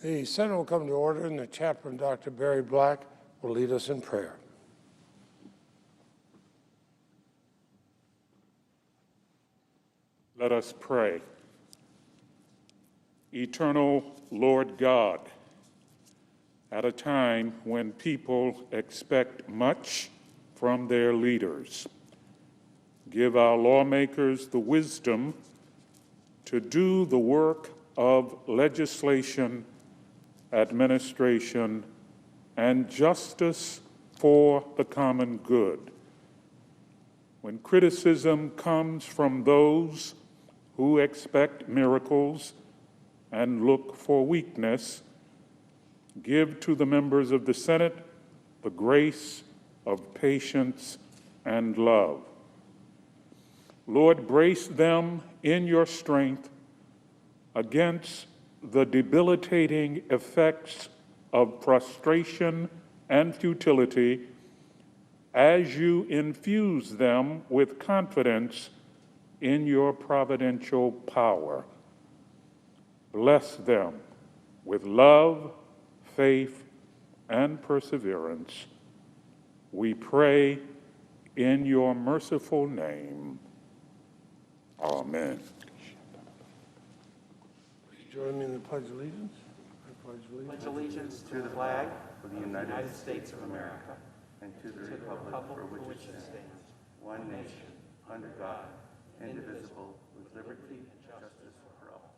The Senate will come to order, and the chaplain, Dr. Barry Black, will lead us in prayer. Let us pray. Eternal Lord God, at a time when people expect much from their leaders, give our lawmakers the wisdom to do the work of legislation, administration, and justice for the common good. When criticism comes from those who expect miracles and look for weakness, give to the members of the Senate the grace of patience and love. Lord, brace them in your strength against the debilitating effects of frustration and futility as you infuse them with confidence in your providential power. Bless them with love, faith, and perseverance. We pray in your merciful name. Amen. Please join me in the Pledge of Allegiance. I pledge allegiance to the flag of the United States of America and to the republic for which it stands, one nation, under God, indivisible, with liberty and justice for all.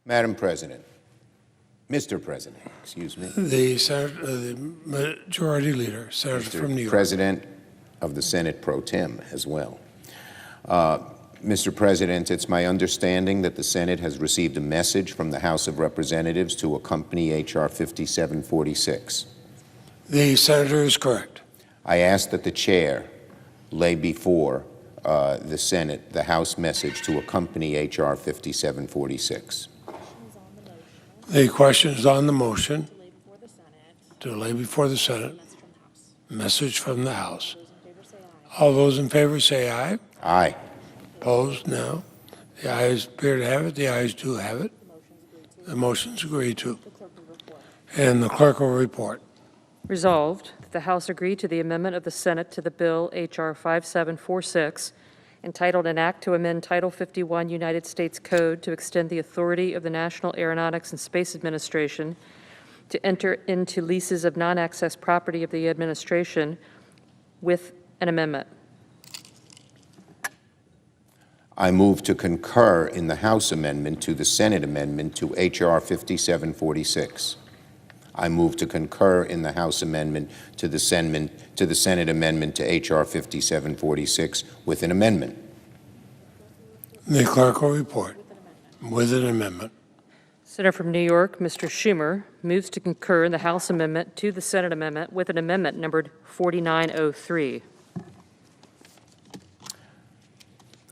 Madam President, Mr. President, excuse me, The Majority Leader, Senator from New York. President of the Senate Pro Tem as well. Mr. President, it's my understanding that the Senate has received a message from the House of Representatives to accompany H.R. 5746. The Senator is correct. I ask that the Chair lay before the Senate the House message to accompany H.R. 5746. The question is on the motion to lay before the Senate. Message from the House. All those in favor say aye. Aye. Opposed? No. The ayes appear to have it. The ayes do have it. The motion's agreed to. And the clerk will report. Resolved that the House agree to the amendment of the Senate to the bill H.R. 5746, entitled An Act to Amend Title 51 United States Code to extend the authority of the National Aeronautics and Space Administration to enter into leases of non-access property of the administration with an amendment. I move to concur in the House amendment to the Senate amendment to H.R. 5746. I move to concur in the House amendment to the Senate amendment to H.R. 5746 with an amendment. The clerk will report. With an amendment. Senator from New York, Mr. Schumer, moves to concur in the House amendment to the Senate amendment with an amendment numbered 4903.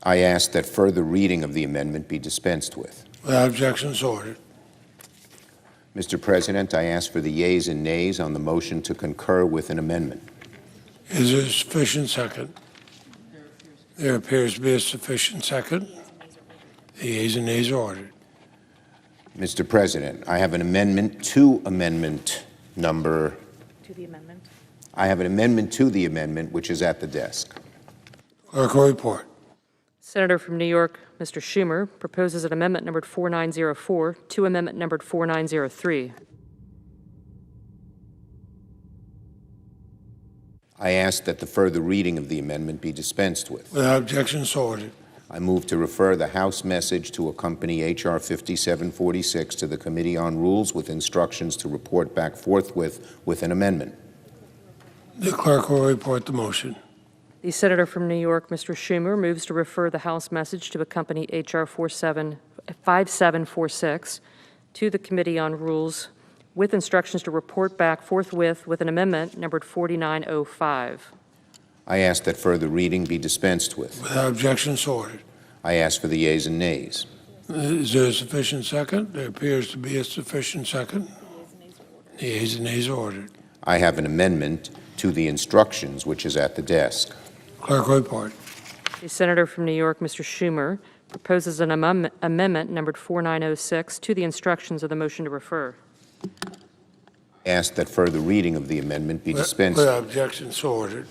I ask that further reading of the amendment be dispensed with. Without objection, so ordered. Mr. President, I ask for the yeas and nays on the motion to concur with an amendment. Is there a sufficient second? There appears to be a sufficient second. The yeas and nays are ordered. Mr. President, I have an amendment to amendment number. To the amendment. I have an amendment to the amendment, which is at the desk. Clerk will report. Senator from New York, Mr. Schumer, proposes an amendment numbered 4904 to amendment numbered 4903. I ask that the further reading of the amendment be dispensed with. Without objection, so ordered. I move to refer the House message to accompany H.R. 5746 to the Committee on Rules with instructions to report back forthwith with an amendment. The clerk will report the motion. The Senator from New York, Mr. Schumer, moves to refer the House message to accompany H.R. 5746 to the Committee on Rules with instructions to report back forthwith with an amendment numbered 4905. I ask that further reading be dispensed with. Without objection, so ordered. I ask for the yeas and nays. Is there a sufficient second? There appears to be a sufficient second. The yeas and nays are ordered. I have an amendment to the instructions, which is at the desk. Clerk will report. The Senator from New York, Mr. Schumer, proposes an amendment numbered 4906 to the instructions of the motion to refer. I ask that further reading of the amendment be dispensed with. Without objection, so ordered.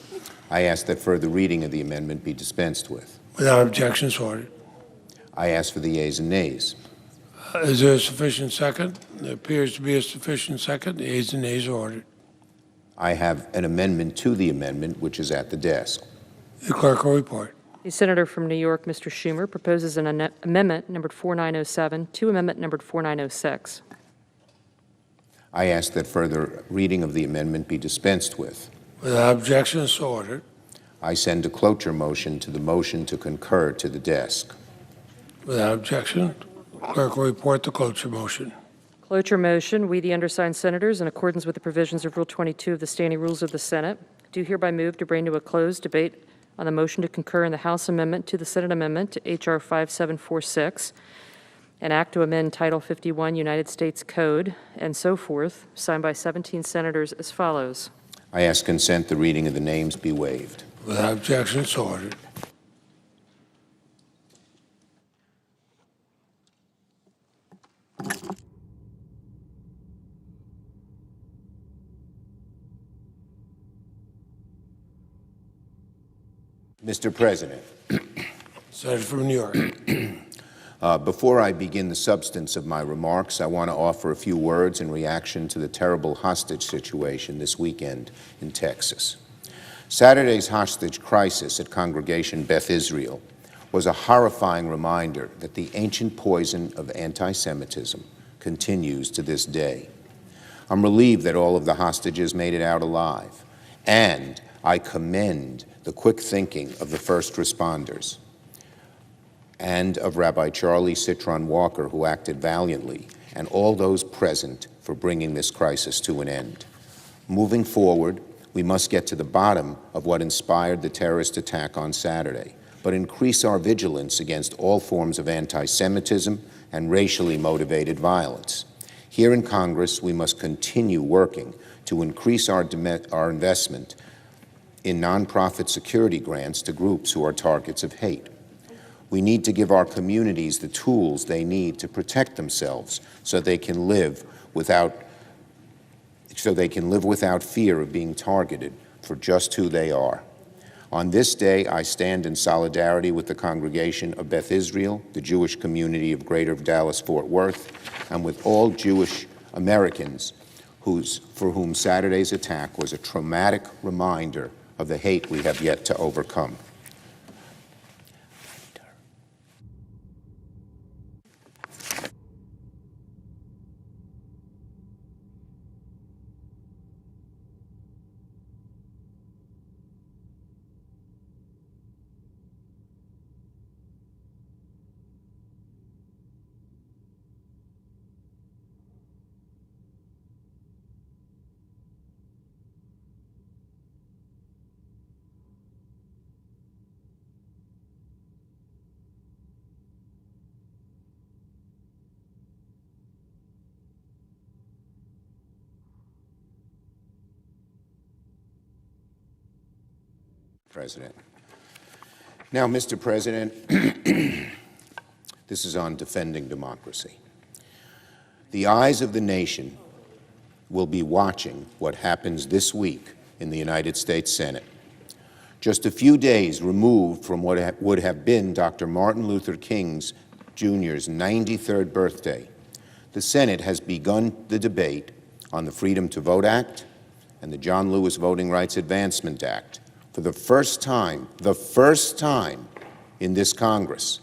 I ask that further reading of the amendment be dispensed with. Without objection, so ordered. I ask for the yeas and nays. Is there a sufficient second? There appears to be a sufficient second. The yeas and nays are ordered. I have an amendment to the amendment, which is at the desk. The clerk will report. The Senator from New York, Mr. Schumer, proposes an amendment numbered 4907 to amendment numbered 4906. I ask that further reading of the amendment be dispensed with. Without objection, so ordered. I send a cloture motion to the motion to concur to the desk. Without objection, clerk will report the cloture motion. Cloture motion, we, the undersigned senators, in accordance with the provisions of Rule 22 of the Standing Rules of the Senate, do hereby move to bring to a close debate on the motion to concur in the House amendment to the Senate amendment to H.R. 5746, an act to amend Title 51 United States Code, and so forth, signed by 17 senators as follows. I ask consent the reading of the names be waived. Without objection, so ordered. Mr. President, Senator from New York. before I begin the substance of my remarks, I want to offer a few words in reaction to the terrible hostage situation this weekend in Texas. Saturday's hostage crisis at Congregation Beth Israel was a horrifying reminder that the ancient poison of anti-Semitism continues to this day. I'm relieved that all of the hostages made it out alive, and I commend the quick thinking of the first responders and of Rabbi Charlie Citron Walker, who acted valiantly, and all those present for bringing this crisis to an end. Moving forward, we must get to the bottom of what inspired the terrorist attack on Saturday, but increase our vigilance against all forms of anti-Semitism and racially motivated violence. Here in Congress, we must continue working to increase our investment in nonprofit security grants to groups who are targets of hate. We need to give our communities the tools they need to protect themselves so they can live without fear of being targeted for just who they are. On this day, I stand in solidarity with the congregation of Beth Israel, the Jewish community of Greater Dallas-Fort Worth, and with all Jewish Americans for whom Saturday's attack was a traumatic reminder of the hate we have yet to overcome. President. Now, Mr. President, this is on defending democracy. The eyes of the nation will be watching what happens this week in the United States Senate. Just a few days removed from what would have been Dr. Martin Luther King Jr.'s 93rd birthday, the Senate has begun the debate on the Freedom to Vote Act and the John Lewis Voting Rights Advancement Act. For the first time in this Congress,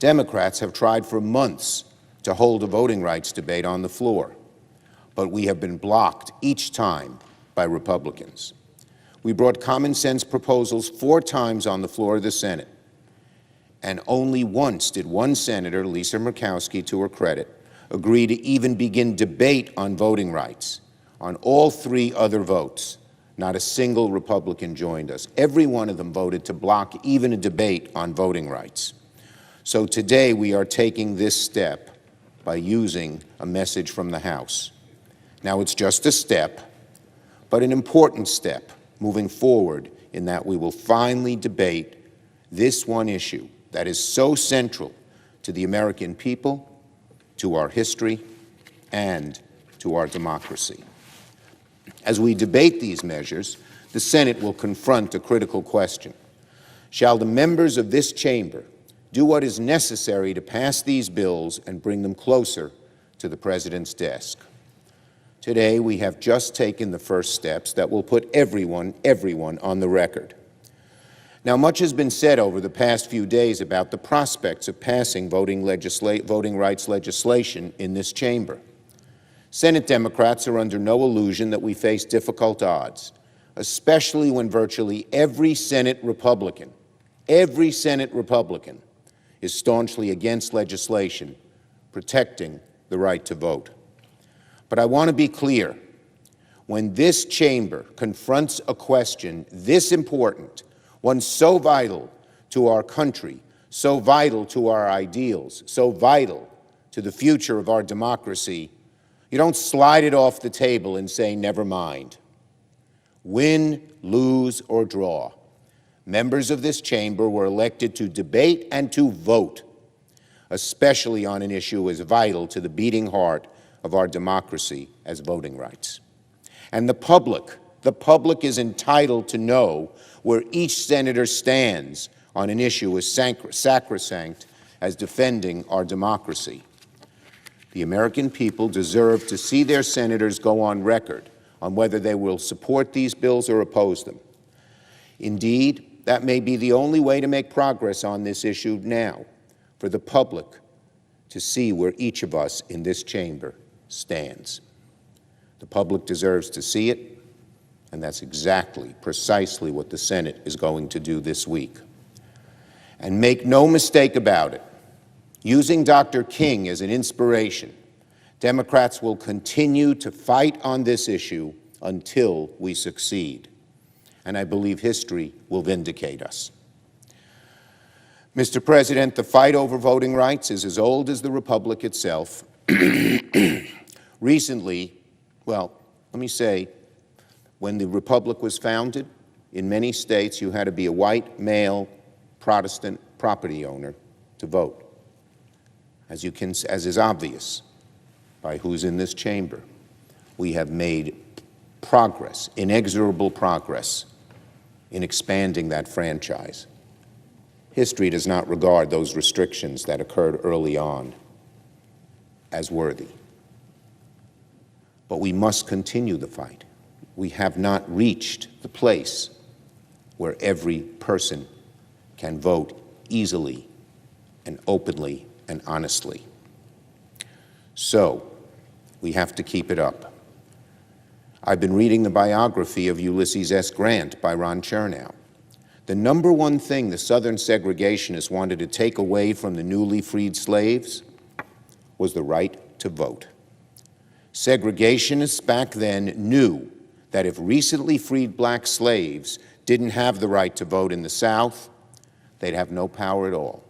Democrats have tried for months to hold a voting rights debate on the floor, but we have been blocked each time by Republicans. We brought common sense proposals 4 times on the floor of the Senate, and only once did one senator, Lisa Murkowski, to her credit, agree to even begin debate on voting rights. On all 3 other votes, not a single Republican joined us. Every one of them voted to block even a debate on voting rights. So today we are taking this step by using a message from the House. Now it's just a step, but an important step moving forward in that we will finally debate this one issue that is so central to the American people, to our history, and to our democracy. As we debate these measures, the Senate will confront a critical question. Shall the members of this chamber do what is necessary to pass these bills and bring them closer to the President's desk? Today, we have just taken the first steps that will put everyone on the record. Now, much has been said over the past few days about the prospects of passing voting rights legislation in this chamber. Senate Democrats are under no illusion that we face difficult odds, especially when virtually every Senate Republican is staunchly against legislation protecting the right to vote. But I want to be clear. When this chamber confronts a question this important, one so vital to our country, so vital to our ideals, so vital to the future of our democracy, you don't slide it off the table and say, never mind. Win, lose, or draw. Members of this chamber were elected to debate and to vote, especially on an issue as vital to the beating heart of our democracy as voting rights. And the public is entitled to know where each senator stands on an issue as sacrosanct as defending our democracy. The American people deserve to see their senators go on record on whether they will support these bills or oppose them. Indeed, that may be the only way to make progress on this issue now, for the public to see where each of us in this chamber stands. The public deserves to see it, and that's exactly, precisely what the Senate is going to do this week. And make no mistake about it, using Dr. King as an inspiration, Democrats will continue to fight on this issue until we succeed. And I believe history will vindicate us. Mr. President, the fight over voting rights is as old as the Republic itself. Recently, well, let me say, when the Republic was founded, in many states you had to be a white, male, Protestant property owner to vote, as is obvious by who's in this chamber. We have made progress, inexorable progress, in expanding that franchise. History does not regard those restrictions that occurred early on as worthy. But we must continue the fight. We have not reached the place where every person can vote easily and openly and honestly. So, we have to keep it up. I've been reading the biography of Ulysses S. Grant by Ron Chernow. The number one thing the Southern segregationists wanted to take away from the newly freed slaves was the right to vote. Segregationists back then knew that if recently freed black slaves didn't have the right to vote in the South, they'd have no power at all.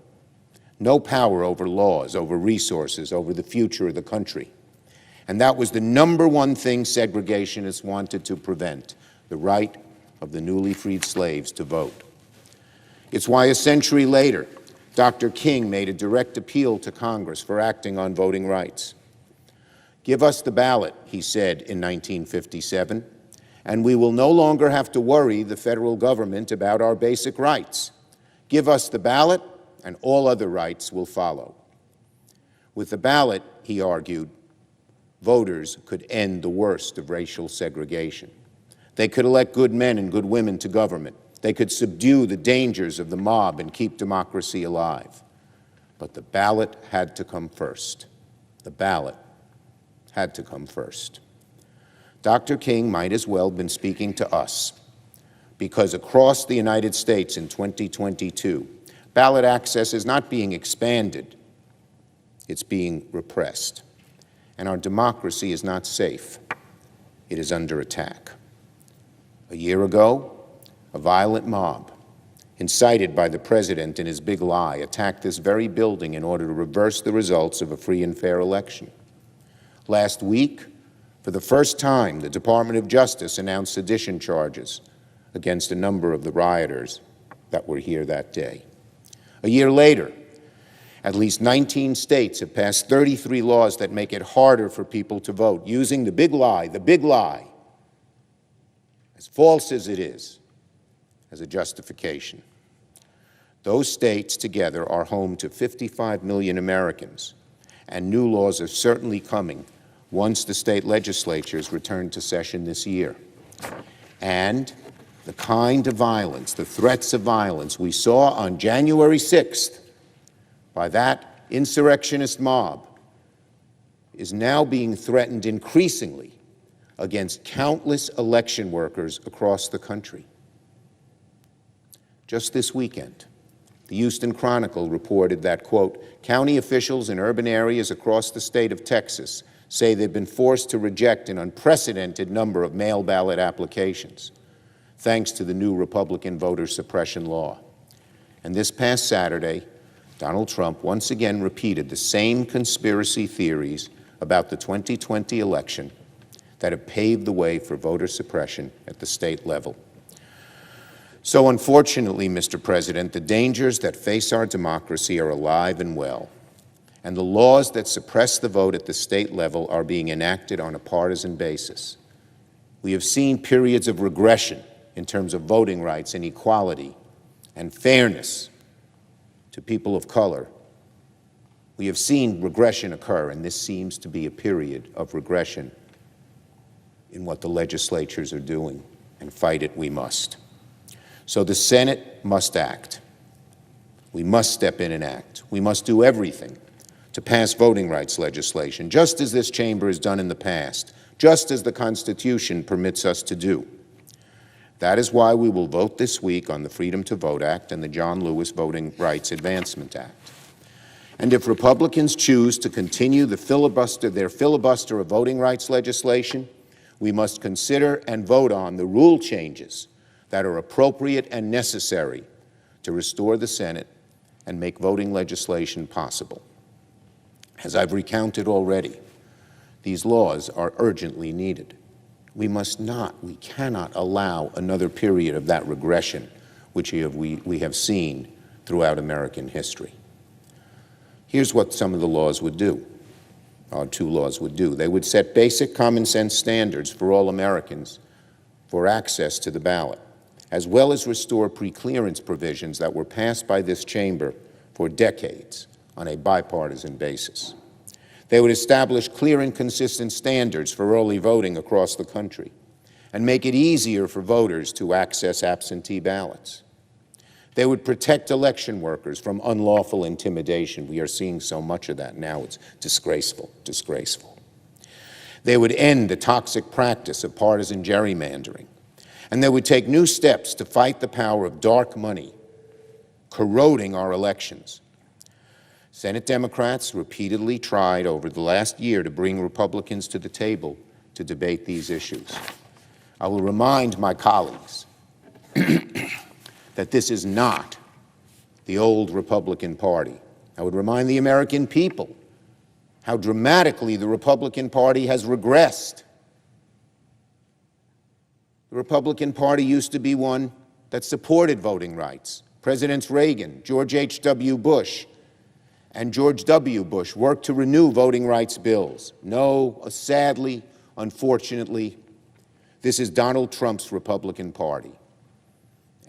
No power over laws, over resources, over the future of the country. And that was the number one thing segregationists wanted to prevent, the right of the newly freed slaves to vote. It's why a century later, Dr. King made a direct appeal to Congress for acting on voting rights. Give us the ballot, he said in 1957, and we will no longer have to worry the federal government about our basic rights. Give us the ballot, and all other rights will follow. With the ballot, he argued, voters could end the worst of racial segregation. They could elect good men and good women to government. They could subdue the dangers of the mob and keep democracy alive. But the ballot had to come first. The ballot had to come first. Dr. King might as well have been speaking to us, because across the United States in 2022, ballot access is not being expanded, it's being repressed. And our democracy is not safe. It is under attack. A year ago, a violent mob, incited by the president in his big lie, attacked this very building in order to reverse the results of a free and fair election. Last week, for the first time, the Department of Justice announced sedition charges against a number of the rioters that were here that day. A year later, at least 19 states have passed 33 laws that make it harder for people to vote, using the big lie, as false as it is, as a justification. Those states together are home to 55 million Americans, and new laws are certainly coming once the state legislatures return to session this year. And the kind of violence, the threats of violence we saw on January 6th by that insurrectionist mob is now being threatened increasingly against countless election workers across the country. Just this weekend, the Houston Chronicle reported that, quote, county officials in urban areas across the state of Texas say they've been forced to reject an unprecedented number of mail ballot applications, thanks to the new Republican voter suppression law. And this past Saturday, Donald Trump once again repeated the same conspiracy theories about the 2020 election that have paved the way for voter suppression at the state level. So unfortunately, Mr. President, the dangers that face our democracy are alive and well, and the laws that suppress the vote at the state level are being enacted on a partisan basis. We have seen periods of regression in terms of voting rights and equality and fairness to people of color. We have seen regression occur, and this seems to be a period of regression in what the legislatures are doing, and fight it we must. So the Senate must act. We must step in and act. We must do everything to pass voting rights legislation, just as this chamber has done in the past, just as the Constitution permits us to do. That is why we will vote this week on the Freedom to Vote Act and the John Lewis Voting Rights Advancement Act. And if Republicans choose to continue their filibuster of voting rights legislation, we must consider and vote on the rule changes that are appropriate and necessary to restore the Senate and make voting legislation possible. As I've recounted already, these laws are urgently needed. We cannot allow another period of that regression which we have seen throughout American history. Here's what some of the laws would do, or two laws would do. They would set basic common sense standards for all Americans for access to the ballot, as well as restore preclearance provisions that were passed by this chamber for decades on a bipartisan basis. They would establish clear and consistent standards for early voting across the country and make it easier for voters to access absentee ballots. They would protect election workers from unlawful intimidation. We are seeing so much of that now. It's disgraceful, disgraceful. They would end the toxic practice of partisan gerrymandering. And they would take new steps to fight the power of dark money corroding our elections. Senate Democrats repeatedly tried over the last year to bring Republicans to the table to debate these issues. I will remind my colleagues that this is not the old Republican Party. I would remind the American people how dramatically the Republican Party has regressed. The Republican Party used to be one that supported voting rights. Presidents Reagan, George H.W. Bush, and George W. Bush worked to renew voting rights bills. No, sadly, unfortunately, this is Donald Trump's Republican Party.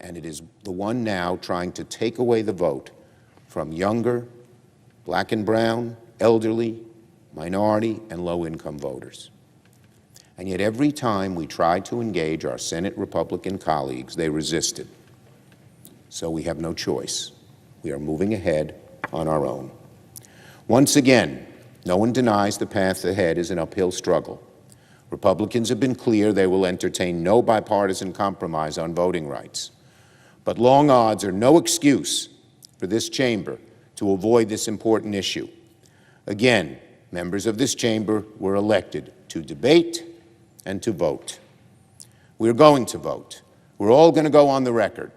And it is the one now trying to take away the vote from younger, black and brown, elderly, minority, and low-income voters. And yet every time we tried to engage our Senate Republican colleagues, they resisted. So we have no choice. We are moving ahead on our own. Once again, no one denies the path ahead is an uphill struggle. Republicans have been clear they will entertain no bipartisan compromise on voting rights. But long odds are no excuse for this chamber to avoid this important issue. Again, members of this chamber were elected to debate and to vote. We're going to vote. We're all going to go on the record.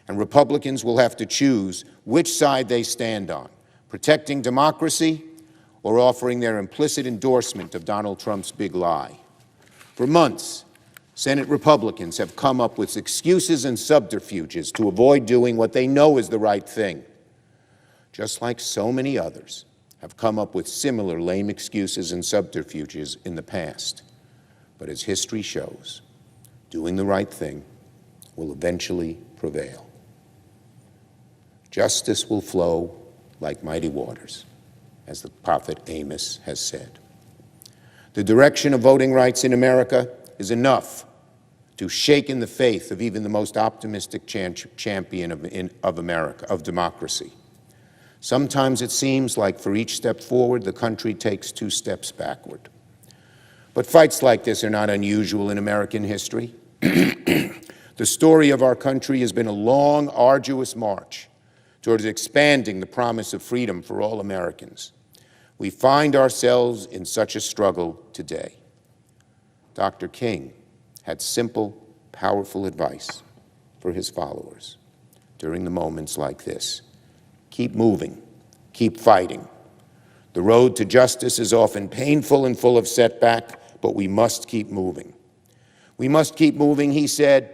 And Republicans will have to choose which side they stand on, protecting democracy or offering their implicit endorsement of Donald Trump's big lie. For months, Senate Republicans have come up with excuses and subterfuges to avoid doing what they know is the right thing, just like so many others have come up with similar lame excuses and subterfuges in the past. But as history shows, doing the right thing will eventually prevail. Justice will flow like mighty waters, as the prophet Amos has said. The direction of voting rights in America is enough to shake in the faith of even the most optimistic champion of America, of democracy. Sometimes it seems like for each step forward, the country takes 2 steps backward. But fights like this are not unusual in American history. The story of our country has been a long, arduous march towards expanding the promise of freedom for all Americans. We find ourselves in such a struggle today. Dr. King had simple, powerful advice for his followers during the moments like this. Keep moving, keep fighting. The road to justice is often painful and full of setback, but we must keep moving. We must keep moving, he said,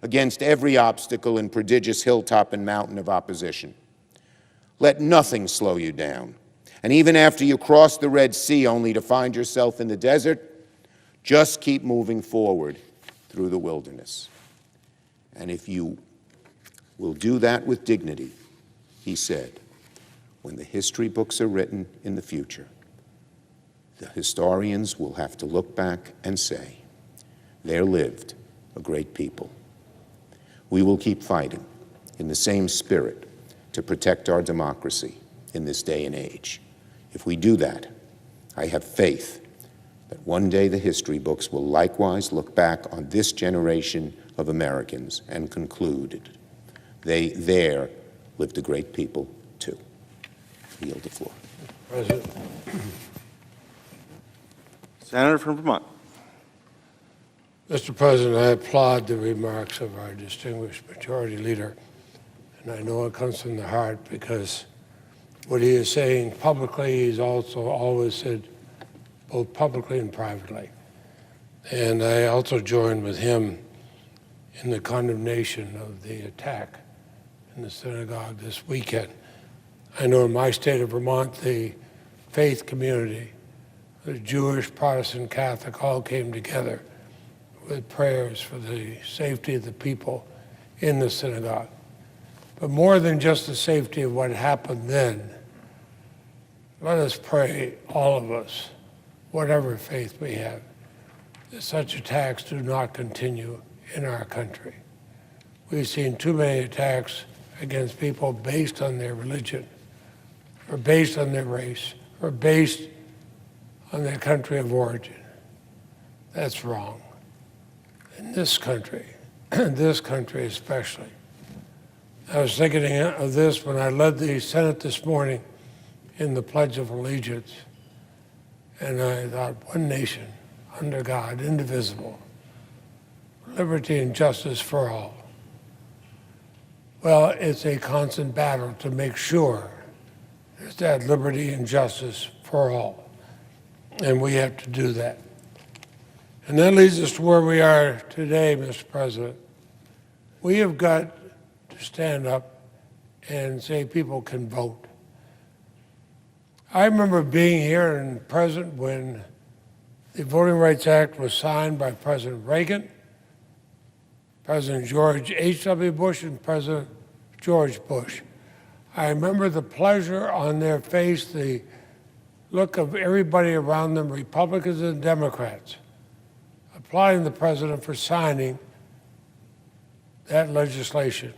against every obstacle and prodigious hilltop and mountain of opposition. Let nothing slow you down. And even after you cross the Red Sea only to find yourself in the desert, just keep moving forward through the wilderness. And if you will do that with dignity, he said, when the history books are written in the future, the historians will have to look back and say, there lived a great people. We will keep fighting in the same spirit to protect our democracy in this day and age. If we do that, I have faith that one day the history books will likewise look back on this generation of Americans and conclude there lived a great people too. I yield the floor. President. Senator from Vermont. Mr. President, I applaud the remarks of our distinguished majority leader, and I know it comes from the heart because what he is saying publicly, he's also always said both publicly and privately. And I also join with him in the condemnation of the attack in the synagogue this weekend. I know in my state of Vermont, the faith community, the Jewish, Protestant, Catholic, all came together with prayers for the safety of the people in the synagogue. But more than just the safety of what happened then, let us pray, all of us, whatever faith we have, that such attacks do not continue in our country. We've seen too many attacks against people based on their religion, or based on their race, or based on their country of origin. That's wrong. In this country, this country especially. I was thinking of this when I led the Senate this morning in the Pledge of Allegiance, and I thought, one nation, under God, indivisible, liberty and justice for all. Well, it's a constant battle to make sure there's that liberty and justice for all, and we have to do that. And that leads us to where we are today, Mr. President. We have got to stand up and say people can vote. I remember being here and present when the Voting Rights Act was signed by President Reagan, President George H.W. Bush, and President George Bush. I remember the pleasure on their face, the look of everybody around them, Republicans and Democrats, applauding the president for signing that legislation.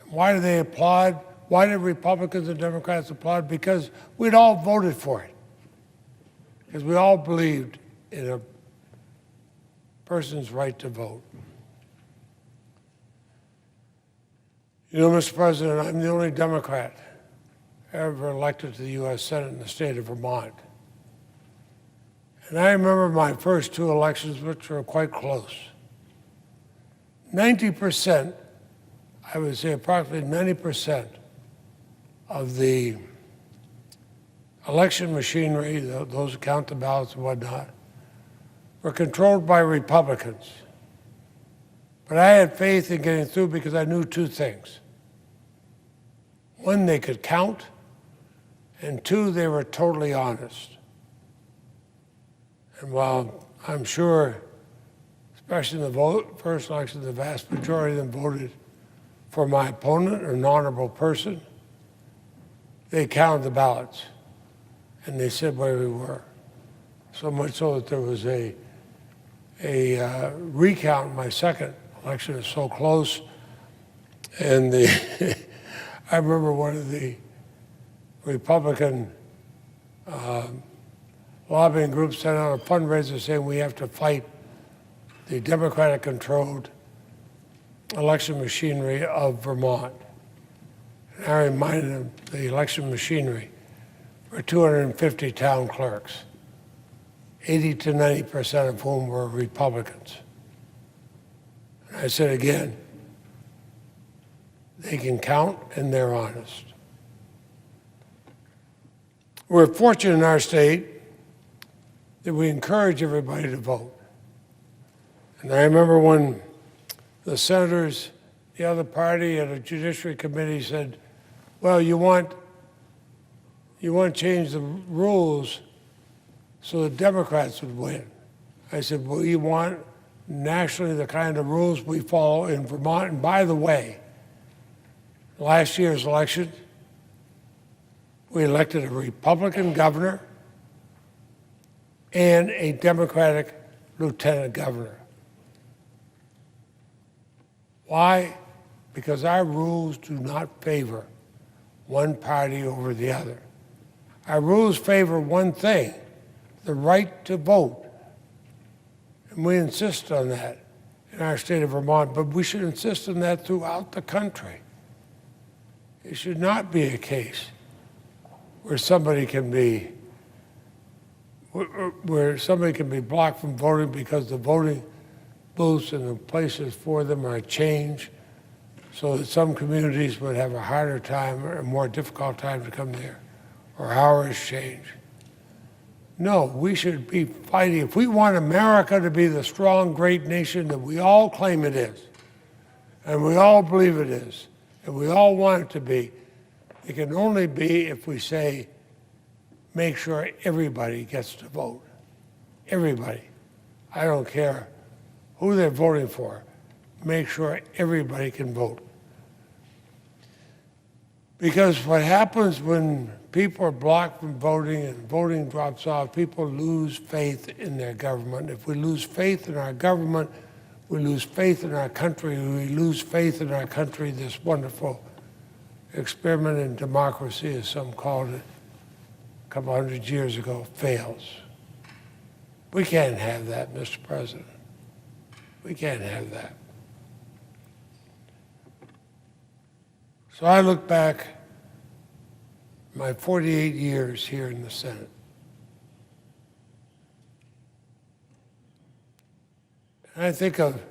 And why do they applaud? Why did Republicans and Democrats applaud? Because we'd all voted for it. Because we all believed in a person's right to vote. You know, Mr. President, I'm the only Democrat ever elected to the U.S. Senate in the state of Vermont. And I remember my first two elections, which were quite close. 90%, I would say approximately 90% of the election machinery, those who count the ballots and whatnot, were controlled by Republicans. But I had faith in getting through because I knew two things. One, they could count, and two, they were totally honest. And while I'm sure, especially in the first election, the vast majority of them voted for my opponent, an honorable person, they counted the ballots, and they said where we were. So much so that there was a recount in my second election. Is so close, and I remember one of the Republican lobbying groups sent out a fundraiser saying we have to fight the Democratic-controlled election machinery of Vermont. And I reminded them the election machinery were 250 town clerks, 80 to 90% of whom were Republicans. And I said again, they can count and they're honest. We're fortunate in our state that we encourage everybody to vote. And I remember when the senators, the other party at a judiciary committee said, well, you want to change the rules so the Democrats would win. I said, well, you want nationally the kind of rules we follow in Vermont? And by the way, last year's election, we elected a Republican governor and a Democratic lieutenant governor. Why? Because our rules do not favor one party over the other. Our rules favor one thing, the right to vote. And we insist on that in our state of Vermont, but we should insist on that throughout the country. It should not be a case where somebody can be blocked from voting because the voting booths and the places for them are changed so that some communities would have a harder time or a more difficult time to come there, or hours change. No, we should be fighting. If we want America to be the strong, great nation that we all claim it is, and we all believe it is, and we all want it to be, it can only be if we say, make sure everybody gets to vote. Everybody. I don't care who they're voting for. Make sure everybody can vote. Because what happens when people are blocked from voting and voting drops off, people lose faith in their government. If we lose faith in our government, we lose faith in our country. We lose faith in our country, this wonderful experiment in democracy, as some called it a couple hundred years ago, fails. We can't have that, Mr. President. We can't have that. So I look back my 48 years here in the Senate. And I think of,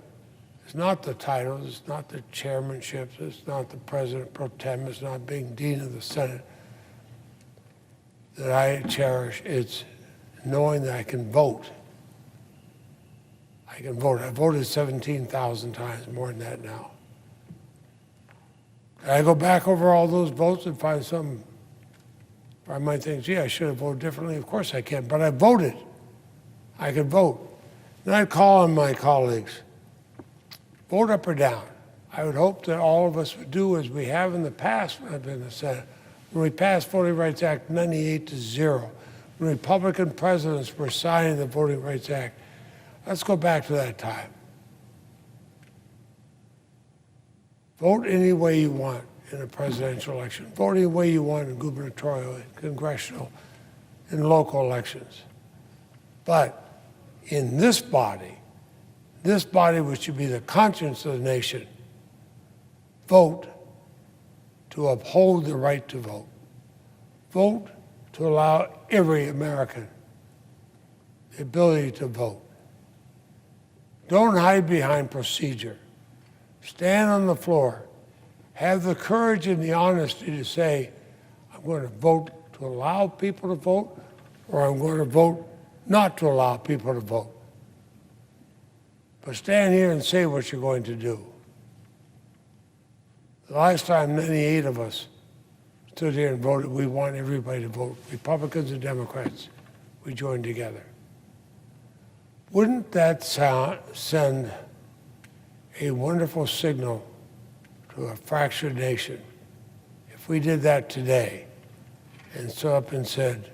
it's not the titles, it's not the chairmanships, it's not the president pro tem, it's not being dean of the Senate that I cherish. It's knowing that I can vote. I can vote. I voted 17,000 times, more than that now. And I go back over all those votes and find some, I might think, gee, I should have voted differently. Of course I can, but I voted. I could vote. And I'd call on my colleagues, vote up or down. I would hope that all of us would do as we have in the past when I've been in the Senate. When we passed Voting Rights Act 98-0, when Republican presidents were signing the Voting Rights Act, let's go back to that time. Vote any way you want in a presidential election. Vote any way you want in gubernatorial, congressional, and local elections. But in this body which should be the conscience of the nation, vote to uphold the right to vote. Vote to allow every American the ability to vote. Don't hide behind procedure. Stand on the floor. Have the courage and the honesty to say, I'm going to vote to allow people to vote, or I'm going to vote not to allow people to vote. But stand here and say what you're going to do. The last time 98 of us stood here and voted, we want everybody to vote, Republicans and Democrats. We joined together. Wouldn't that send a wonderful signal to a fractured nation if we did that today and stood up and said,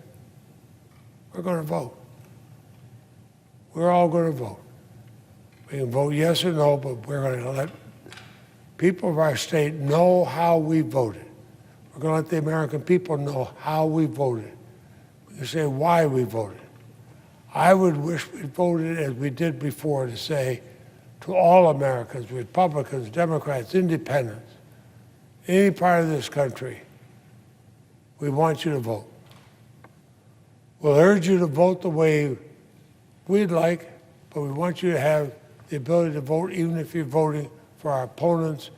we're going to vote. We're all going to vote. We can vote yes or no, but we're going to let people of our state know how we voted. We're going to let the American people know how we voted. We can say why we voted. I would wish we voted as we did before, to say to all Americans, Republicans, Democrats, Independents, any part of this country, we want you to vote. We'll urge you to vote the way we'd like, but we want you to have the ability to vote even if you're voting for our opponents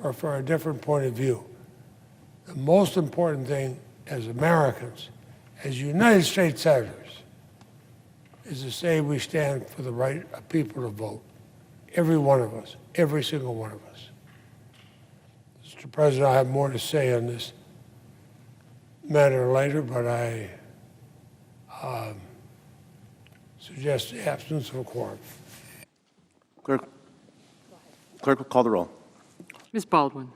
or for a different point of view. The most important thing as Americans, as United States Senators, is to say we stand for the right of people to vote. Every one of us, every single one of us. Mr. President, I have more to say on this matter later, but I suggest the absence of a quorum. Clerk will call the roll. Ms. Baldwin.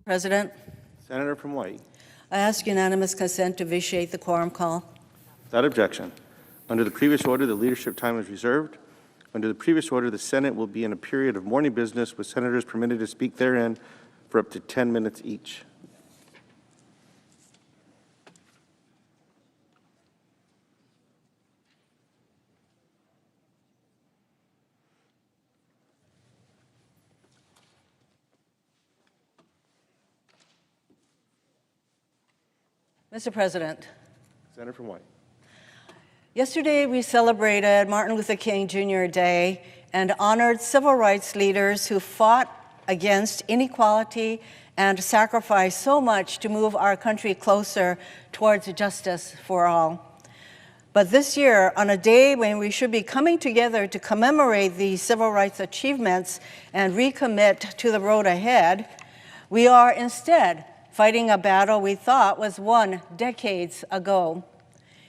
President, Senator from White. I ask unanimous consent to vitiate the quorum call. Without objection. Under the previous order, the leadership time is reserved. Under the previous order, the Senate will be in a period of morning business with senators permitted to speak therein for up to 10 minutes each. Mr. President, Senator from White. yesterday we celebrated Martin Luther King Jr. Day and honored civil rights leaders who fought against inequality and sacrificed so much to move our country closer towards justice for all. But this year, on a day when we should be coming together to commemorate these civil rights achievements and recommit to the road ahead, we are instead fighting a battle we thought was won decades ago.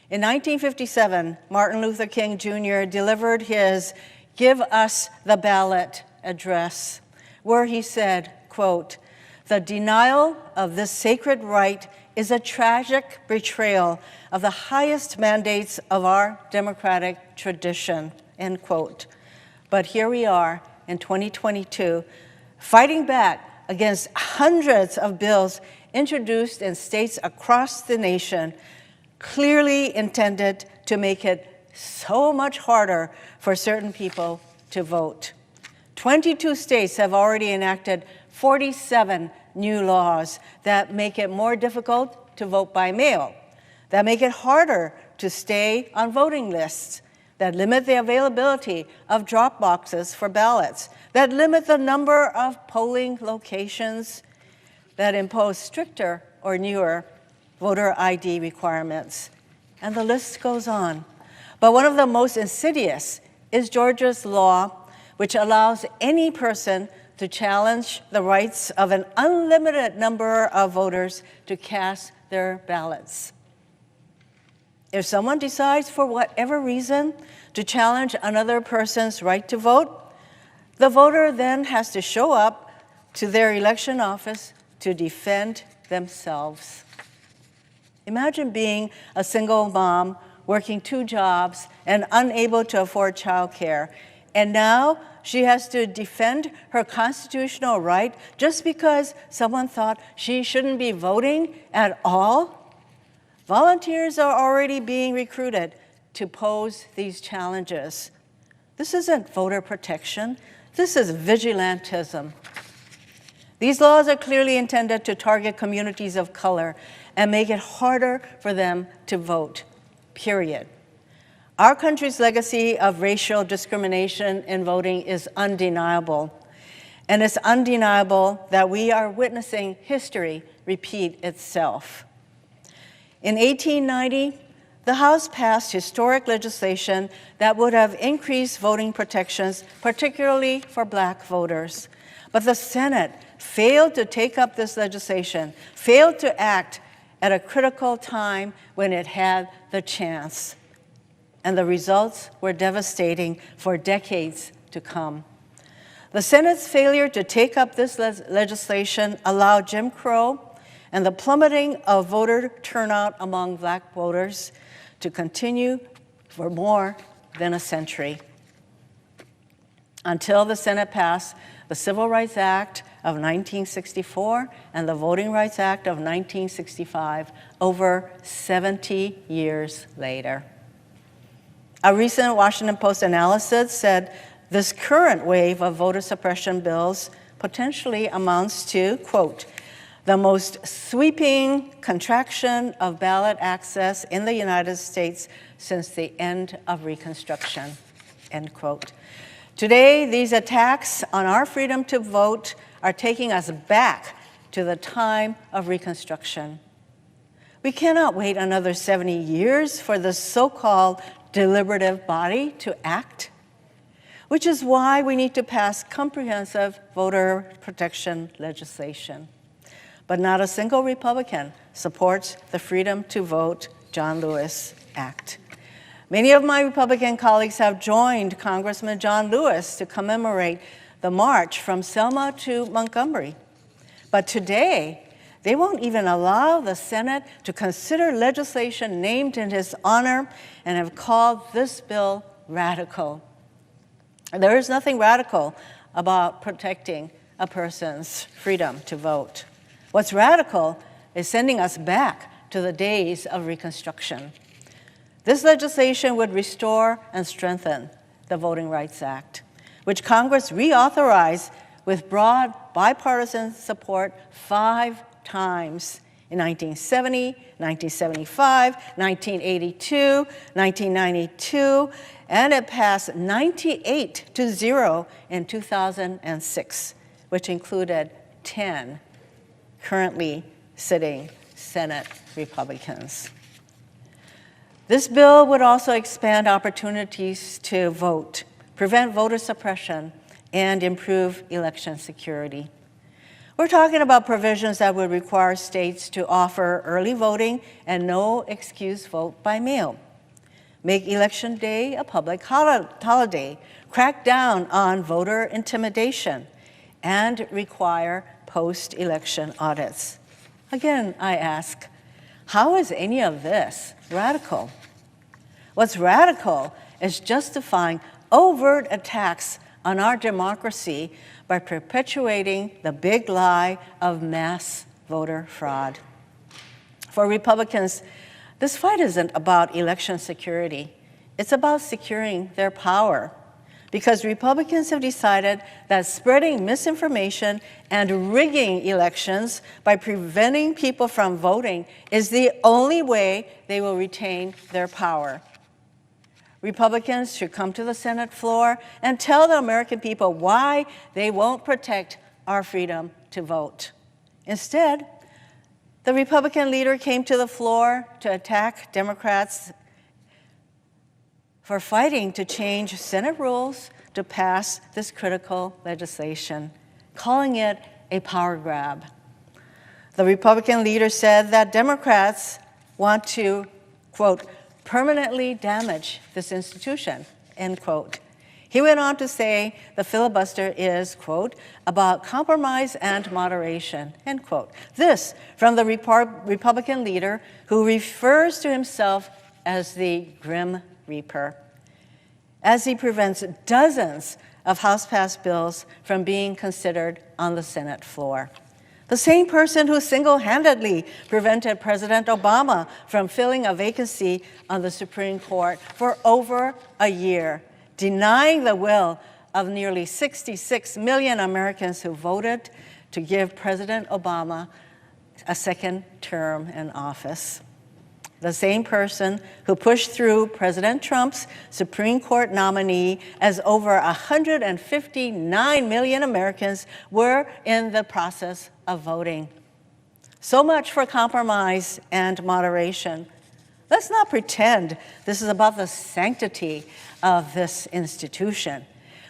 In 1957, Martin Luther King Jr. delivered his "Give Us the Ballot" address, where he said, quote, "The denial of this sacred right is a tragic betrayal of the highest mandates of our democratic tradition," end quote. But here we are in 2022, fighting back against hundreds of bills introduced in states across the nation, clearly intended to make it so much harder for certain people to vote. 22 states have already enacted 47 new laws that make it more difficult to vote by mail, that make it harder to stay on voting lists, that limit the availability of drop boxes for ballots, that limit the number of polling locations, that impose stricter or newer voter ID requirements. And the list goes on. But one of the most insidious is Georgia's law, which allows any person to challenge the rights of an unlimited number of voters to cast their ballots. If someone decides for whatever reason to challenge another person's right to vote, the voter then has to show up to their election office to defend themselves. Imagine being a single mom working 2 jobs and unable to afford childcare, and now she has to defend her constitutional right just because someone thought she shouldn't be voting at all? Volunteers are already being recruited to pose these challenges. This isn't voter protection. This is vigilantism. These laws are clearly intended to target communities of color and make it harder for them to vote, period. Our country's legacy of racial discrimination in voting is undeniable. And it's undeniable that we are witnessing history repeat itself. In 1890, the House passed historic legislation that would have increased voting protections, particularly for Black voters. But the Senate failed to take up this legislation, failed to act at a critical time when it had the chance. And the results were devastating for decades to come. The Senate's failure to take up this legislation allowed Jim Crow and the plummeting of voter turnout among Black voters to continue for more than a century, until the Senate passed the Civil Rights Act of 1964 and the Voting Rights Act of 1965, over 70 years later. A recent Washington Post analysis said this current wave of voter suppression bills potentially amounts to, quote, the most sweeping contraction of ballot access in the United States since the end of Reconstruction, end quote. Today, these attacks on our freedom to vote are taking us back to the time of Reconstruction. We cannot wait another 70 years for the so-called deliberative body to act, which is why we need to pass comprehensive voter protection legislation. But not a single Republican supports the Freedom to Vote John Lewis Act. Many of my Republican colleagues have joined Congressman John Lewis to commemorate the march from Selma to Montgomery. But today, they won't even allow the Senate to consider legislation named in his honor and have called this bill radical. There is nothing radical about protecting a person's freedom to vote. What's radical is sending us back to the days of Reconstruction. This legislation would restore and strengthen the Voting Rights Act, which Congress reauthorized with broad bipartisan support 5 times in 1970, 1975, 1982, 1992, and it passed 98-0 in 2006, which included 10 currently sitting Senate Republicans. This bill would also expand opportunities to vote, prevent voter suppression, and improve election security. We're talking about provisions that would require states to offer early voting and no excuse vote by mail, make Election Day a public holiday, crack down on voter intimidation, and require post-election audits. Again, I ask, how is any of this radical? What's radical is justifying overt attacks on our democracy by perpetuating the big lie of mass voter fraud. For Republicans, this fight isn't about election security. It's about securing their power, because Republicans have decided that spreading misinformation and rigging elections by preventing people from voting is the only way they will retain their power. Republicans should come to the Senate floor and tell the American people why they won't protect our freedom to vote. Instead, the Republican leader came to the floor to attack Democrats for fighting to change Senate rules to pass this critical legislation, calling it a power grab. The Republican leader said that Democrats want to, quote, permanently damage this institution, end quote. He went on to say the filibuster is, quote, about compromise and moderation, end quote. This from the Republican leader who refers to himself as the Grim Reaper, as he prevents dozens of House-passed bills from being considered on the Senate floor. The same person who single-handedly prevented President Obama from filling a vacancy on the Supreme Court for over a year, denying the will of nearly 66 million Americans who voted to give President Obama a second term in office. The same person who pushed through President Trump's Supreme Court nominee as over 159 million Americans were in the process of voting. So much for compromise and moderation. Let's not pretend this is about the sanctity of this institution.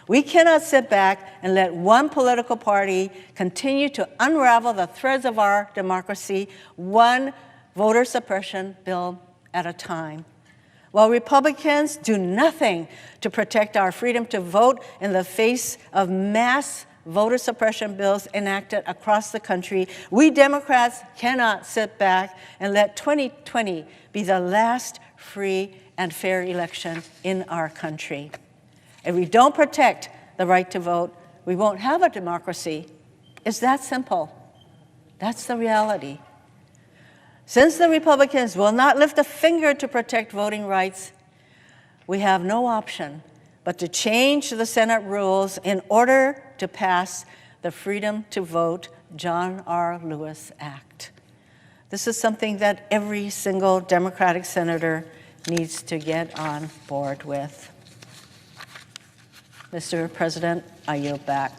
We cannot sit back and let one political party continue to unravel the threads of our democracy, one voter suppression bill at a time. While Republicans do nothing to protect our freedom to vote in the face of mass voter suppression bills enacted across the country, we Democrats cannot sit back and let 2020 be the last free and fair election in our country. If we don't protect the right to vote, we won't have a democracy. It's that simple. That's the reality. Since the Republicans will not lift a finger to protect voting rights, we have no option but to change the Senate rules in order to pass the Freedom to Vote John R. Lewis Act. This is something that every single Democratic senator needs to get on board with. Mr. President, I yield back.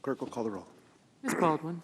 Clerk will call the roll. Ms. Baldwin.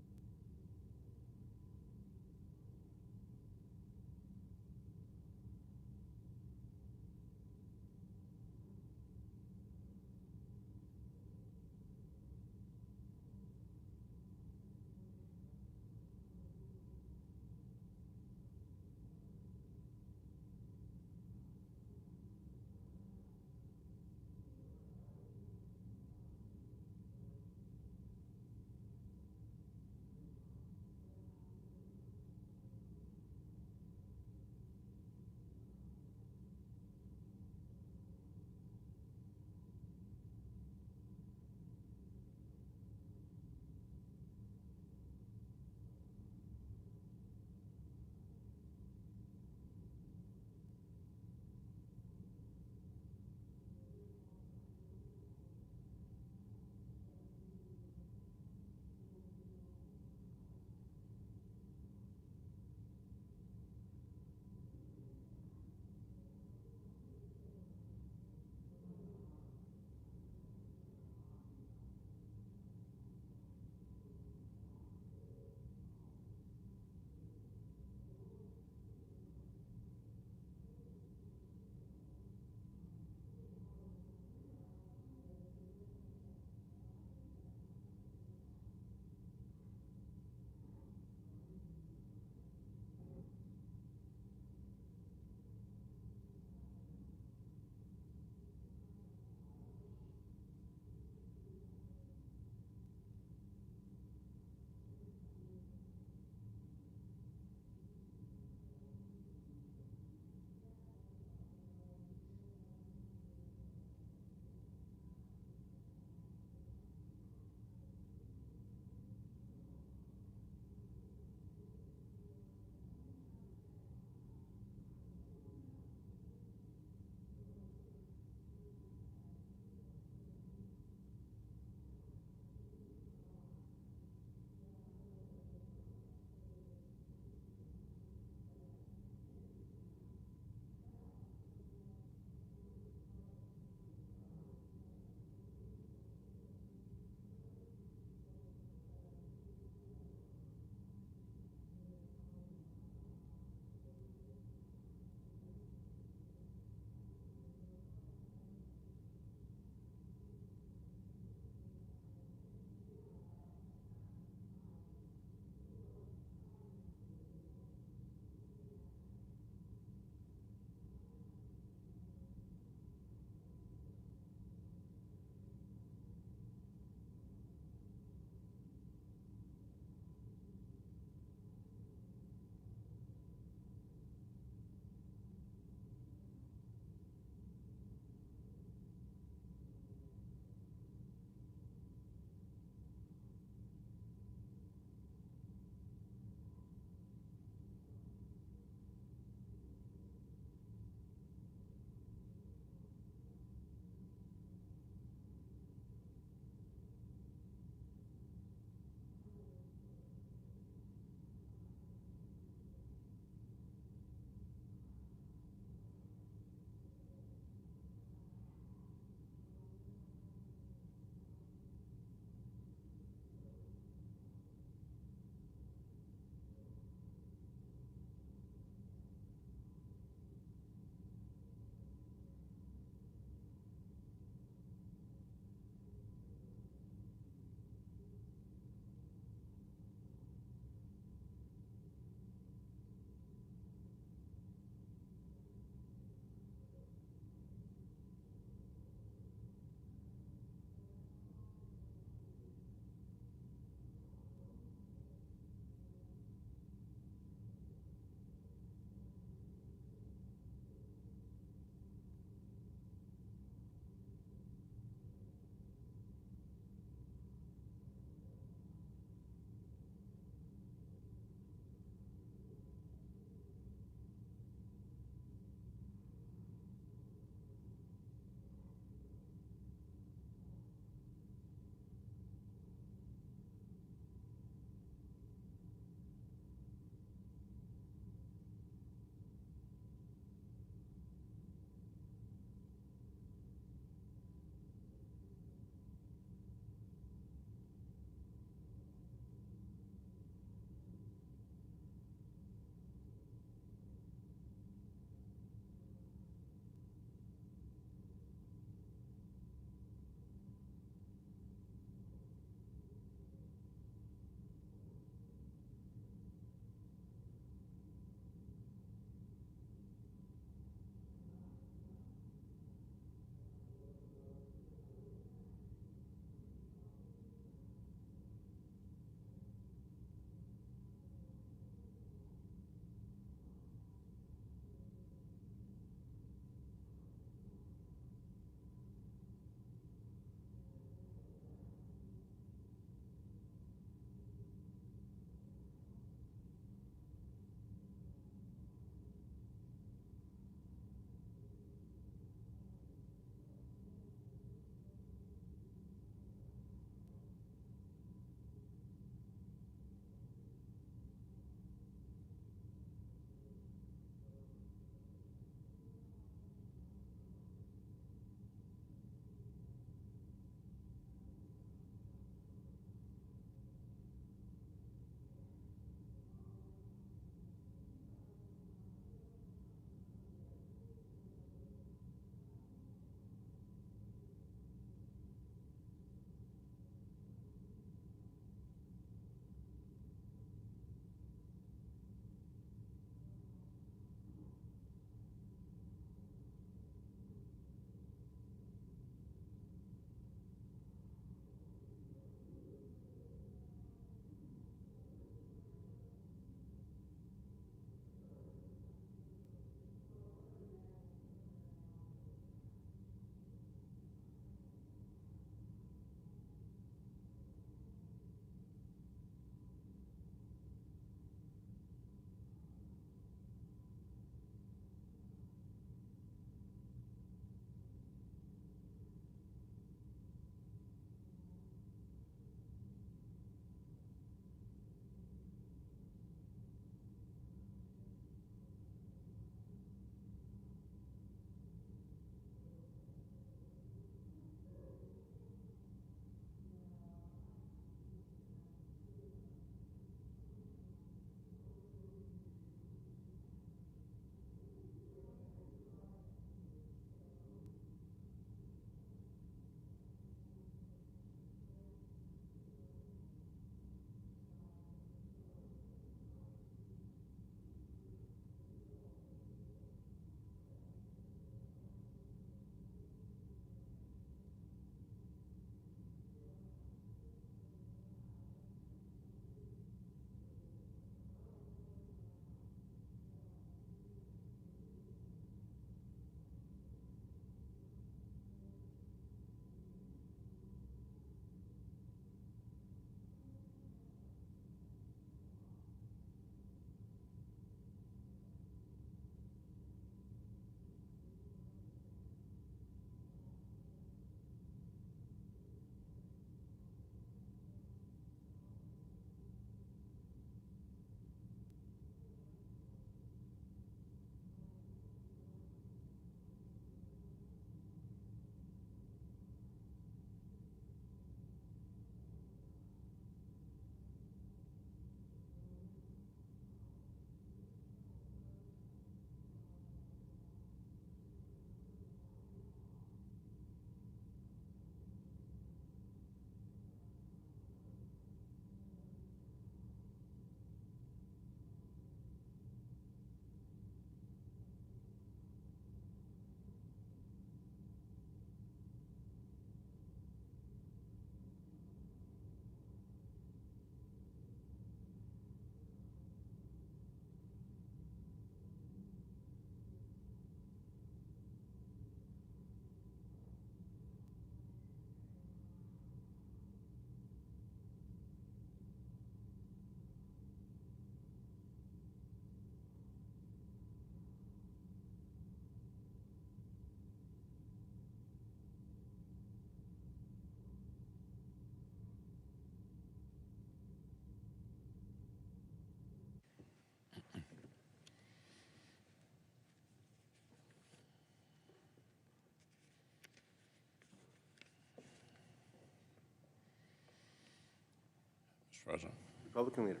Mr. President. Republican Leader.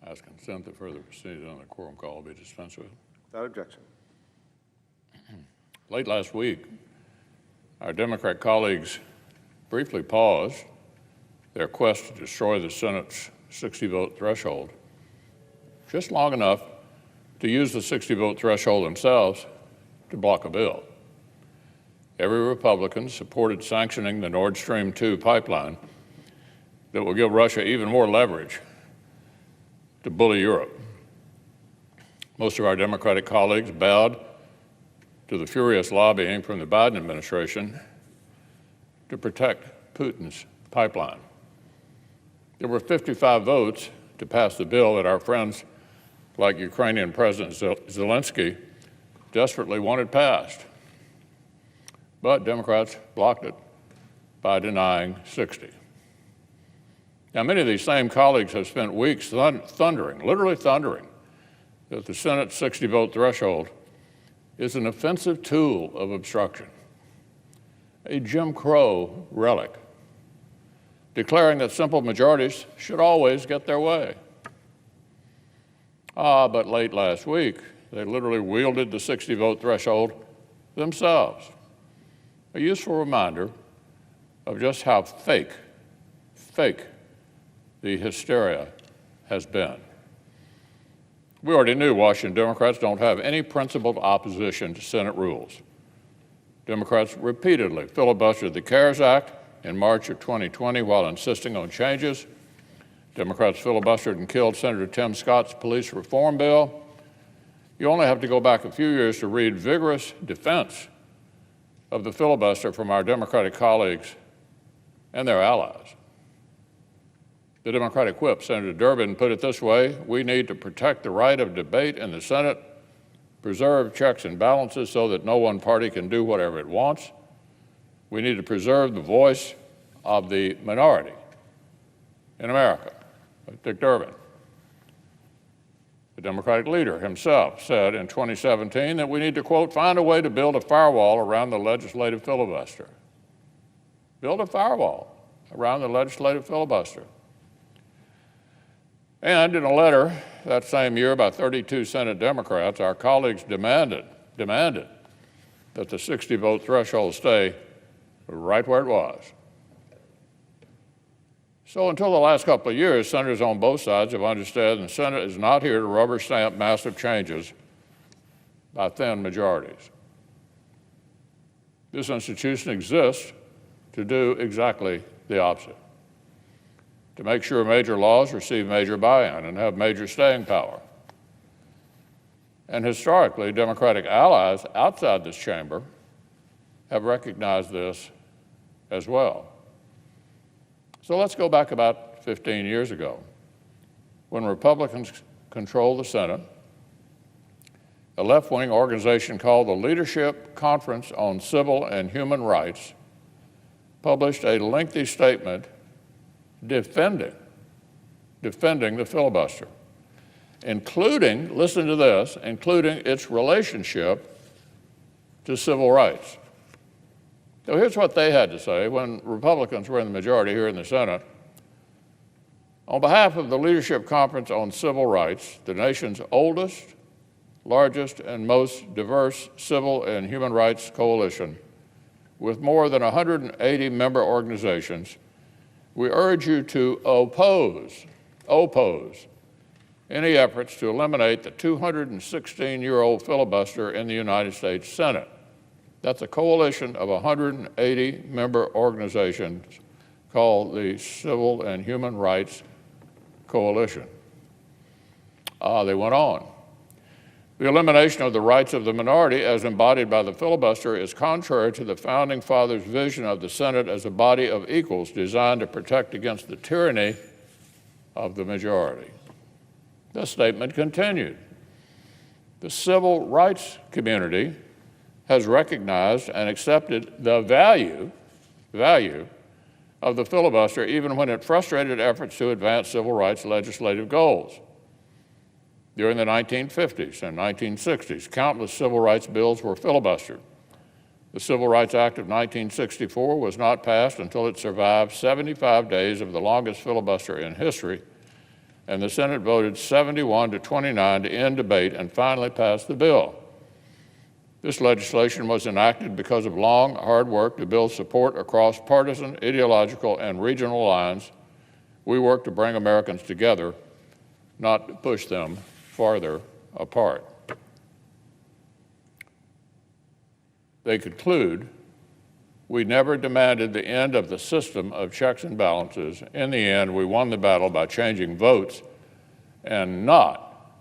I ask consent that further proceedings on the quorum call be dispensed with. Without objection. Late last week, our Democrat colleagues briefly paused their quest to destroy the Senate's 60-vote threshold, just long enough to use the 60-vote threshold themselves to block a bill. Every Republican supported sanctioning the Nord Stream 2 pipeline that will give Russia even more leverage to bully Europe. Most of our Democratic colleagues bowed to the furious lobbying from the Biden administration to protect Putin's pipeline. There were 55 votes to pass the bill that our friends like Ukrainian President Zelensky desperately wanted passed. But Democrats blocked it by denying 60. Now, many of these same colleagues have spent weeks thundering, literally thundering, that the Senate's 60-vote threshold is an offensive tool of obstruction, a Jim Crow relic, declaring that simple majorities should always get their way. But late last week, they literally wielded the 60-vote threshold themselves, a useful reminder of just how fake the hysteria has been. We already knew Washington Democrats don't have any principled opposition to Senate rules. Democrats repeatedly filibustered the CARES Act in March of 2020 while insisting on changes. Democrats filibustered and killed Senator Tim Scott's police reform bill. You only have to go back a few years to read vigorous defense of the filibuster from our Democratic colleagues and their allies. The Democratic whip, Senator Durbin, put it this way: we need to protect the right of debate in the Senate, preserve checks and balances so that no one party can do whatever it wants. We need to preserve the voice of the minority in America. Dick Durbin, the Democratic leader himself, said in 2017 that we need to, quote, find a way to build a firewall around the legislative filibuster. Build a firewall around the legislative filibuster. And in a letter that same year by 32 Senate Democrats, our colleagues demanded that the 60-vote threshold stay right where it was. So until the last couple of years, senators on both sides have understood the Senate is not here to rubber stamp massive changes by thin majorities. This institution exists to do exactly the opposite, to make sure major laws receive major buy-in and have major staying power. And historically, Democratic allies outside this chamber have recognized this as well. So let's go back about 15 years ago, when Republicans controlled the Senate. A left-wing organization called the Leadership Conference on Civil and Human Rights published a lengthy statement defending the filibuster, including, listen to this, including its relationship to civil rights. So here's what they had to say when Republicans were in the majority here in the Senate. On behalf of the Leadership Conference on Civil Rights, the nation's oldest, largest, and most diverse civil and human rights coalition, with more than 180 member organizations, we urge you to oppose any efforts to eliminate the 216-year-old filibuster in the United States Senate. That's a coalition of 180 member organizations called the Civil and Human Rights Coalition. They went on. The elimination of the rights of the minority as embodied by the filibuster is contrary to the Founding Fathers' vision of the Senate as a body of equals designed to protect against the tyranny of the majority. The statement continued. The civil rights community has recognized and accepted the value of the filibuster even when it frustrated efforts to advance civil rights legislative goals. During the 1950s and 1960s, countless civil rights bills were filibustered. The Civil Rights Act of 1964 was not passed until it survived 75 days of the longest filibuster in history, and the Senate voted 71 to 29 to end debate and finally passed the bill. This legislation was enacted because of long, hard work to build support across partisan, ideological, and regional lines. We worked to bring Americans together, not to push them farther apart. They conclude, we never demanded the end of the system of checks and balances. In the end, we won the battle by changing votes and not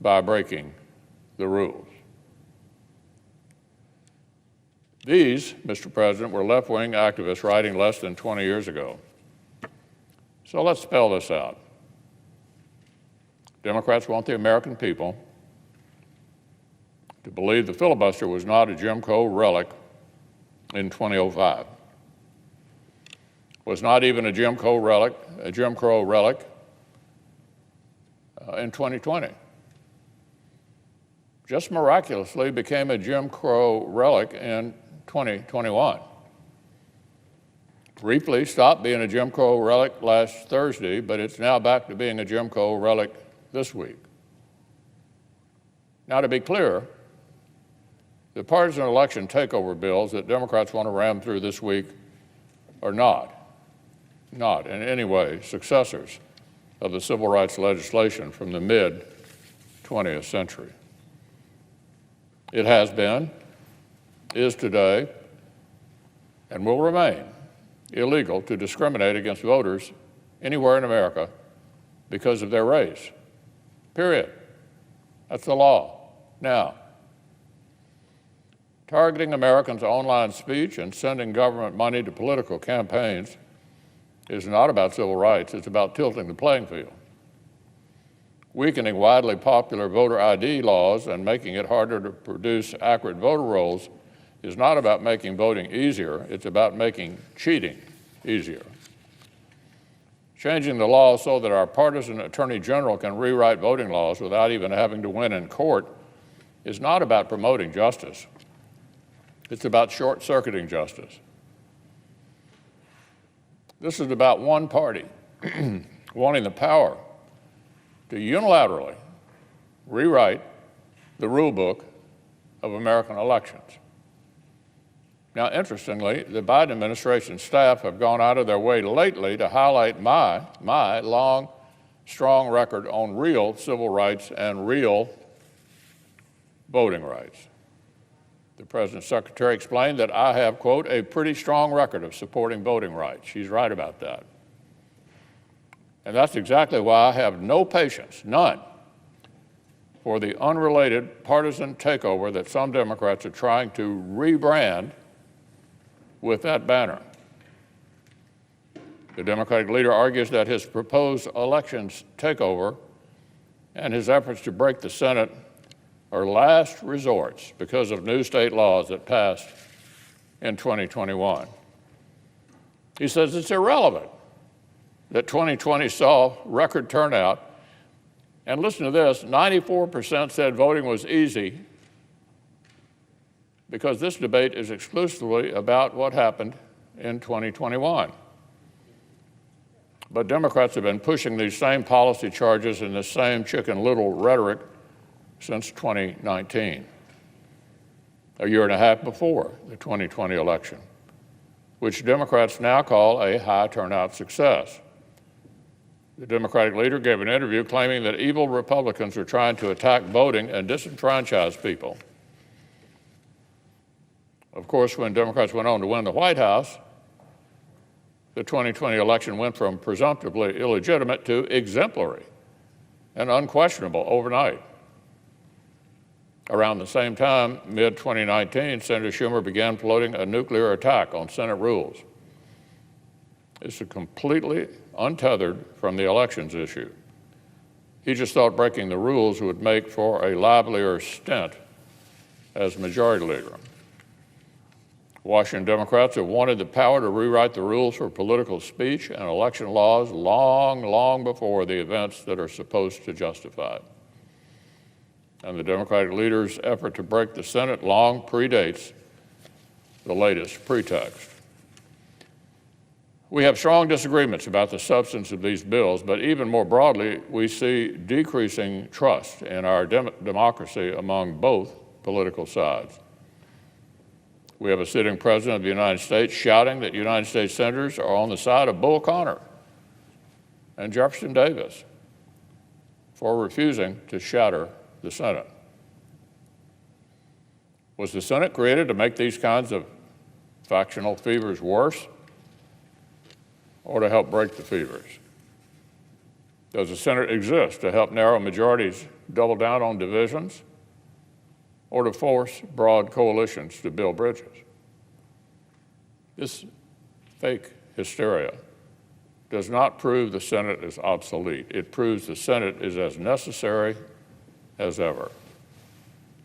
by breaking the rules. These, Mr. President, were left-wing activists writing less than 20 years ago. So let's spell this out. Democrats want the American people to believe the filibuster was not a Jim Crow relic in 2005. Was not even a Jim Crow relic in 2020. Just miraculously became a Jim Crow relic in 2021. Briefly stopped being a Jim Crow relic last Thursday, but it's now back to being a Jim Crow relic this week. Now, to be clear, the partisan election takeover bills that Democrats want to ram through this week are not in any way successors of the civil rights legislation from the mid-20th century. It has been, is today, and will remain illegal to discriminate against voters anywhere in America because of their race. Period. That's the law. Now, targeting Americans' online speech and sending government money to political campaigns is not about civil rights, it's about tilting the playing field. Weakening widely popular voter ID laws and making it harder to produce accurate voter rolls is not about making voting easier, it's about making cheating easier. Changing the law so that our partisan attorney general can rewrite voting laws without even having to win in court is not about promoting justice. It's about short-circuiting justice. This is about one party wanting the power to unilaterally rewrite the rule book of American elections. Now, interestingly, the Biden administration staff have gone out of their way lately to highlight my long, strong record on real civil rights and real voting rights. The President's secretary explained that I have, quote, a pretty strong record of supporting voting rights. She's right about that. And that's exactly why I have no patience, none, for the unrelated partisan takeover that some Democrats are trying to rebrand with that banner. The Democratic leader argues that his proposed elections takeover and his efforts to break the Senate are last resorts because of new state laws that passed in 2021. He says it's irrelevant that 2020 saw record turnout, and listen to this, 94% said voting was easy because this debate is exclusively about what happened in 2021. But Democrats have been pushing these same policy charges and the same Chicken Little rhetoric since 2019, a year and a half before the 2020 election, which Democrats now call a high turnout success. The Democratic leader gave an interview claiming that evil Republicans are trying to attack voting and disenfranchise people. Of course, when Democrats went on to win the White House, the 2020 election went from presumptively illegitimate to exemplary and unquestionable overnight. Around the same time, mid-2019, Senator Schumer began floating a nuclear attack on Senate rules. It's completely untethered from the elections issue. He just thought breaking the rules would make for a livelier stint as majority leader. Washington Democrats have wanted the power to rewrite the rules for political speech and election laws long before the events that are supposed to justify it. and the Democratic leader's effort to break the Senate long predates the latest pretext. We have strong disagreements about the substance of these bills, but even more broadly, we see decreasing trust in our democracy among both political sides. We have a sitting president of the United States shouting that United States senators are on the side of Bull Connor and Jefferson Davis for refusing to shatter the Senate. Was the Senate created to make these kinds of factional fevers worse, or to help break the fevers? Does the Senate exist to help narrow majorities double down on divisions, or to force broad coalitions to build bridges? This fake hysteria does not prove the Senate is obsolete. It proves the Senate is as necessary as ever.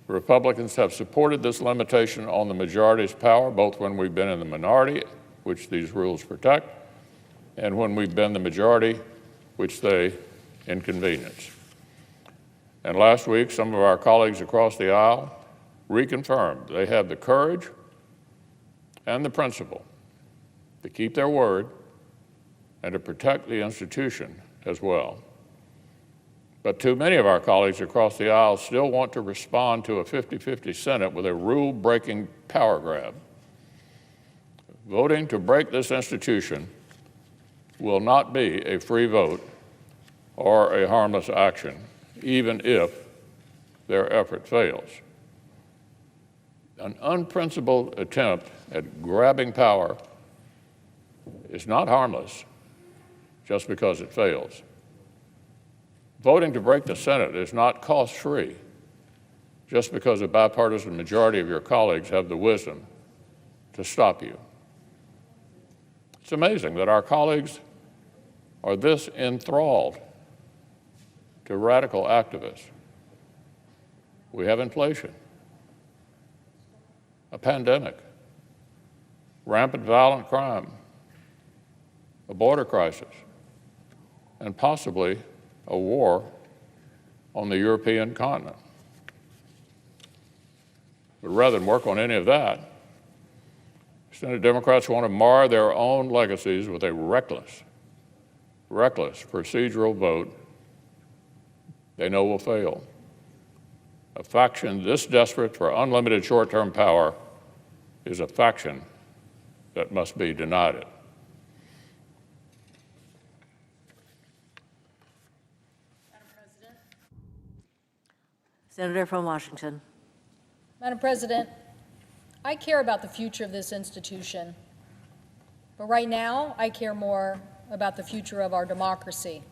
Republicans have supported this limitation on the majority's power, both when we've been in the minority, which these rules protect, and when we've been the majority, which they inconvenience. And last week, some of our colleagues across the aisle reconfirmed they have the courage and the principle to keep their word and to protect the institution as well. But too many of our colleagues across the aisle still want to respond to a 50-50 Senate with a rule-breaking power grab. Voting to break this institution will not be a free vote or a harmless action, even if their effort fails. An unprincipled attempt at grabbing power is not harmless just because it fails. Voting to break the Senate is not cost-free just because a bipartisan majority of your colleagues have the wisdom to stop you. It's amazing that our colleagues are this enthralled to radical activists. We have inflation, a pandemic, rampant violent crime, a border crisis, and possibly a war on the European continent. But rather than work on any of that, Senate Democrats want to mar their own legacies with a reckless procedural vote they know will fail. A faction this desperate for unlimited short-term power is a faction that must be denied it. Senator from Washington. Madam President, I care about the future of this institution, but right now I care more about the future of our democracy.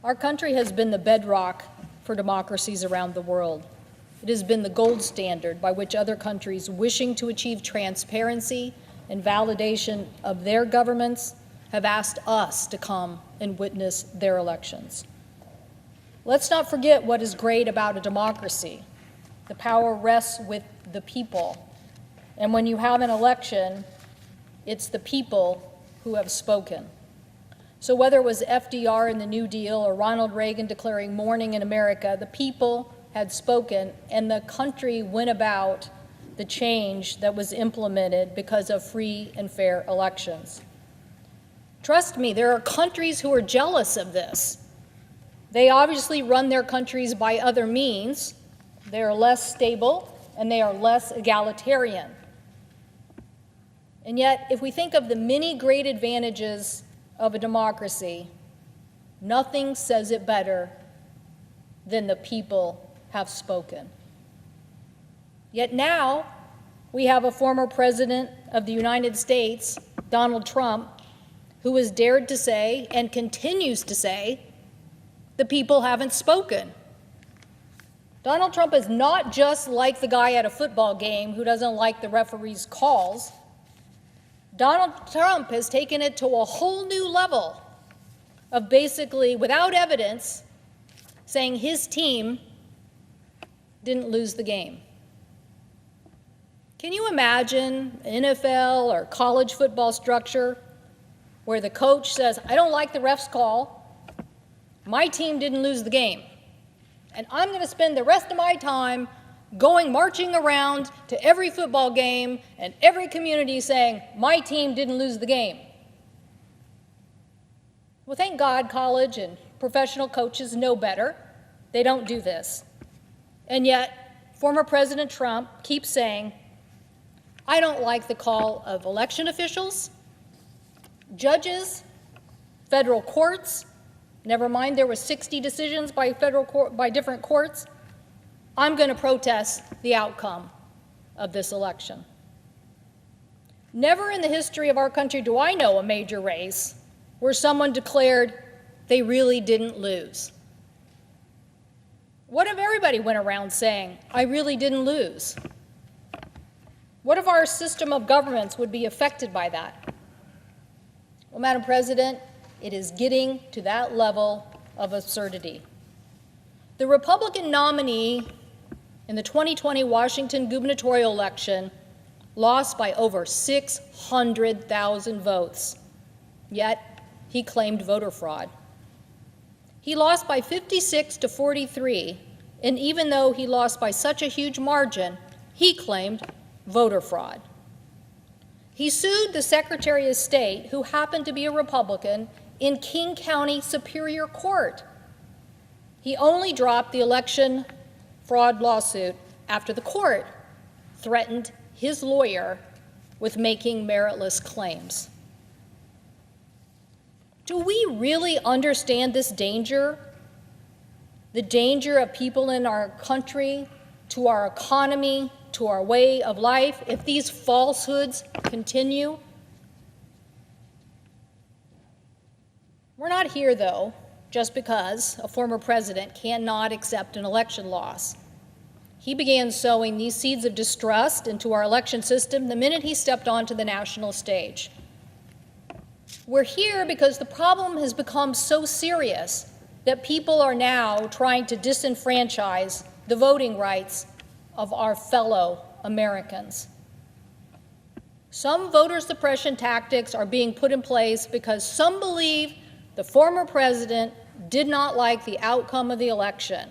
Our country has been the bedrock for democracies around the world. It has been the gold standard by which other countries wishing to achieve transparency and validation of their governments have asked us to come and witness their elections. Let's not forget what is great about a democracy. The power rests with the people. And when you have an election, it's the people who have spoken. So whether it was FDR in the New Deal or Ronald Reagan declaring mourning in America, the people had spoken and the country went about the change that was implemented because of free and fair elections. Trust me, there are countries who are jealous of this. They obviously run their countries by other means. They are less stable and they are less egalitarian. And yet, if we think of the many great advantages of a democracy, nothing says it better than the people have spoken. Yet now, we have a former president of the United States, Donald Trump, who has dared to say and continues to say, the people haven't spoken. Donald Trump is not just like the guy at a football game who doesn't like the referee's calls. Donald Trump has taken it to a whole new level of basically, without evidence, saying his team didn't lose the game. Can you imagine an NFL or college football structure where the coach says, I don't like the ref's call, my team didn't lose the game, And I'm going to spend the rest of my time marching around to every football game and every community saying, my team didn't lose the game. Well, thank God college and professional coaches know better. They don't do this. And yet, former President Trump keeps saying, I don't like the call of election officials, judges, federal courts. Never mind, there were 60 decisions by different courts. I'm going to protest the outcome of this election. Never in the history of our country do I know a major race where someone declared they really didn't lose. What if everybody went around saying, I really didn't lose? What if our system of governments would be affected by that? Well, Madam President, it is getting to that level of absurdity. The Republican nominee in the 2020 Washington gubernatorial election lost by over 600,000 votes, yet he claimed voter fraud. He lost by 56 to 43, and even though he lost by such a huge margin, he claimed voter fraud. He sued the Secretary of State, who happened to be a Republican, in King County Superior Court. He only dropped the election fraud lawsuit after the court threatened his lawyer with making meritless claims. Do we really understand this danger? The danger of people in our country, to our economy, to our way of life, if these falsehoods continue? We're not here, though, just because a former president cannot accept an election loss. He began sowing these seeds of distrust into our election system the minute he stepped onto the national stage. We're here because the problem has become so serious that people are now trying to disenfranchise the voting rights of our fellow Americans. Some voter suppression tactics are being put in place because some believe the former president did not like the outcome of the election.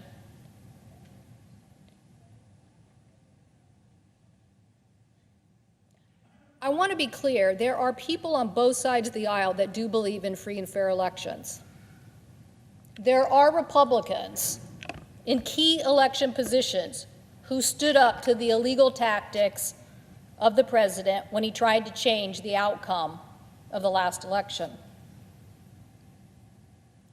I want to be clear, there are people on both sides of the aisle that do believe in free and fair elections. There are Republicans in key election positions who stood up to the illegal tactics of the president when he tried to change the outcome of the last election.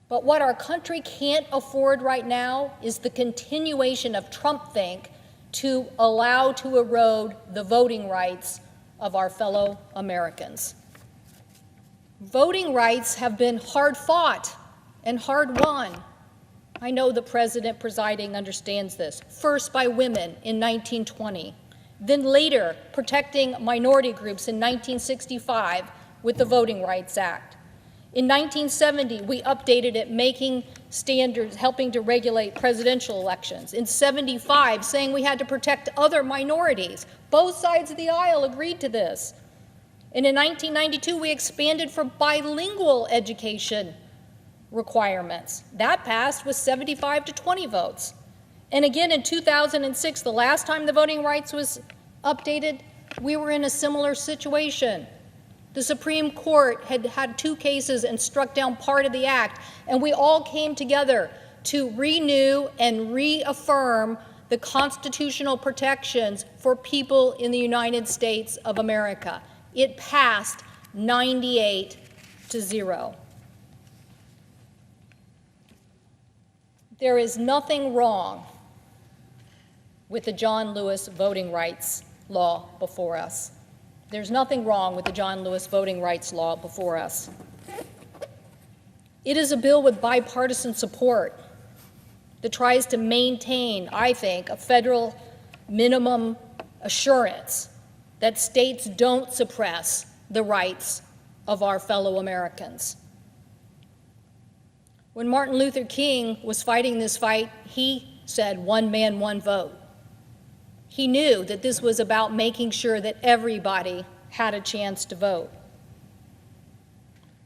But what our country can't afford right now is the continuation of Trumpthink to allow to erode the voting rights of our fellow Americans. Voting rights have been hard fought and hard won. I know the president presiding understands this. First by women in 1920, then later protecting minority groups in 1965 with the Voting Rights Act. In 1970, we updated it, making standards, helping to regulate presidential elections. In 75, saying we had to protect other minorities. Both sides of the aisle agreed to this. And in 1992, we expanded for bilingual education requirements. That passed with 75 to 20 votes. And again, in 2006, the last time the voting rights was updated, we were in a similar situation. The Supreme Court had had 2 cases and struck down part of the act, and we all came together to renew and reaffirm the constitutional protections for people in the United States of America. It passed 98-0. There is nothing wrong with the John Lewis voting rights law before us. There's nothing wrong with the John Lewis voting rights law before us. It is a bill with bipartisan support that tries to maintain, I think, a federal minimum assurance that states don't suppress the rights of our fellow Americans. When Martin Luther King was fighting this fight, he said, "One man, one vote." He knew that this was about making sure that everybody had a chance to vote.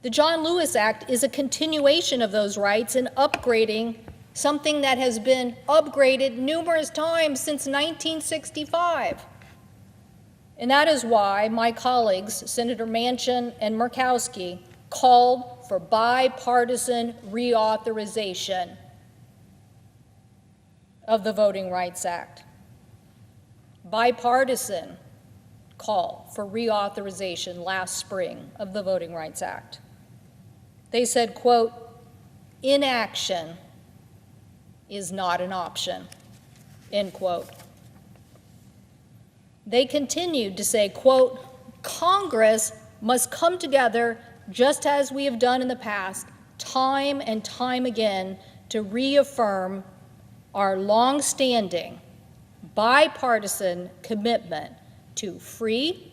The John Lewis Act is a continuation of those rights and upgrading something that has been upgraded numerous times since 1965. And that is why my colleagues, Senator Manchin and Murkowski, called for bipartisan reauthorization of the Voting Rights Act. Bipartisan call for reauthorization last spring of the Voting Rights Act. They said, quote, "Inaction is not an option," end quote. They continued to say, quote, "Congress must come together just as we have done in the past, time and time again, to reaffirm our long-standing bipartisan commitment to free,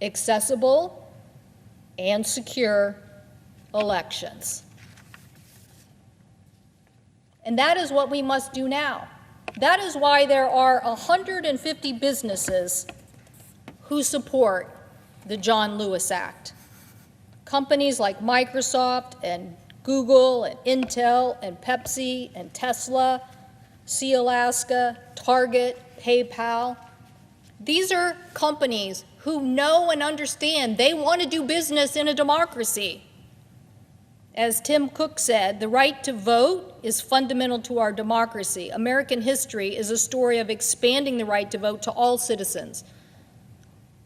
accessible, and secure elections." And that is what we must do now. That is why there are 150 businesses who support the John Lewis Act. Companies like Microsoft and Google and Intel and Pepsi and Tesla, Sealaska, Target, PayPal. These are companies who know and understand they want to do business in a democracy. As Tim Cook said, the right to vote is fundamental to our democracy. American history is a story of expanding the right to vote to all citizens.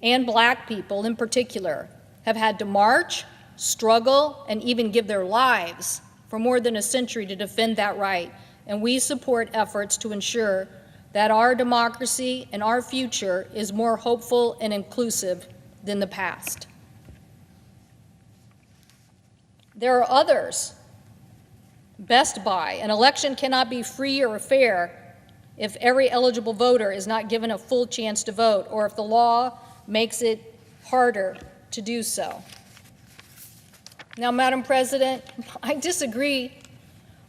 And Black people in particular have had to march, struggle, and even give their lives for more than a century to defend that right. And we support efforts to ensure that our democracy and our future is more hopeful and inclusive than the past. There are others. Best Buy. An election cannot be free or fair if every eligible voter is not given a full chance to vote, or if the law makes it harder to do so. Now, Madam President, I disagree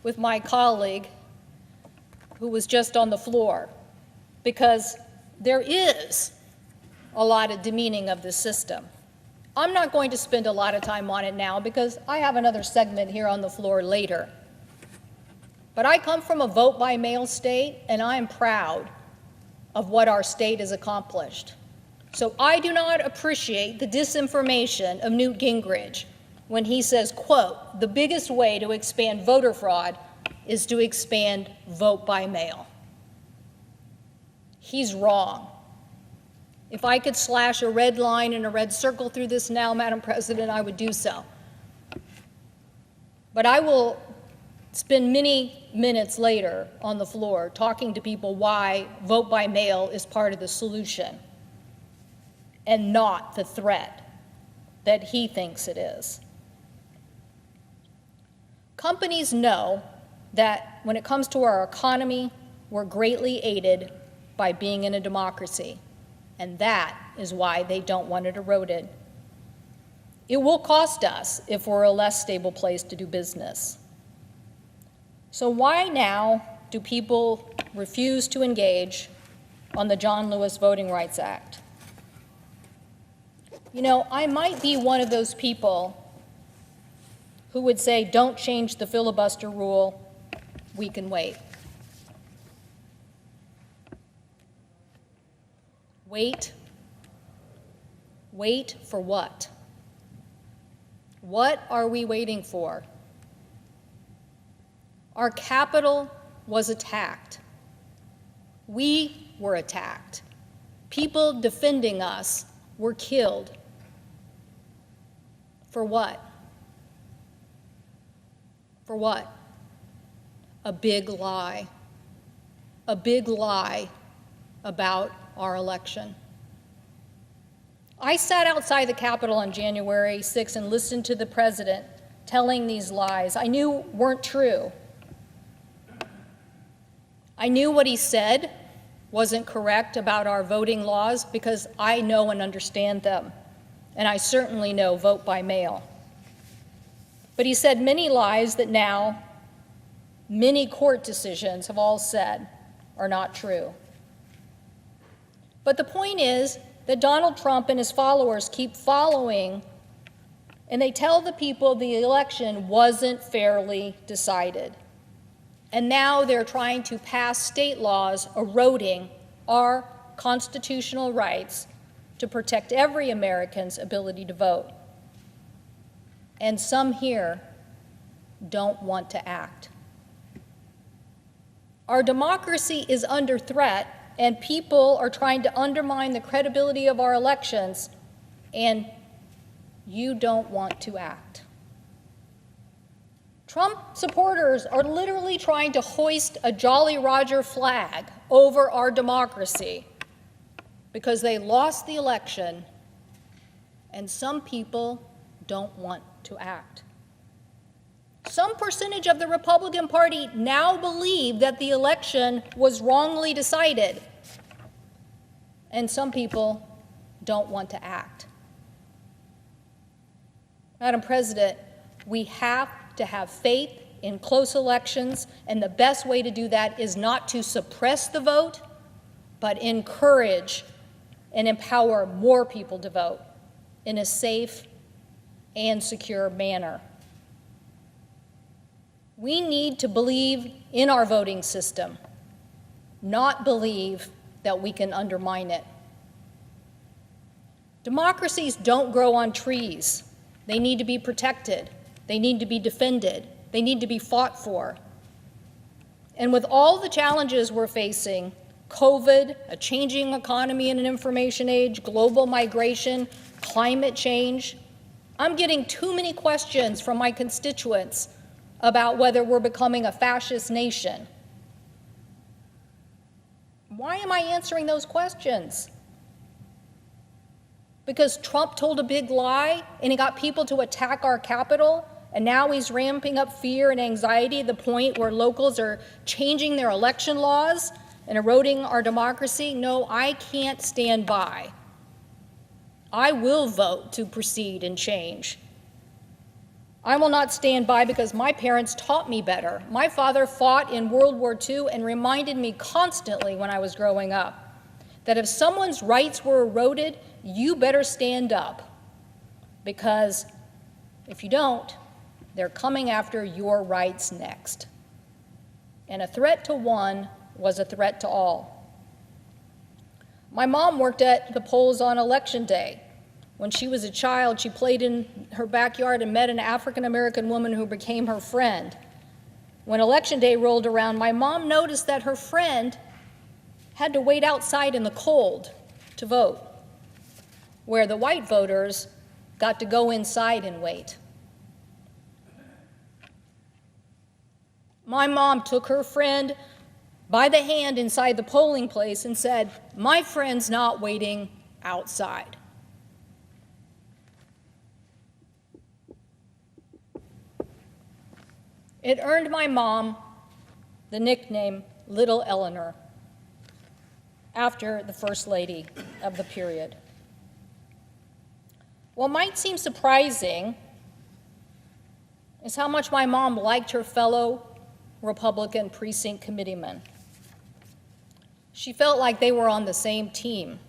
with my colleague who was just on the floor, because there is a lot of demeaning of the system. I'm not going to spend a lot of time on it now because I have another segment here on the floor later. But I come from a vote-by-mail state, and I am proud of what our state has accomplished. So I do not appreciate the disinformation of Newt Gingrich when he says, quote, "The biggest way to expand voter fraud is to expand vote-by-mail." He's wrong. If I could slash a red line and a red circle through this now, Madam President, I would do so. But I will spend many minutes later on the floor talking to people why vote by mail is part of the solution and not the threat that he thinks it is. Companies know that when it comes to our economy, we're greatly aided by being in a democracy. And that is why they don't want it eroded. It will cost us if we're a less stable place to do business. So why now do people refuse to engage on the John Lewis Voting Rights Act? You know, I might be one of those people who would say, don't change the filibuster rule, we can wait. Wait? Wait for what? What are we waiting for? Our capital was attacked. We were attacked. People defending us were killed. For what? For what? A big lie. A big lie about our election. I sat outside the Capitol on January 6 and listened to the president telling these lies I knew weren't true. I knew what he said wasn't correct about our voting laws because I know and understand them, and I certainly know vote by mail. But he said many lies that now many court decisions have all said are not true. But the point is that Donald Trump and his followers keep following, and they tell the people the election wasn't fairly decided. And now they're trying to pass state laws eroding our constitutional rights to protect every American's ability to vote. And some here don't want to act. Our democracy is under threat, and people are trying to undermine the credibility of our elections, and you don't want to act. Trump supporters are literally trying to hoist a Jolly Roger flag over our democracy because they lost the election, and some people don't want to act. Some percentage of the Republican Party now believe that the election was wrongly decided, and some people don't want to act. Madam President, we have to have faith in close elections, and the best way to do that is not to suppress the vote, but encourage and empower more people to vote in a safe and secure manner. We need to believe in our voting system, not believe that we can undermine it. Democracies don't grow on trees. They need to be protected. They need to be defended. They need to be fought for. And with all the challenges we're facing, COVID, a changing economy in an information age, global migration, climate change, I'm getting too many questions from my constituents about whether we're becoming a fascist nation. Why am I answering those questions? Because Trump told a big lie and he got people to attack our Capitol, and now he's ramping up fear and anxiety to the point where locals are changing their election laws and eroding our democracy? No, I can't stand by. I will vote to proceed and change. I will not stand by because my parents taught me better. My father fought in World War II and reminded me constantly when I was growing up that if someone's rights were eroded, you better stand up, because if you don't, they're coming after your rights next. And a threat to one was a threat to all. My mom worked at the polls on Election Day. When she was a child, she played in her backyard and met an African-American woman who became her friend. When Election Day rolled around, my mom noticed that her friend had to wait outside in the cold to vote, where the white voters got to go inside and wait. My mom took her friend by the hand inside the polling place and said, "My friend's not waiting outside." It earned my mom the nickname Little Eleanor, after the First Lady of the period. What might seem surprising is how much my mom liked her fellow Republican precinct committeemen. She felt like they were on the same team,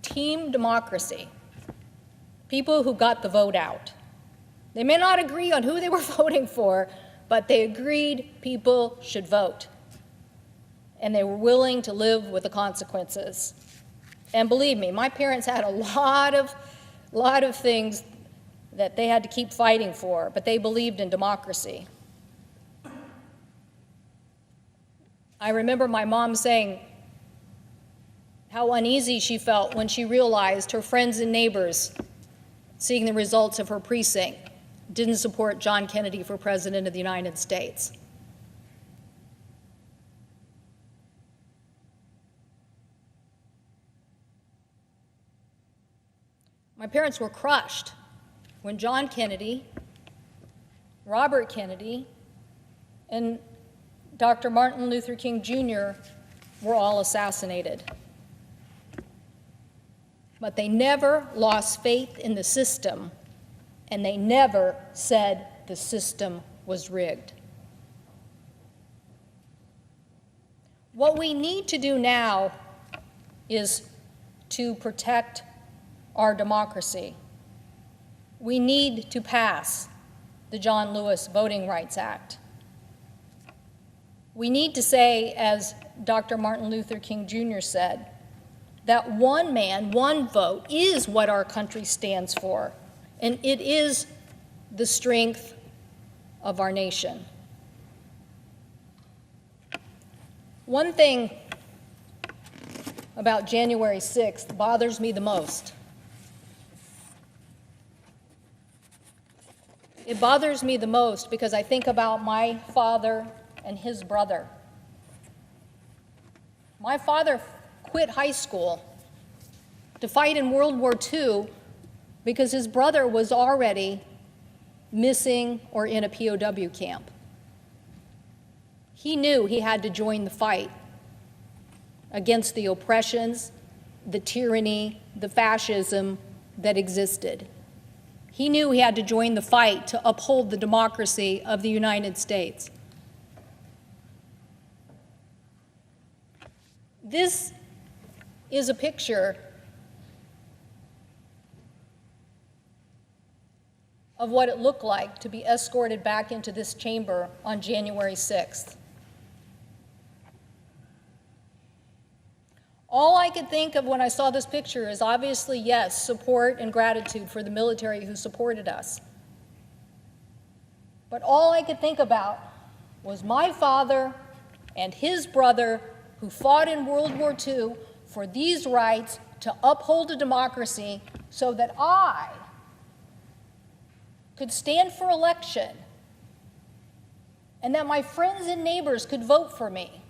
team democracy, people who got the vote out. They may not agree on who they were voting for, but they agreed people should vote, and they were willing to live with the consequences. And believe me, my parents had a lot of things that they had to keep fighting for, but they believed in democracy. I remember my mom saying how uneasy she felt when she realized her friends and neighbors, seeing the results of her precinct, didn't support John Kennedy for President of the United States. My parents were crushed when John Kennedy, Robert Kennedy, and Dr. Martin Luther King Jr. were all assassinated. But they never lost faith in the system, and they never said the system was rigged. What we need to do now is to protect our democracy. We need to pass the John Lewis Voting Rights Act. We need to say, as Dr. Martin Luther King Jr. said, that one man, one vote is what our country stands for, and it is the strength of our nation. One thing about January 6th bothers me the most. It bothers me the most because I think about my father and his brother. My father quit high school to fight in World War II because his brother was already missing or in a POW camp. He knew he had to join the fight against the oppressions, the tyranny, the fascism that existed. He knew he had to join the fight to uphold the democracy of the United States. This is a picture of what it looked like to be escorted back into this chamber on January 6th. All I could think of when I saw this picture is obviously, yes, support and gratitude for the military who supported us. But all I could think about was my father and his brother who fought in World War II for these rights to uphold a democracy so that I could stand for election and that my friends and neighbors could vote for me.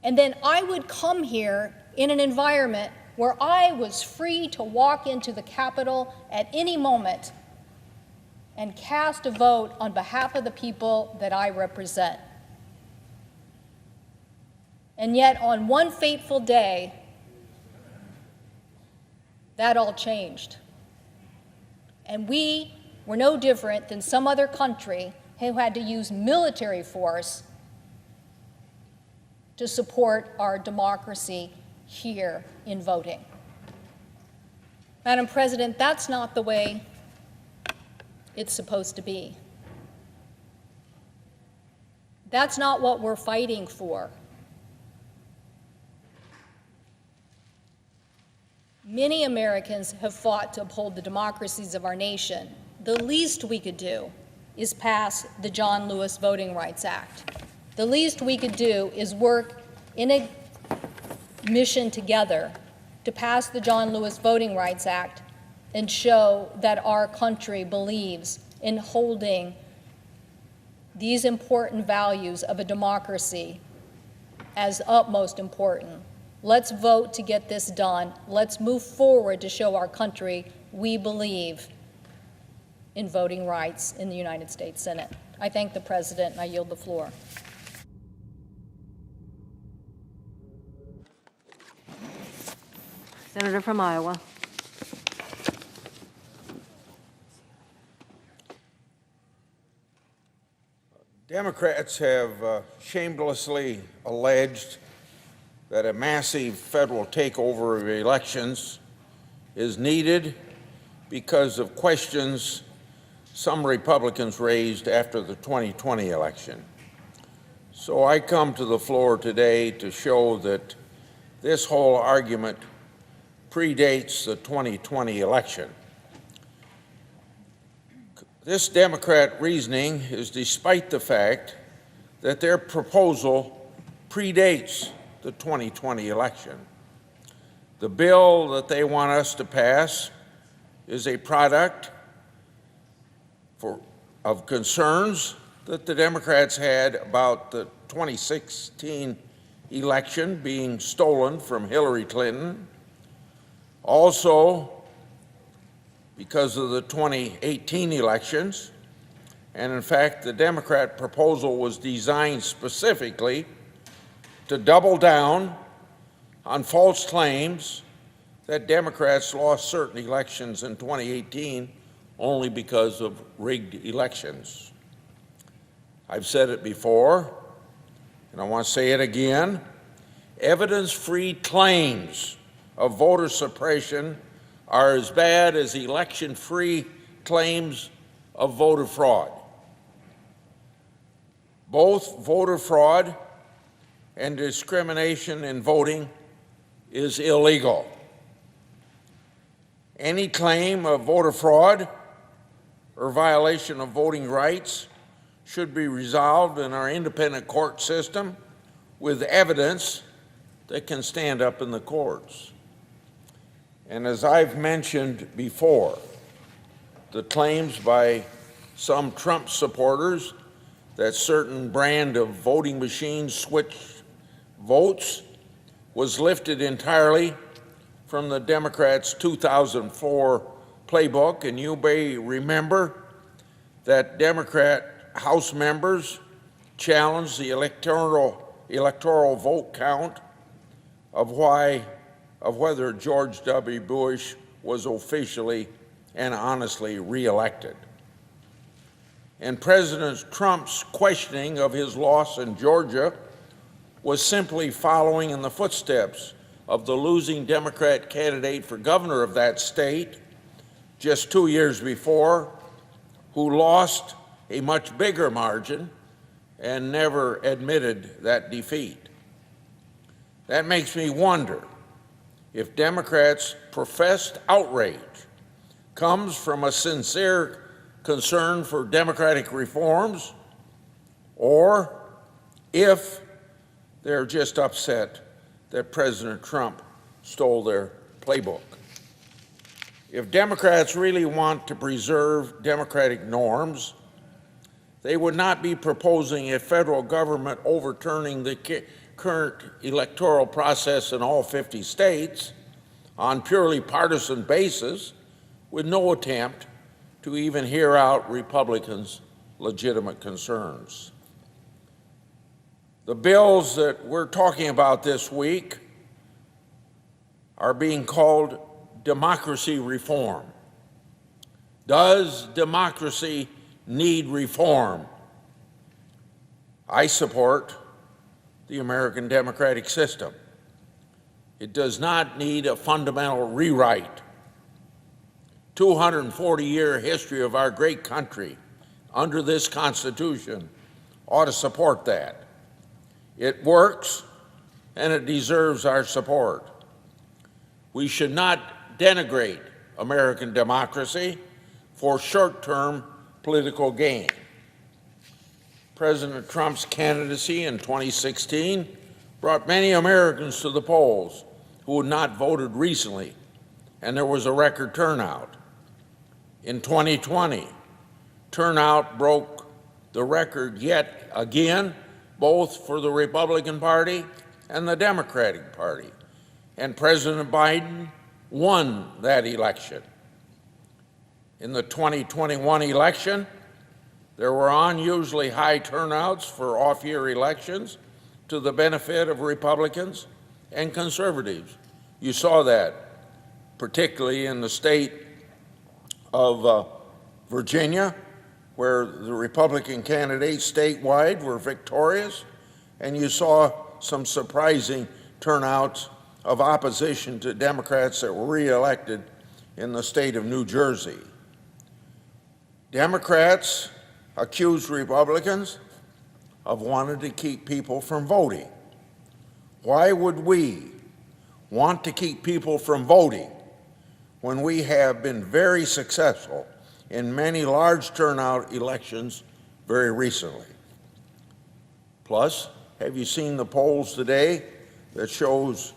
And then I would come here in an environment where I was free to walk into the Capitol at any moment and cast a vote on behalf of the people that I represent. And yet, on one fateful day, that all changed. And we were no different than some other country who had to use military force to support our democracy here in voting. Madam President, that's not the way it's supposed to be. That's not what we're fighting for. Many Americans have fought to uphold the democracies of our nation. The least we could do is pass the John Lewis Voting Rights Act. The least we could do is work in a mission together to pass the John Lewis Voting Rights Act and show that our country believes in holding these important values of a democracy as utmost important. Let's vote to get this done. Let's move forward to show our country we believe in voting rights in the United States Senate. I thank the President, and I yield the floor. Senator from Iowa. Democrats have shamelessly alleged that a massive federal takeover of elections is needed because of questions some Republicans raised after the 2020 election. So I come to the floor today to show that this whole argument predates the 2020 election. This Democrat reasoning is despite the fact that their proposal predates the 2020 election. The bill that they want us to pass is a product of concerns that the Democrats had about the 2016 election being stolen from Hillary Clinton, also because of the 2018 elections, and in fact, the Democrat proposal was designed specifically to double down on false claims that Democrats lost certain elections in 2018 only because of rigged elections. I've said it before, and I want to say it again. Evidence-free claims of voter suppression are as bad as election-free claims of voter fraud. Both voter fraud and discrimination in voting is illegal. Any claim of voter fraud or violation of voting rights should be resolved in our independent court system with evidence that can stand up in the courts. And as I've mentioned before, the claims by some Trump supporters that certain brand of voting machines switch votes was lifted entirely from the Democrats' 2004 playbook, and you may remember that Democrat House members challenged the electoral vote count of whether George W. Bush was officially and honestly reelected. And President Trump's questioning of his loss in Georgia was simply following in the footsteps of the losing Democrat candidate for governor of that state just 2 years before, who lost a much bigger margin and never admitted that defeat. That makes me wonder if Democrats' professed outrage comes from a sincere concern for democratic reforms, or if they're just upset that President Trump stole their playbook. If Democrats really want to preserve democratic norms, they would not be proposing a federal government overturning the current electoral process in all 50 states on purely partisan basis, with no attempt to even hear out Republicans' legitimate concerns. The bills that we're talking about this week are being called democracy reform. Does democracy need reform? I support the American democratic system. It does not need a fundamental rewrite. 240-year history of our great country under this Constitution ought to support that. It works, and it deserves our support. We should not denigrate American democracy for short-term political gain. President Trump's candidacy in 2016 brought many Americans to the polls who had not voted recently, and there was a record turnout. In 2020, turnout broke the record yet again, both for the Republican Party and the Democratic Party, and President Biden won that election. In the 2021 election, there were unusually high turnouts for off-year elections to the benefit of Republicans and conservatives. You saw that, particularly in the state of Virginia, where the Republican candidates statewide were victorious, and you saw some surprising turnouts of opposition to Democrats that were reelected in the state of New Jersey. Democrats accused Republicans of wanting to keep people from voting. Why would we want to keep people from voting when we have been very successful in many large turnout elections very recently? Plus, have you seen the polls today that shows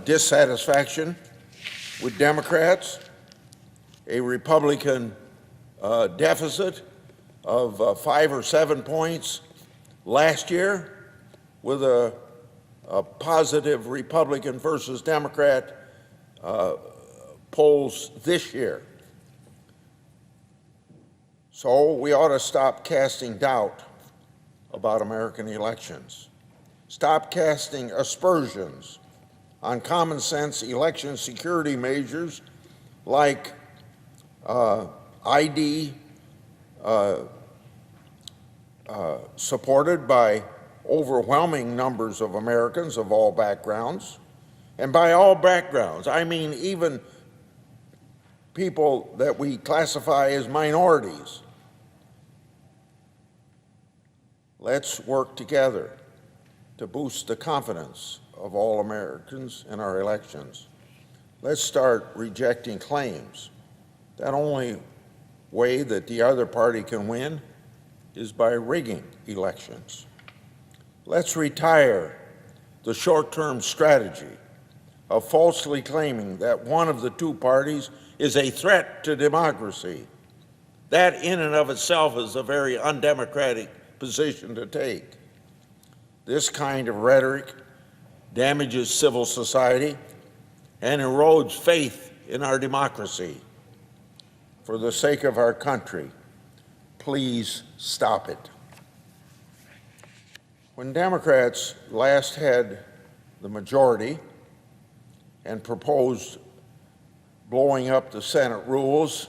dissatisfaction with Democrats, a Republican deficit of 5 or 7 points last year, with a positive Republican versus Democrat polls this year? So we ought to stop casting doubt about American elections. Stop casting aspersions on common sense election security measures like ID supported by overwhelming numbers of Americans of all backgrounds. And by all backgrounds, I mean even people that we classify as minorities. Let's work together to boost the confidence of all Americans in our elections. Let's start rejecting claims that only way that the other party can win is by rigging elections. Let's retire the short-term strategy of falsely claiming that one of the two parties is a threat to democracy. That in and of itself is a very undemocratic position to take. This kind of rhetoric damages civil society and erodes faith in our democracy. For the sake of our country, please stop it. When Democrats last had the majority and proposed blowing up the Senate rules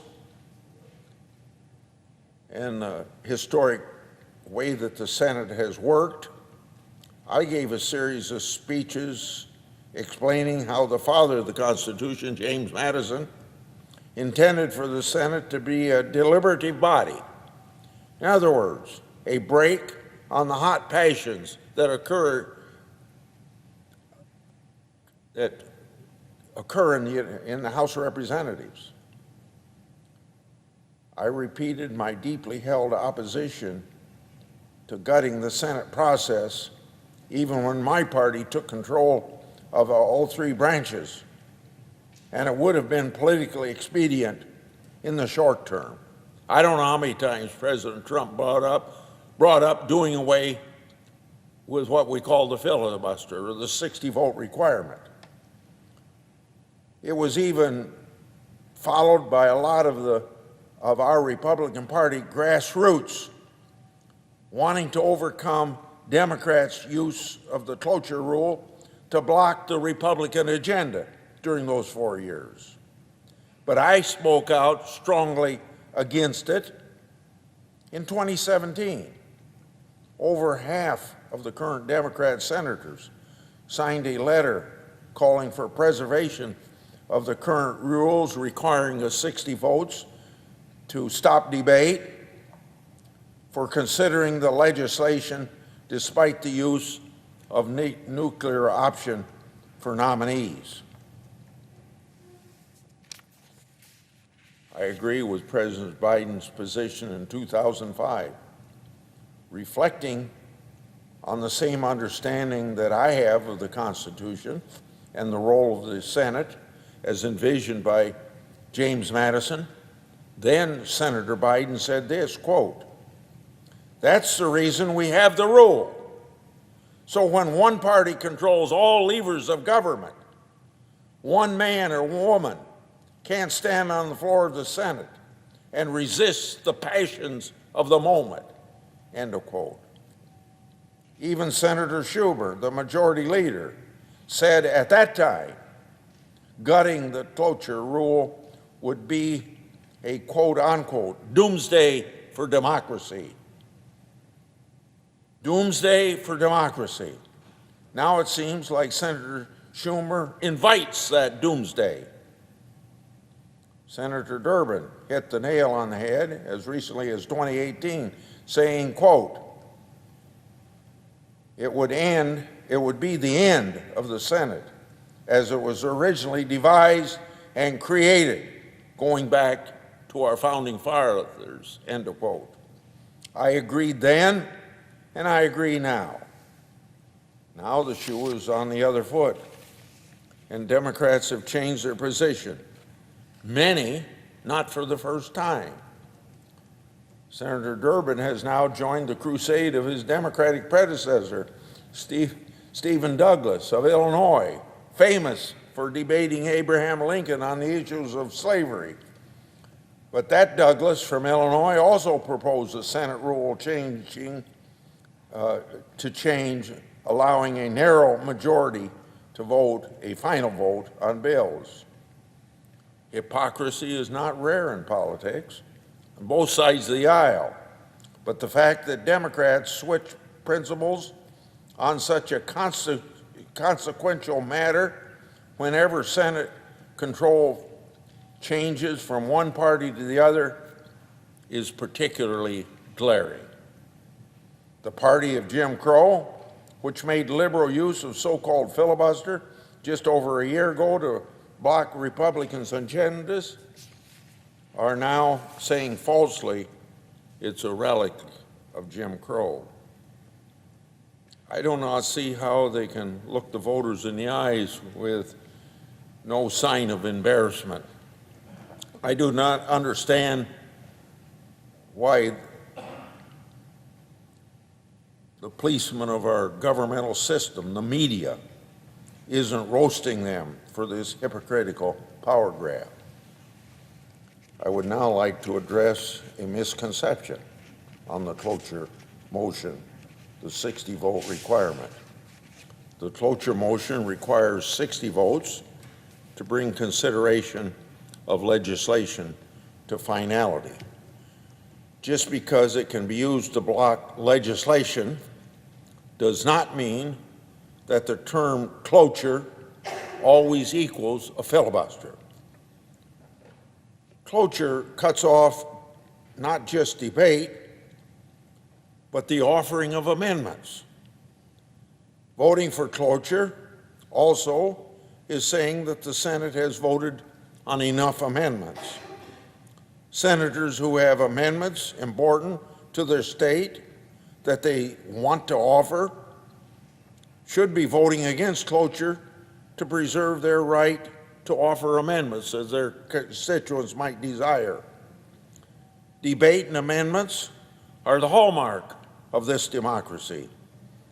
and the historic way that the Senate has worked, I gave a series of speeches explaining how the father of the Constitution, James Madison, intended for the Senate to be a deliberative body. In other words, a break on the hot passions that occur in the House of Representatives. I repeated my deeply held opposition to gutting the Senate process, even when my party took control of all three branches, and it would have been politically expedient in the short term. I don't know how many times President Trump brought up doing away with what we call the filibuster, or the 60-vote requirement. It was even followed by a lot of our Republican Party grassroots wanting to overcome Democrats' use of the cloture rule to block the Republican agenda during those 4 years. But I spoke out strongly against it in 2017. Over half of the current Democrat senators signed a letter calling for preservation of the current rules requiring 60 votes to stop debate, for considering the legislation despite the use of nuclear option for nominees. I agree with President Biden's position in 2005, reflecting on the same understanding that I have of the Constitution and the role of the Senate as envisioned by James Madison. Then Senator Biden said this, quote, "That's the reason we have the rule. So when one party controls all levers of government, one man or woman can't stand on the floor of the Senate and resist the passions of the moment," end of quote. Even Senator Schumer, the majority leader, said at that time, gutting the cloture rule would be a quote unquote doomsday for democracy. Doomsday for democracy. Now it seems like Senator Schumer invites that doomsday. Senator Durbin hit the nail on the head as recently as 2018, saying, quote, it would be the end of the Senate as it was originally devised and created, going back to our founding fathers, end of quote. I agreed then, and I agree now. Now the shoe is on the other foot, and Democrats have changed their position. Many, not for the first time. Senator Durbin has now joined the crusade of his Democratic predecessor, Stephen Douglas of Illinois, famous for debating Abraham Lincoln on the issues of slavery. But that Douglas from Illinois also proposed a Senate rule allowing a narrow majority to vote a final vote on bills. Hypocrisy is not rare in politics, on both sides of the aisle, but the fact that Democrats switch principles on such a consequential matter whenever Senate control changes from one party to the other is particularly glaring. the party of Jim Crow, which made liberal use of so-called filibuster just over a year ago to block Republicans' agendas, are now saying falsely it's a relic of Jim Crow. I do not see how they can look the voters in the eyes with no sign of embarrassment. I do not understand why the policemen of our governmental system, the media, isn't roasting them for this hypocritical power grab. I would now like to address a misconception on the cloture motion, the 60-vote requirement. The cloture motion requires 60 votes to bring consideration of legislation to finality. Just because it can be used to block legislation does not mean that the term cloture always equals a filibuster. Cloture cuts off not just debate, but the offering of amendments. Voting for cloture also is saying that the Senate has voted on enough amendments. Senators who have amendments important to their state that they want to offer should be voting against cloture to preserve their right to offer amendments as their constituents might desire. Debate and amendments are the hallmark of this democracy,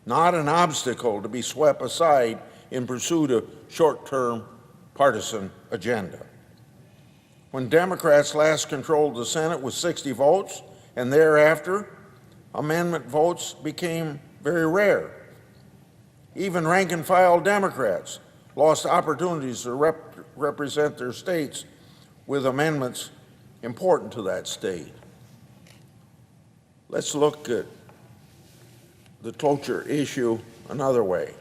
not an obstacle to be swept aside in pursuit of short-term partisan agenda. When Democrats last controlled the Senate with 60 votes, and thereafter, amendment votes became very rare. Even rank-and-file Democrats lost opportunities to represent their states with amendments important to that state. Let's look at the cloture issue another way.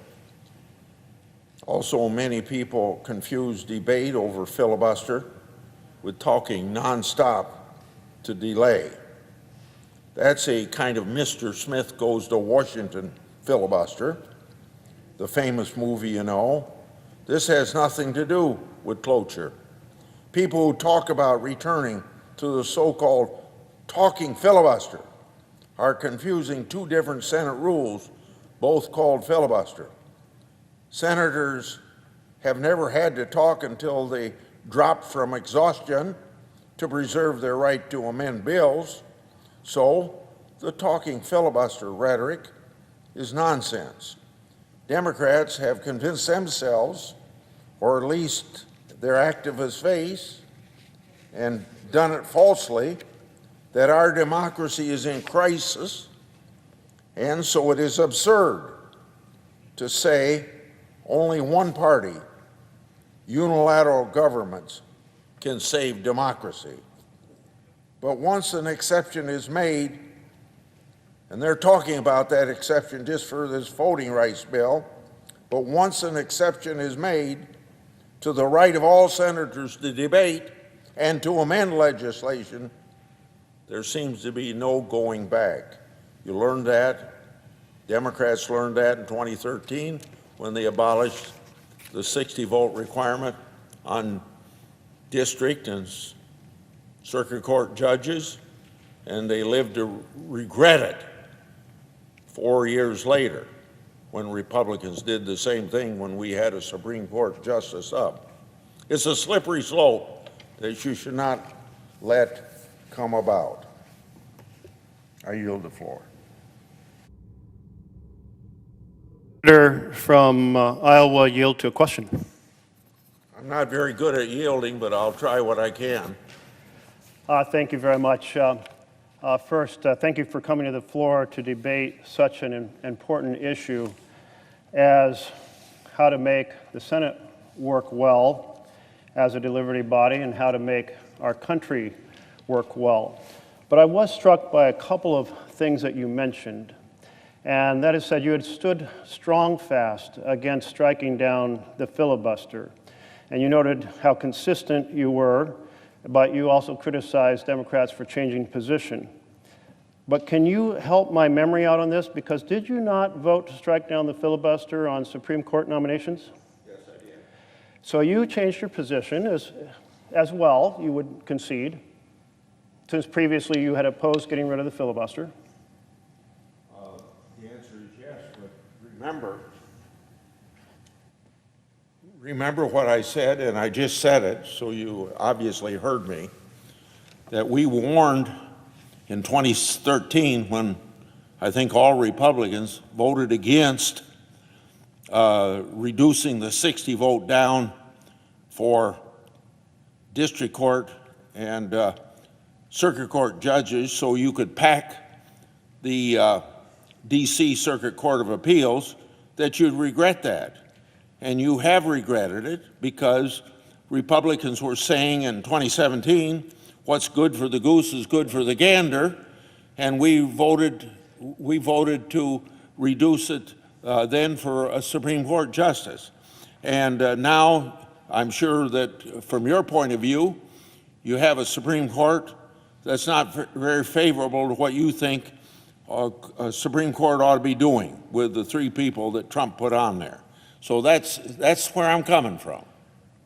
Also, many people confuse debate over filibuster with talking nonstop to delay. That's a kind of Mr. Smith Goes to Washington filibuster, the famous movie, you know. This has nothing to do with cloture. People who talk about returning to the so-called talking filibuster are confusing two different Senate rules, both called filibuster. Senators have never had to talk until they drop from exhaustion to preserve their right to amend bills, so the talking filibuster rhetoric is nonsense. Democrats have convinced themselves, or at least their activist base, and done it falsely, that our democracy is in crisis, and so it is absurd to say only one party, unilateral governments, can save democracy. But once an exception is made, and they're talking about that exception just for this voting rights bill, but once an exception is made to the right of all senators to debate and to amend legislation, there seems to be no going back. You learned that. Democrats learned that in 2013 when they abolished the 60-vote requirement on district and circuit court judges, and they lived to regret it 4 years later when Republicans did the same thing when we had a Supreme Court justice up. It's a slippery slope that you should not let come about. I yield the floor. Senator from Iowa yield to a question. I'm not very good at yielding, but I'll try what I can. Thank you very much. First, thank you for coming to the floor to debate such an important issue as how to make the Senate work well as a deliberative body and how to make our country work well. But I was struck by a couple of things that you mentioned, and that is that you had stood strong fast against striking down the filibuster. And you noted how consistent you were, but you also criticized Democrats for changing position. But can you help my memory out on this? Because did you not vote to strike down the filibuster on Supreme Court nominations? Yes, I did. So you changed your position as well, you would concede, since previously you had opposed getting rid of the filibuster. The answer is yes, but remember what I said, and I just said it, so you obviously heard me, that we warned in 2013 when I think all Republicans voted against reducing the 60 vote down for district court and circuit court judges so you could pack the DC Circuit Court of Appeals, that you'd regret that. And you have regretted it because Republicans were saying in 2017, what's good for the goose is good for the gander, and we voted to reduce it then for a Supreme Court justice. And now I'm sure that from your point of view, you have a Supreme Court that's not very favorable to what you think a Supreme Court ought to be doing with the three people that Trump put on there. So that's where I'm coming from.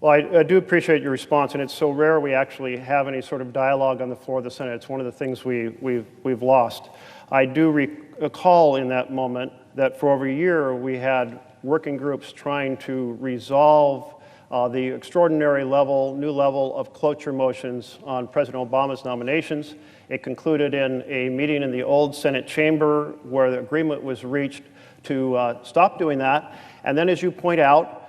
Well, I do appreciate your response, and it's so rare we actually have any sort of dialogue on the floor of the Senate. It's one of the things we've lost. I do recall in that moment that for over a year we had working groups trying to resolve the extraordinary new level of cloture motions on President Obama's nominations. It concluded in a meeting in the old Senate chamber where the agreement was reached to stop doing that. And then, as you point out,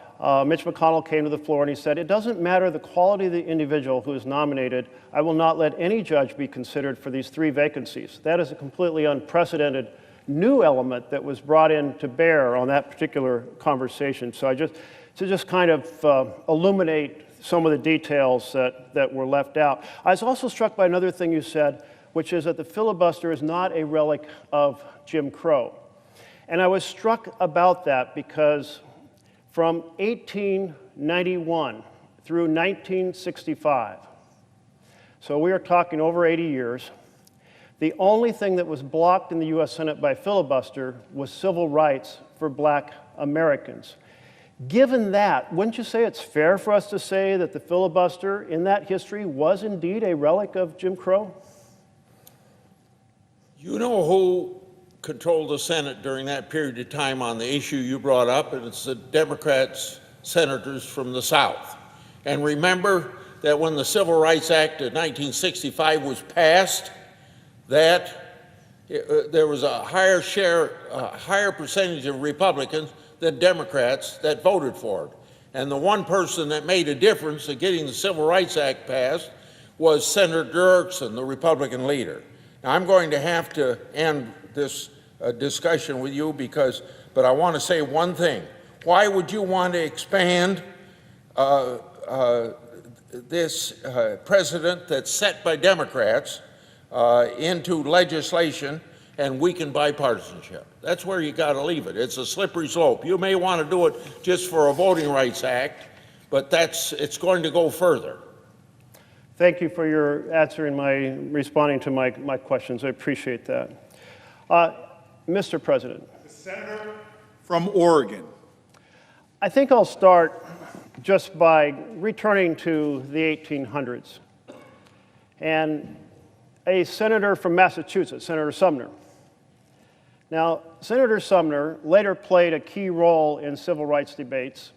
Mitch McConnell came to the floor and he said, it doesn't matter the quality of the individual who is nominated, I will not let any judge be considered for these 3 vacancies. That is a completely unprecedented new element that was brought in to bear on that particular conversation. So to just kind of illuminate some of the details that were left out. I was also struck by another thing you said, which is that the filibuster is not a relic of Jim Crow. And I was struck about that because from 1891 through 1965, so we are talking over 80 years, the only thing that was blocked in the U.S. Senate by filibuster was civil rights for Black Americans. Given that, wouldn't you say it's fair for us to say that the filibuster in that history was indeed a relic of Jim Crow? You know who controlled the Senate during that period of time on the issue you brought up, and it's the Democrats, senators from the South. And remember that when the Civil Rights Act of 1965 was passed, that there was a higher percentage of Republicans than Democrats that voted for it. And the one person that made a difference in getting the Civil Rights Act passed was Senator Dirksen, the Republican leader. Now, I'm going to have to end this discussion with you but I want to say one thing. Why would you want to expand this precedent that's set by Democrats into legislation and weaken bipartisanship? That's where you got to leave it. It's a slippery slope. You may want to do it just for a Voting Rights Act, but it's going to go further. Thank you for your responding to my questions. I appreciate that. Mr. President. The senator from Oregon. I think I'll start just by returning to the 1800s. And a senator from Massachusetts, Senator Sumner. Now, Senator Sumner later played a key role in civil rights debates,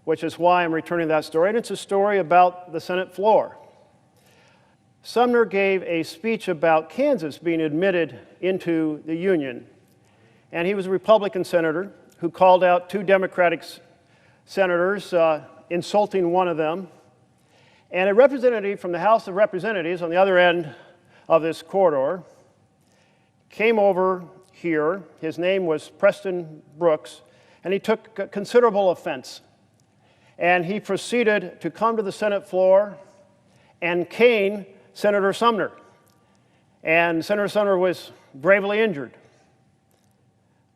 which is why I'm returning that story, and it's a story about the Senate floor. Sumner gave a speech about Kansas being admitted into the Union, and he was a Republican senator who called out 2 Democratic senators, insulting one of them, and a representative from the House of Representatives on the other end of this corridor came over here. His name was Preston Brooks, and he took considerable offense. And he proceeded to come to the Senate floor and cane Senator Sumner. And Senator Sumner was gravely injured.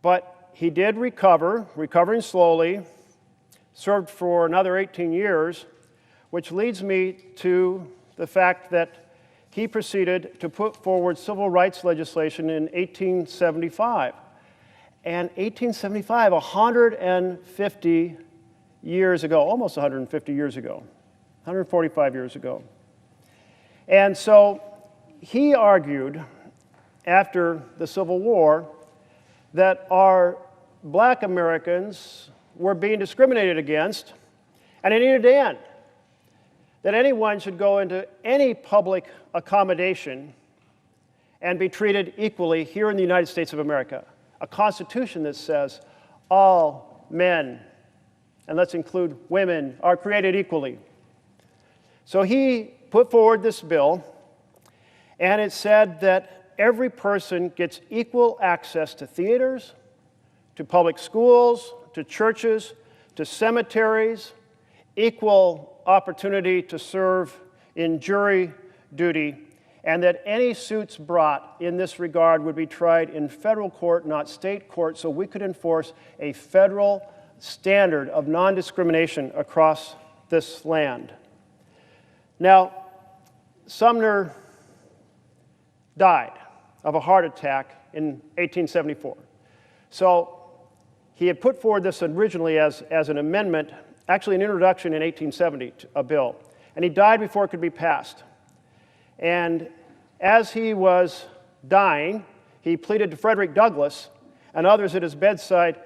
But he did recovering slowly, served for another 18 years, which leads me to the fact that he proceeded to put forward civil rights legislation in 1875. And 1875, 150 years ago, almost 150 years ago, 145 years ago. And so he argued after the Civil War that our black Americans were being discriminated against, and it needed to end. That anyone should go into any public accommodation and be treated equally here in the United States of America. A constitution that says all men, and let's include women, are created equally. So he put forward this bill, and it said that every person gets equal access to theaters, to public schools, to churches, to cemeteries, equal opportunity to serve in jury duty, and that any suits brought in this regard would be tried in federal court, not state court, so we could enforce a federal standard of non-discrimination across this land. Now, Sumner died of a heart attack in 1874. So he had put forward this originally as an amendment, actually an introduction in 1870, a bill, and he died before it could be passed. And as he was dying, he pleaded to Frederick Douglass and others at his bedside,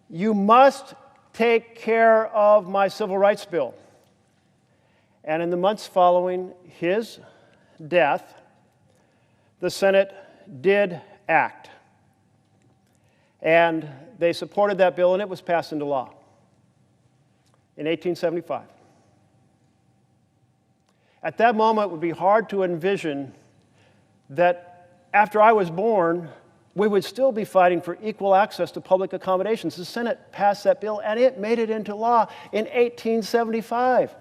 "You must take care of my civil rights bill." And in the months following his death, the Senate did act. And they supported that bill, and it was passed into law in 1875. At that moment, it would be hard to envision that after I was born, we would still be fighting for equal access to public accommodations. The Senate passed that bill, and it made it into law in 1875.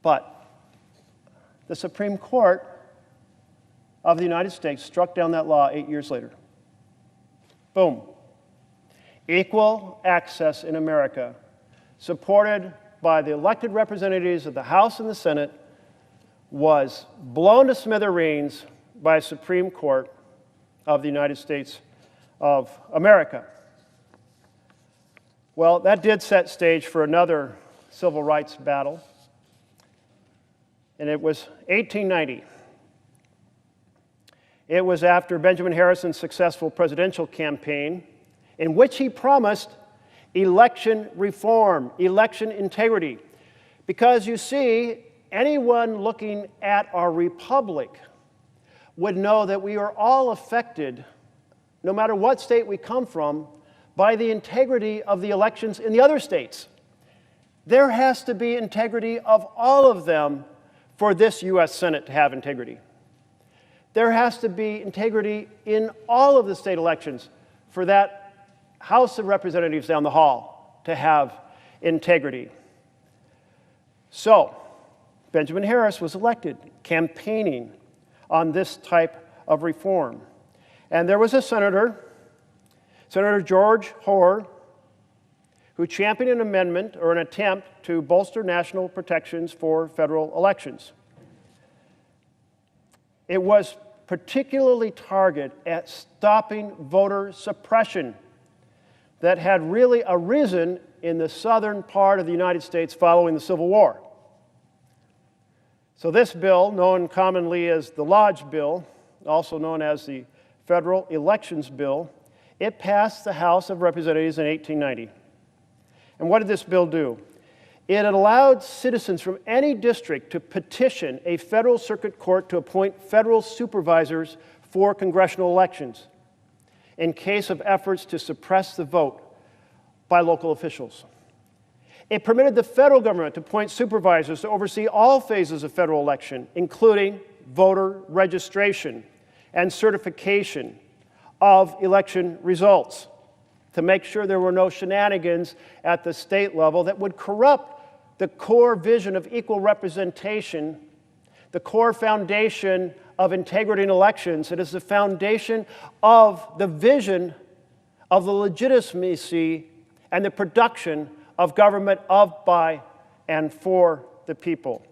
But the Supreme Court of the United States struck down that law 8 years later. Boom. Equal access in America, supported by the elected representatives of the House and the Senate, was blown to smithereens by a Supreme Court of the United States of America. Well, that did set stage for another civil rights battle, and it was 1890. It was after Benjamin Harrison's successful presidential campaign, in which he promised election reform, election integrity. Because you see, anyone looking at our republic would know that we are all affected, no matter what state we come from, by the integrity of the elections in the other states. There has to be integrity of all of them for this U.S. Senate to have integrity. There has to be integrity in all of the state elections for that House of Representatives down the hall to have integrity. So, Benjamin Harris was elected, campaigning on this type of reform. And there was a senator, Senator George Hoar, who championed an amendment or an attempt to bolster national protections for federal elections. It was particularly targeted at stopping voter suppression that had really arisen in the southern part of the United States following the Civil War. So this bill, known commonly as the Lodge Bill, also known as the Federal Elections Bill, it passed the House of Representatives in 1890. And what did this bill do? It allowed citizens from any district to petition a federal circuit court to appoint federal supervisors for congressional elections in case of efforts to suppress the vote by local officials. It permitted the federal government to appoint supervisors to oversee all phases of federal election, including voter registration and certification of election results, to make sure there were no shenanigans at the state level that would corrupt the core vision of equal representation, the core foundation of integrity in elections. It is the foundation of the vision of the legitimacy and the production of government of, by, and for the people.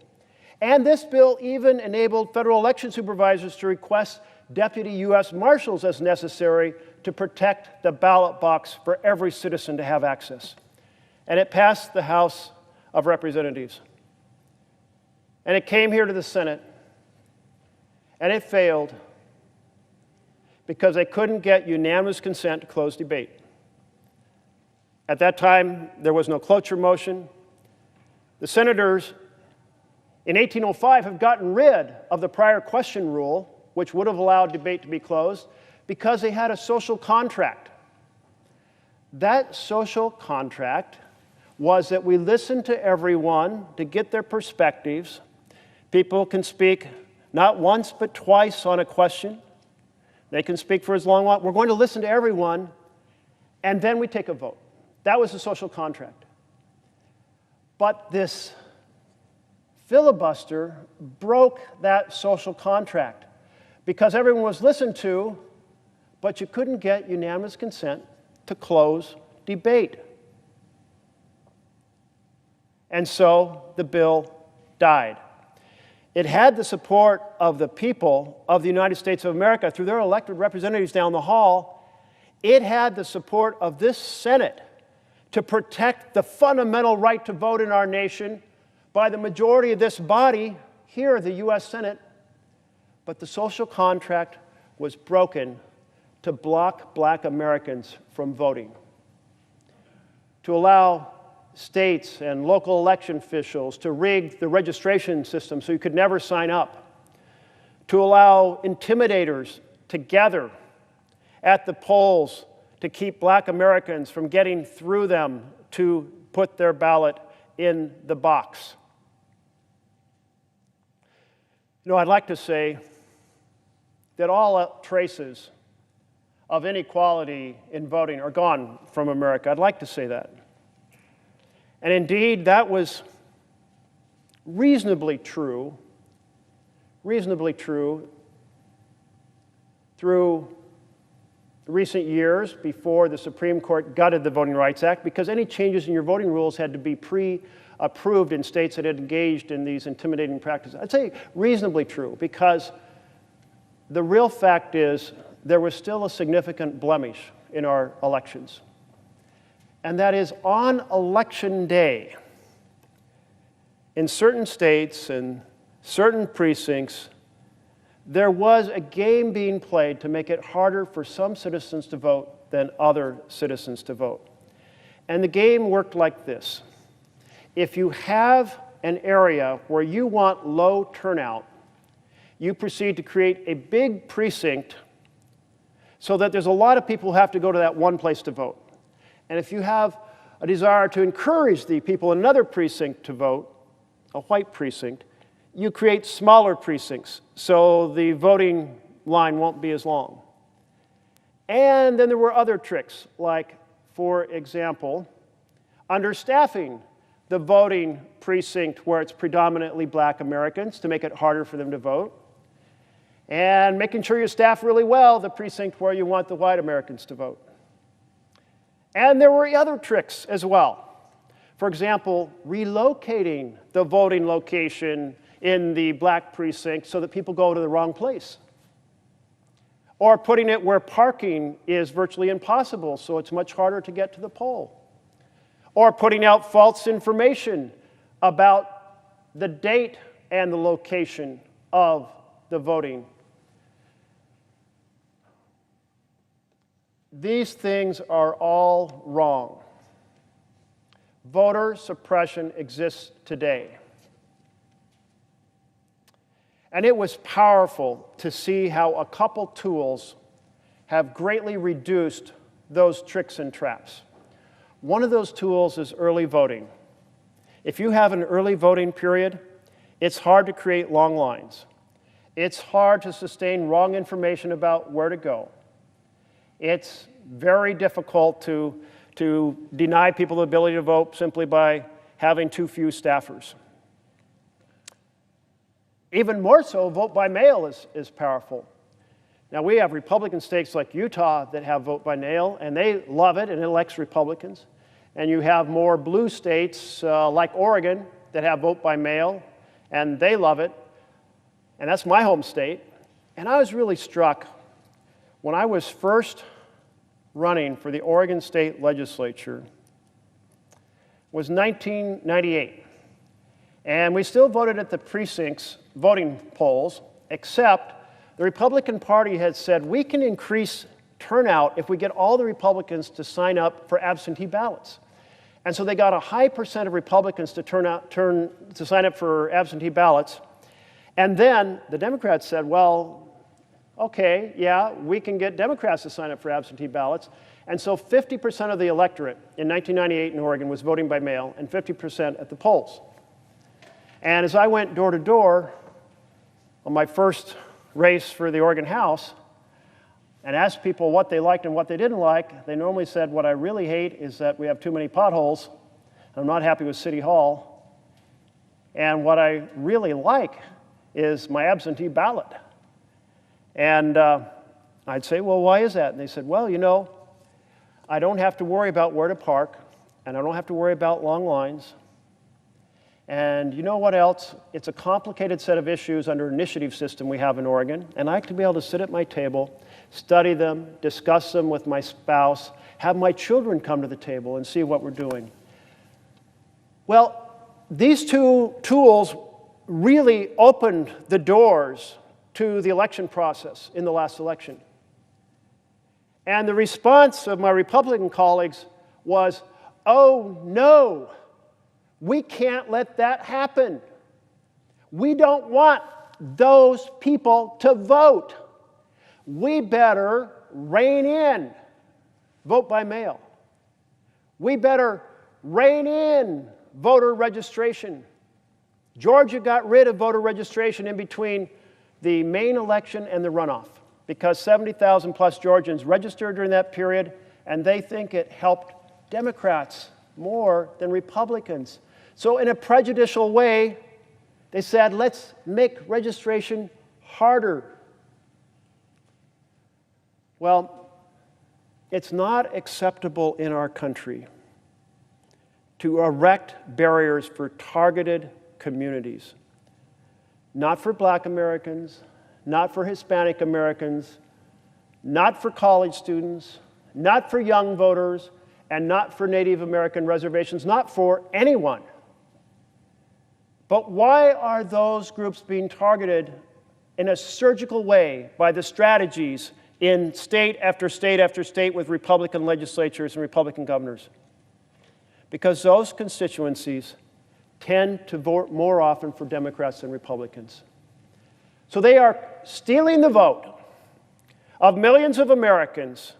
And this bill even enabled federal election supervisors to request deputy U.S. marshals as necessary to protect the ballot box for every citizen to have access. And it passed the House of Representatives. And it came here to the Senate, and it failed because they couldn't get unanimous consent to close debate. At that time, there was no cloture motion. The senators in 1805 have gotten rid of the prior question rule, which would have allowed debate to be closed, because they had a social contract. That social contract was that we listen to everyone to get their perspectives. People can speak not once but twice on a question. They can speak for as long as they want. We're going to listen to everyone, and then we take a vote. That was the social contract. But this filibuster broke that social contract because everyone was listened to, but you couldn't get unanimous consent to close debate. And so the bill died. It had the support of the people of the United States of America through their elected representatives down the hall. It had the support of this Senate to protect the fundamental right to vote in our nation by the majority of this body, here, the U.S. Senate. But the social contract was broken to block black Americans from voting, to allow states and local election officials to rig the registration system so you could never sign up, to allow intimidators to gather at the polls to keep black Americans from getting through them to put their ballot in the box. You know, I'd like to say that all traces of inequality in voting are gone from America. I'd like to say that. And indeed, that was reasonably true through recent years before the Supreme Court gutted the Voting Rights Act, because any changes in your voting rules had to be pre-approved in states that had engaged in these intimidating practices. I'd say reasonably true, because the real fact is there was still a significant blemish in our elections. And that is, on election day, in certain states and certain precincts, there was a game being played to make it harder for some citizens to vote than other citizens to vote. And the game worked like this. If you have an area where you want low turnout, you proceed to create a big precinct so that there's a lot of people who have to go to that one place to vote. And if you have a desire to encourage the people in another precinct to vote, a white precinct, you create smaller precincts so the voting line won't be as long. And then there were other tricks, like, for example, understaffing the voting precinct where it's predominantly black Americans to make it harder for them to vote, and making sure you staff really well the precinct where you want the white Americans to vote. And there were other tricks as well. For example, relocating the voting location in the black precinct so that people go to the wrong place. Or putting it where parking is virtually impossible, so it's much harder to get to the poll. Or putting out false information about the date and the location of the voting. These things are all wrong. Voter suppression exists today. And it was powerful to see how a couple tools have greatly reduced those tricks and traps. One of those tools is early voting. If you have an early voting period, it's hard to create long lines. It's hard to sustain wrong information about where to go. It's very difficult to deny people the ability to vote simply by having too few staffers. Even more so, vote by mail is powerful. Now, we have Republican states like Utah that have vote by mail, and they love it, and it elects Republicans. And you have more blue states like Oregon that have vote by mail, and they love it, and that's my home state. And I was really struck when I was first running for the Oregon State Legislature. It was 1998, and we still voted at the precincts voting polls, except the Republican Party had said we can increase turnout if we get all the Republicans to sign up for absentee ballots. And so they got a high percent of Republicans to sign up for absentee ballots. And then the Democrats said, well, okay, yeah, we can get Democrats to sign up for absentee ballots. And so 50% of the electorate in 1998 in Oregon was voting by mail and 50% at the polls. And as I went door to door on my first race for the Oregon House and asked people what they liked and what they didn't like, they normally said, what I really hate is that we have too many potholes. I'm not happy with City Hall. And what I really like is my absentee ballot. And I'd say, well, why is that? And they said, well, you know, I don't have to worry about where to park, and I don't have to worry about long lines. And you know what else? It's a complicated set of issues under an initiative system we have in Oregon, and I like to be able to sit at my table, study them, discuss them with my spouse, have my children come to the table and see what we're doing. Well, these two tools really opened the doors to the election process in the last election. And the response of my Republican colleagues was, oh no, we can't let that happen. We don't want those people to vote. We better rein in vote by mail. We better rein in voter registration. Georgia got rid of voter registration in between the main election and the runoff because 70,000 plus Georgians registered during that period, and they think it helped Democrats more than Republicans. So in a prejudicial way, they said, let's make registration harder. Well, it's not acceptable in our country to erect barriers for targeted communities. Not for Black Americans, not for Hispanic Americans, not for college students, not for young voters, and not for Native American reservations, not for anyone. But why are those groups being targeted in a surgical way by the strategies in state after state after state with Republican legislatures and Republican governors? Because those constituencies tend to vote more often for Democrats than Republicans. So they are stealing the vote of millions of Americans.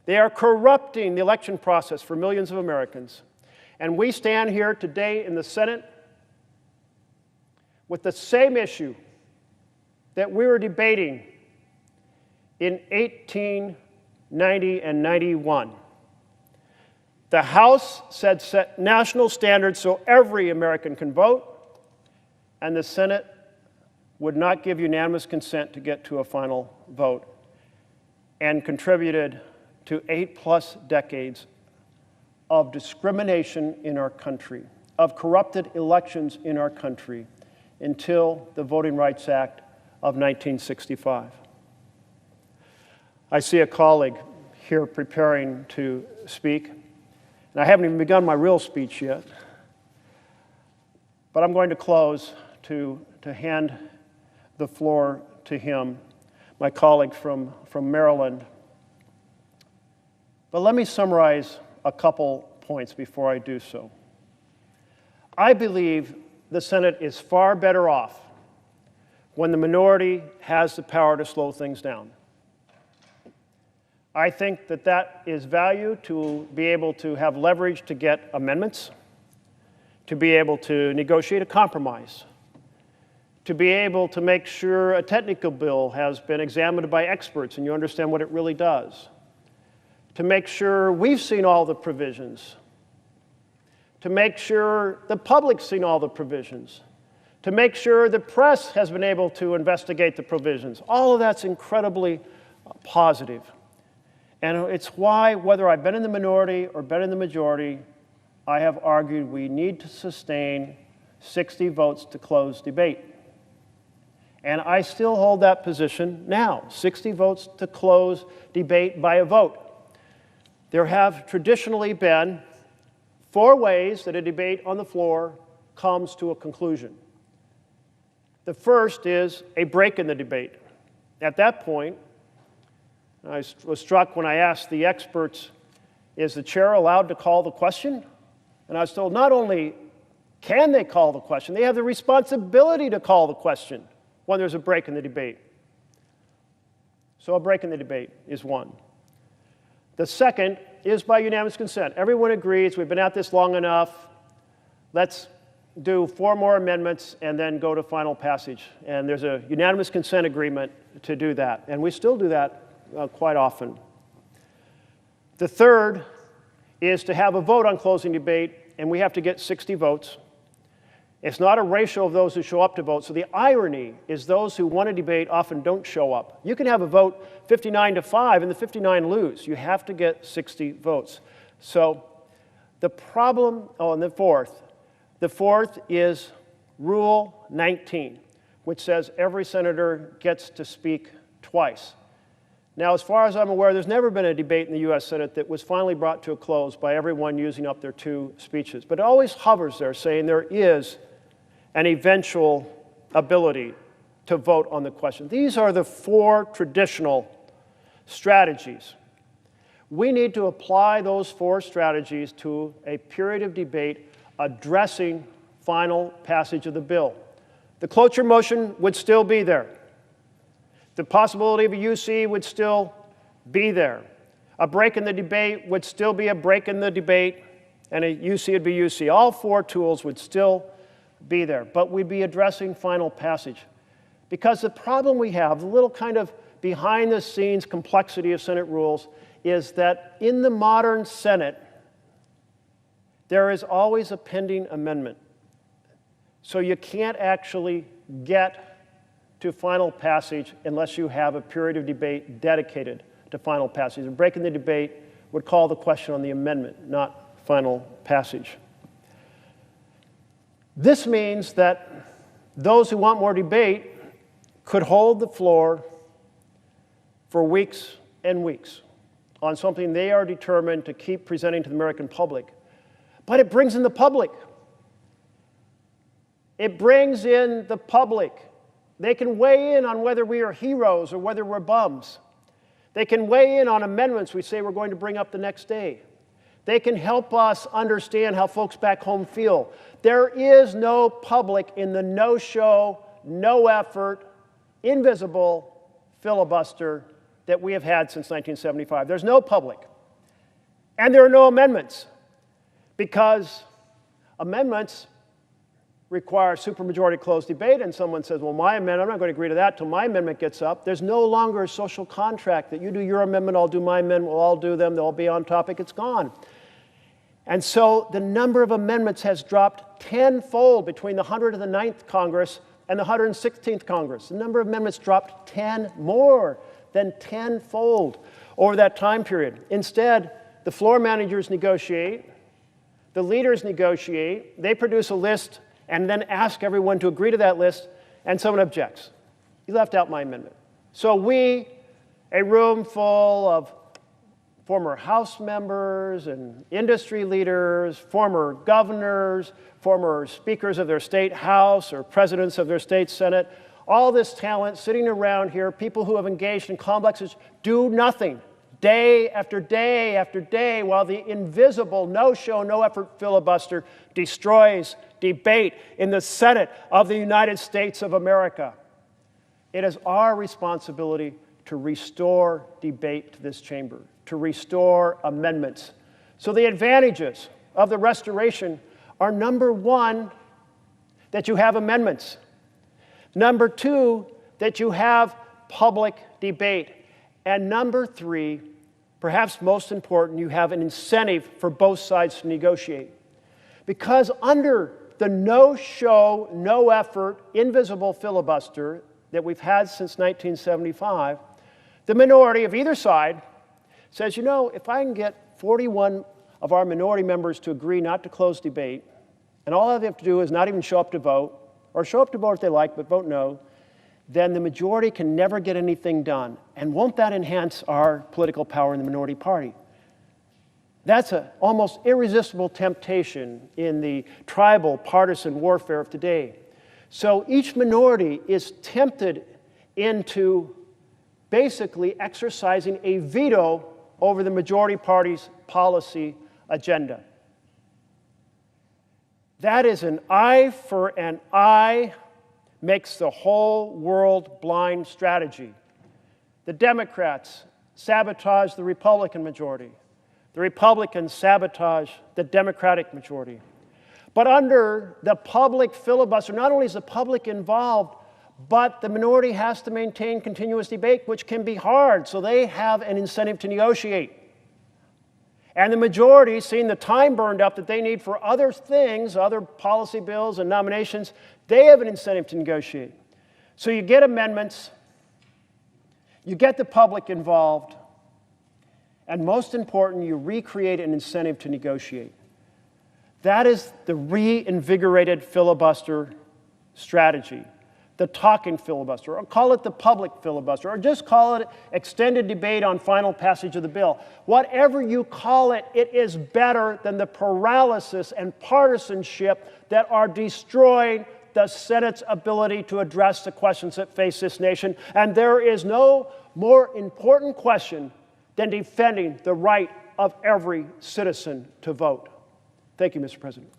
They are corrupting the election process for millions of Americans. And we stand here today in the Senate with the same issue that we were debating in 1890 and 91. The House said set national standards so every American can vote, and the Senate would not give unanimous consent to get to a final vote, and contributed to 8+ decades of discrimination in our country, of corrupted elections in our country, until the Voting Rights Act of 1965. I see a colleague here preparing to speak, and I haven't even begun my real speech yet, but I'm going to close to hand the floor to him, my colleague from Maryland. But let me summarize a couple points before I do so. I believe the Senate is far better off when the minority has the power to slow things down. I think that that is value to be able to have leverage to get amendments, to be able to negotiate a compromise, to be able to make sure a technical bill has been examined by experts and you understand what it really does, to make sure we've seen all the provisions, to make sure the public's seen all the provisions, to make sure the press has been able to investigate the provisions. All of that's incredibly positive. And it's why, whether I've been in the minority or been in the majority, I have argued we need to sustain 60 votes to close debate. And I still hold that position now, 60 votes to close debate by a vote. There have traditionally been 4 ways that a debate on the floor comes to a conclusion. The first is a break in the debate. At that point, I was struck when I asked the experts, is the chair allowed to call the question? And I was told not only can they call the question, they have the responsibility to call the question when there's a break in the debate. So a break in the debate is one. The second is by unanimous consent. Everyone agrees, we've been at this long enough, let's do 4 more amendments and then go to final passage. And there's a unanimous consent agreement to do that. And we still do that quite often. The third is to have a vote on closing debate, and we have to get 60 votes. It's not a ratio of those who show up to vote. So the irony is those who want to debate often don't show up. You can have a vote 59-5 and the 59 lose. You have to get 60 votes. So the problem, and the fourth is Rule 19, which says every senator gets to speak twice. Now, as far as I'm aware, there's never been a debate in the U.S. Senate that was finally brought to a close by everyone using up their 2 speeches. But it always hovers there, saying there is an eventual ability to vote on the question. These are the 4 traditional strategies. We need to apply those 4 strategies to a period of debate addressing final passage of the bill. The cloture motion would still be there. The possibility of a UC would still be there. A break in the debate would still be a break in the debate, and a UC would be UC. All 4 tools would still be there, but we'd be addressing final passage. Because the problem we have, the little kind of behind-the-scenes complexity of Senate rules, is that in the modern Senate, there is always a pending amendment. So you can't actually get to final passage unless you have a period of debate dedicated to final passage. A break in the debate would call the question on the amendment, not final passage. This means that those who want more debate could hold the floor for weeks and weeks on something they are determined to keep presenting to the American public. But it brings in the public. It brings in the public. They can weigh in on whether we are heroes or whether we're bums. They can weigh in on amendments we say we're going to bring up the next day. They can help us understand how folks back home feel. There is no public in the no-show, no-effort, invisible filibuster that we have had since 1975. There's no public. And there are no amendments, because amendments require supermajority closed debate, and someone says, well, my amendment, I'm not going to agree to that till my amendment gets up. There's no longer a social contract that you do your amendment, I'll do my amendment, we'll all do them, they'll all be on topic, it's gone. And so the number of amendments has dropped tenfold between the 109th Congress and the 116th Congress. The number of amendments dropped more than tenfold over that time period. Instead, the floor managers negotiate, the leaders negotiate, they produce a list and then ask everyone to agree to that list, and someone objects. You left out my amendment. So we, a room full of former House members and industry leaders, former governors, former speakers of their state House or presidents of their state Senate, all this talent sitting around here, people who have engaged in complexes, do nothing day after day after day while the invisible no-show, no-effort filibuster destroys debate in the Senate of the United States of America. It is our responsibility to restore debate to this chamber, to restore amendments. So the advantages of the restoration are, number one, that you have amendments. Number two, that you have public debate. And number three, perhaps most important, you have an incentive for both sides to negotiate. Because under the no-show, no-effort, invisible filibuster that we've had since 1975, the minority of either side says, you know, if I can get 41 of our minority members to agree not to close debate, and all they have to do is not even show up to vote, or show up to vote if they like, but vote no, then the majority can never get anything done. And won't that enhance our political power in the minority party? That's an almost irresistible temptation in the tribal partisan warfare of today. So each minority is tempted into basically exercising a veto over the majority party's policy agenda. That is an eye for an eye, makes the whole world blind strategy. The Democrats sabotage the Republican majority. The Republicans sabotage the Democratic majority. But under the public filibuster, not only is the public involved, but the minority has to maintain continuous debate, which can be hard, so they have an incentive to negotiate. And the majority, seeing the time burned up that they need for other things, other policy bills and nominations, they have an incentive to negotiate. So you get amendments, you get the public involved, and most important, you recreate an incentive to negotiate. That is the reinvigorated filibuster strategy, the talking filibuster, or call it the public filibuster, or just call it extended debate on final passage of the bill. Whatever you call it, it is better than the paralysis and partisanship that are destroying the Senate's ability to address the questions that face this nation. And there is no more important question than defending the right of every citizen to vote. Thank you, Mr. President.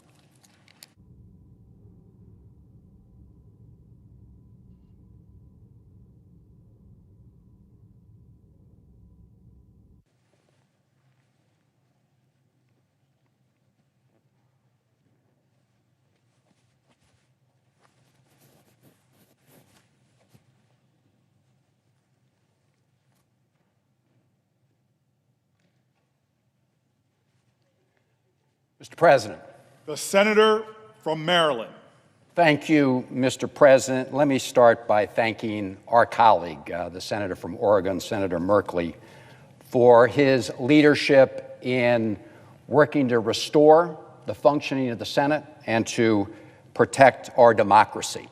Mr. President. The senator from Maryland. Thank you, Mr. President. Let me start by thanking our colleague, the senator from Oregon, Senator Merkley, for his leadership in working to restore the functioning of the Senate and to protect our democracy.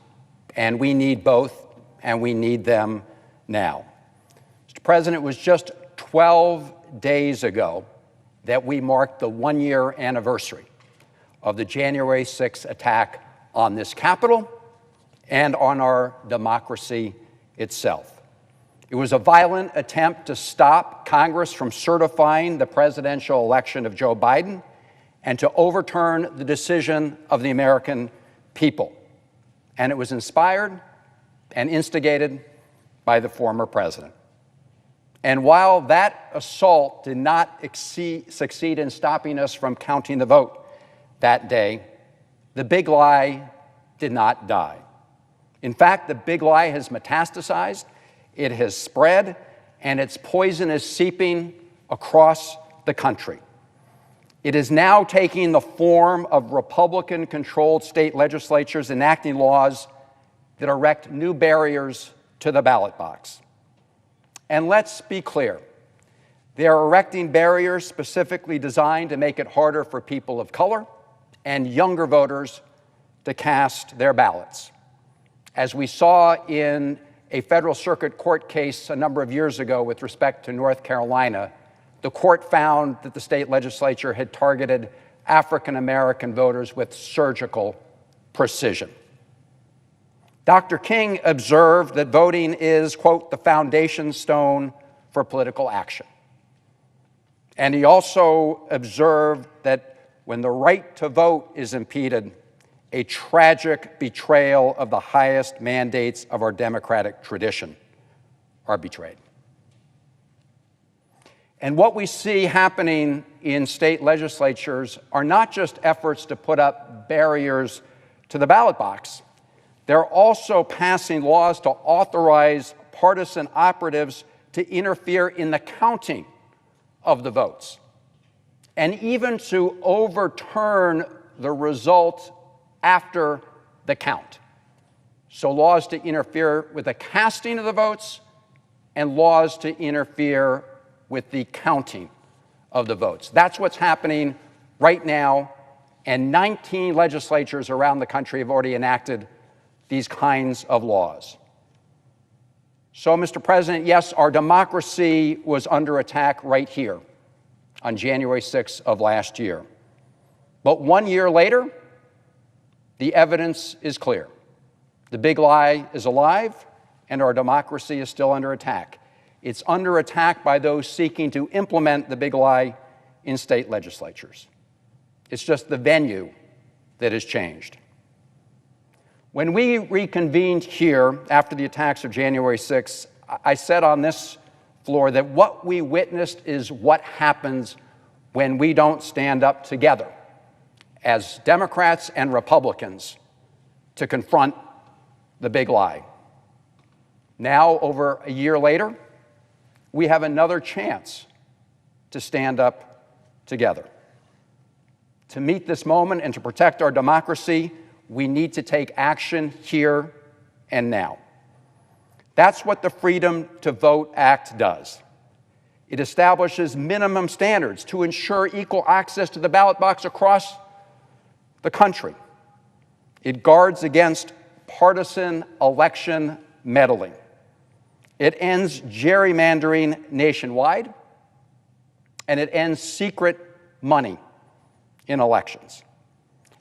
And we need both, and we need them now. Mr. President, it was just 12 days ago that we marked the one-year anniversary of the January 6th attack on this Capitol and on our democracy itself. It was a violent attempt to stop Congress from certifying the presidential election of Joe Biden and to overturn the decision of the American people. And it was inspired and instigated by the former president. And while that assault did not succeed in stopping us from counting the vote that day, the big lie did not die. In fact, the big lie has metastasized, it has spread, and its poison is seeping across the country. It is now taking the form of Republican-controlled state legislatures enacting laws that erect new barriers to the ballot box. And let's be clear, they are erecting barriers specifically designed to make it harder for people of color and younger voters to cast their ballots. As we saw in a federal circuit court case a number of years ago with respect to North Carolina, the court found that the state legislature had targeted African-American voters with surgical precision. Dr. King observed that voting is, quote, the foundation stone for political action. And he also observed that when the right to vote is impeded, a tragic betrayal of the highest mandates of our democratic tradition are betrayed. And what we see happening in state legislatures are not just efforts to put up barriers to the ballot box. They're also passing laws to authorize partisan operatives to interfere in the counting of the votes, and even to overturn the result after the count. So laws to interfere with the casting of the votes and laws to interfere with the counting of the votes. That's what's happening right now and 19 legislatures around the country have already enacted these kinds of laws. So, Mr. President, yes, our democracy was under attack right here on January 6th of last year. But 1 year later, the evidence is clear. The big lie is alive, and our democracy is still under attack. It's under attack by those seeking to implement the big lie in state legislatures. It's just the venue that has changed. When we reconvened here after the attacks of January 6th, I said on this floor that what we witnessed is what happens when we don't stand up together as Democrats and Republicans to confront the big lie. Now, over a year later, we have another chance to stand up together. To meet this moment and to protect our democracy, we need to take action here and now. That's what the Freedom to Vote Act does. It establishes minimum standards to ensure equal access to the ballot box across the country. It guards against partisan election meddling. It ends gerrymandering nationwide, and it ends secret money in elections.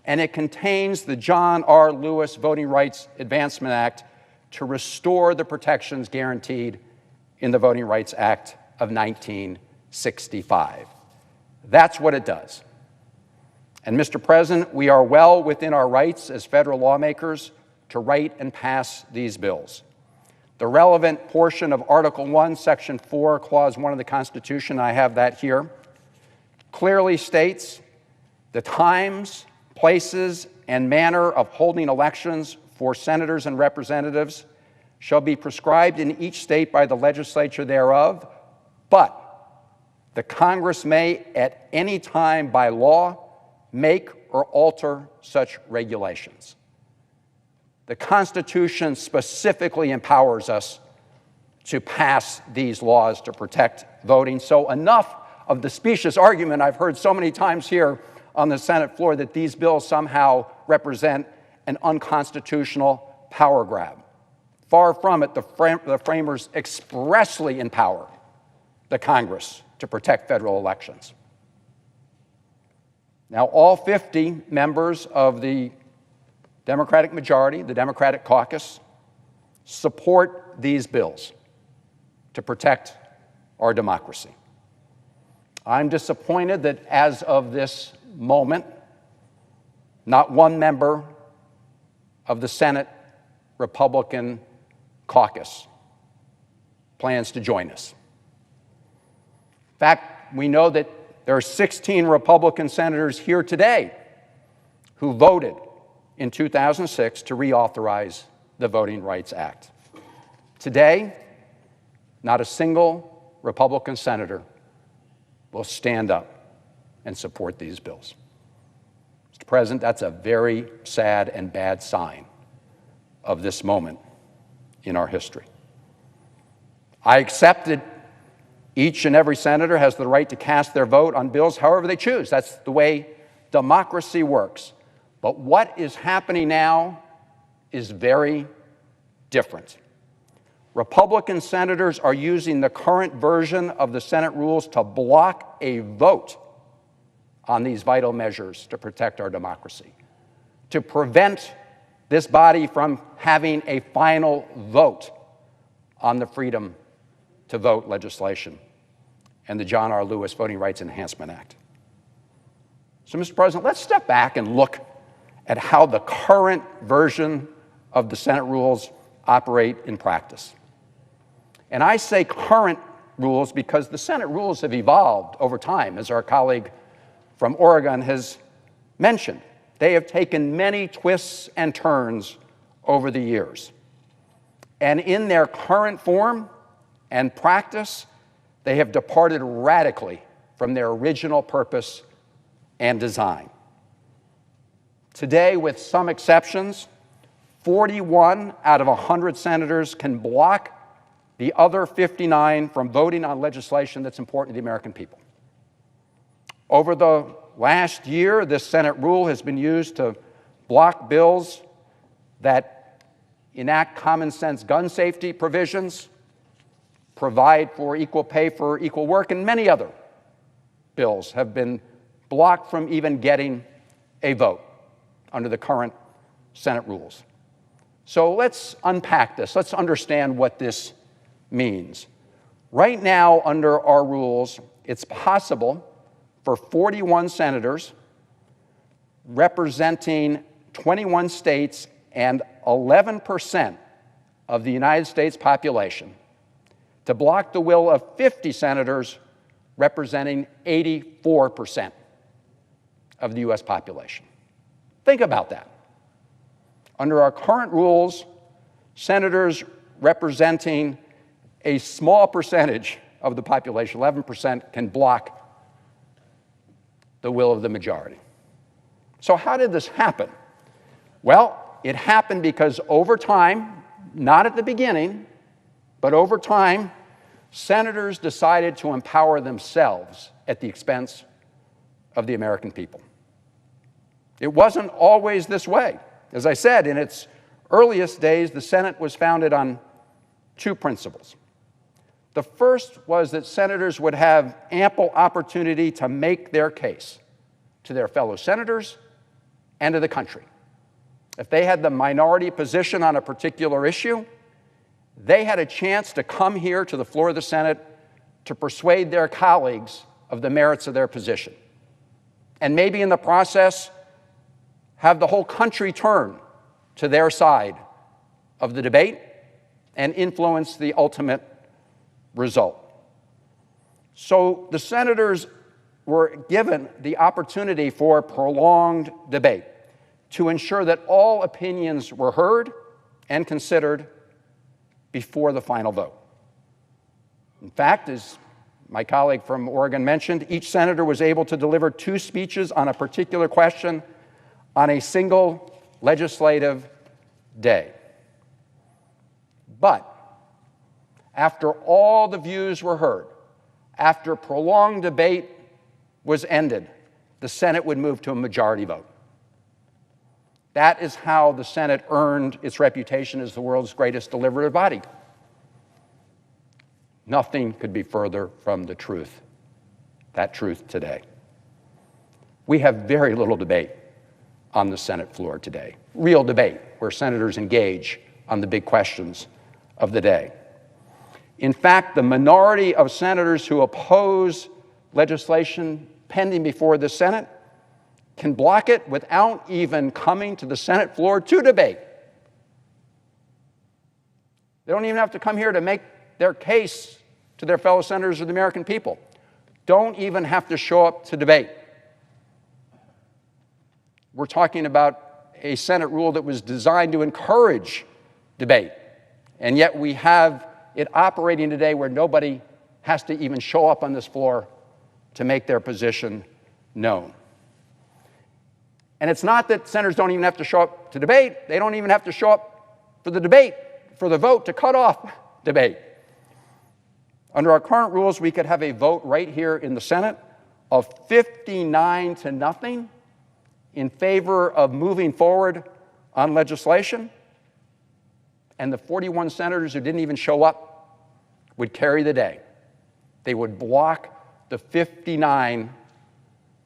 And it contains the John R. Lewis Voting Rights Advancement Act to restore the protections guaranteed in the Voting Rights Act of 1965. That's what it does. And, Mr. President, we are well within our rights as federal lawmakers to write and pass these bills. The relevant portion of Article 1, Section 4, Clause 1 of the Constitution, I have that here, clearly states the times, places, and manner of holding elections for senators and representatives shall be prescribed in each state by the legislature thereof, but the Congress may at any time by law make or alter such regulations. The Constitution specifically empowers us to pass these laws to protect voting. So enough of the specious argument I've heard so many times here on the Senate floor that these bills somehow represent an unconstitutional power grab. Far from it, the framers expressly empower the Congress to protect federal elections. Now, all 50 members of the Democratic majority, the Democratic caucus, support these bills to protect our democracy. I'm disappointed that as of this moment, not one member of the Senate Republican caucus plans to join us. In fact, we know that there are 16 Republican senators here today who voted in 2006 to reauthorize the Voting Rights Act. Today, not a single Republican senator will stand up and support these bills. Mr. President, that's a very sad and bad sign of this moment in our history. I accept that each and every senator has the right to cast their vote on bills however they choose. That's the way democracy works. But what is happening now is very different. Republican senators are using the current version of the Senate rules to block a vote on these vital measures to protect our democracy, to prevent this body from having a final vote on the Freedom to Vote legislation and the John R. Lewis Voting Rights Enhancement Act. So, Mr. President, let's step back and look at how the current version of the Senate rules operate in practice. And I say current rules because the Senate rules have evolved over time, as our colleague from Oregon has mentioned. They have taken many twists and turns over the years. And in their current form and practice, they have departed radically from their original purpose and design. Today, with some exceptions, 41 out of 100 senators can block the other 59 from voting on legislation that's important to the American people. Over the last year, this Senate rule has been used to block bills that enact common sense gun safety provisions, provide for equal pay for equal work, and many other bills have been blocked from even getting a vote under the current Senate rules. So let's unpack this. Let's understand what this means. Right now, under our rules, it's possible for 41 senators representing 21 states and 11% of the United States population to block the will of 50 senators representing 84% of the U.S. population. Think about that. Under our current rules, senators representing a small percentage of the population, 11%, can block the will of the majority. So how did this happen? Well, it happened because over time, not at the beginning, but over time, senators decided to empower themselves at the expense of the American people. It wasn't always this way. As I said, in its earliest days, the Senate was founded on two principles. The first was that senators would have ample opportunity to make their case to their fellow senators and to the country. If they had the minority position on a particular issue, they had a chance to come here to the floor of the Senate to persuade their colleagues of the merits of their position. And maybe in the process, have the whole country turn to their side of the debate and influence the ultimate result. So the senators were given the opportunity for prolonged debate to ensure that all opinions were heard and considered before the final vote. In fact, as my colleague from Oregon mentioned, each senator was able to deliver 2 speeches on a particular question on a single legislative day. But after all the views were heard, after prolonged debate was ended, the Senate would move to a majority vote. That is how the Senate earned its reputation as the world's greatest deliberative body. Nothing could be further from the truth, that truth today. We have very little debate on the Senate floor today, real debate where senators engage on the big questions of the day. In fact, the minority of senators who oppose legislation pending before the Senate can block it without even coming to the Senate floor to debate. They don't even have to come here to make their case to their fellow senators or the American people. Don't even have to show up to debate. We're talking about a Senate rule that was designed to encourage debate, and yet we have it operating today where nobody has to even show up on this floor to make their position known. And it's not that senators don't even have to show up to debate. They don't even have to show up for the debate, for the vote to cut off debate. Under our current rules, we could have a vote right here in the Senate of 59 to nothing in favor of moving forward on legislation, and the 41 senators who didn't even show up would carry the day. They would block the 59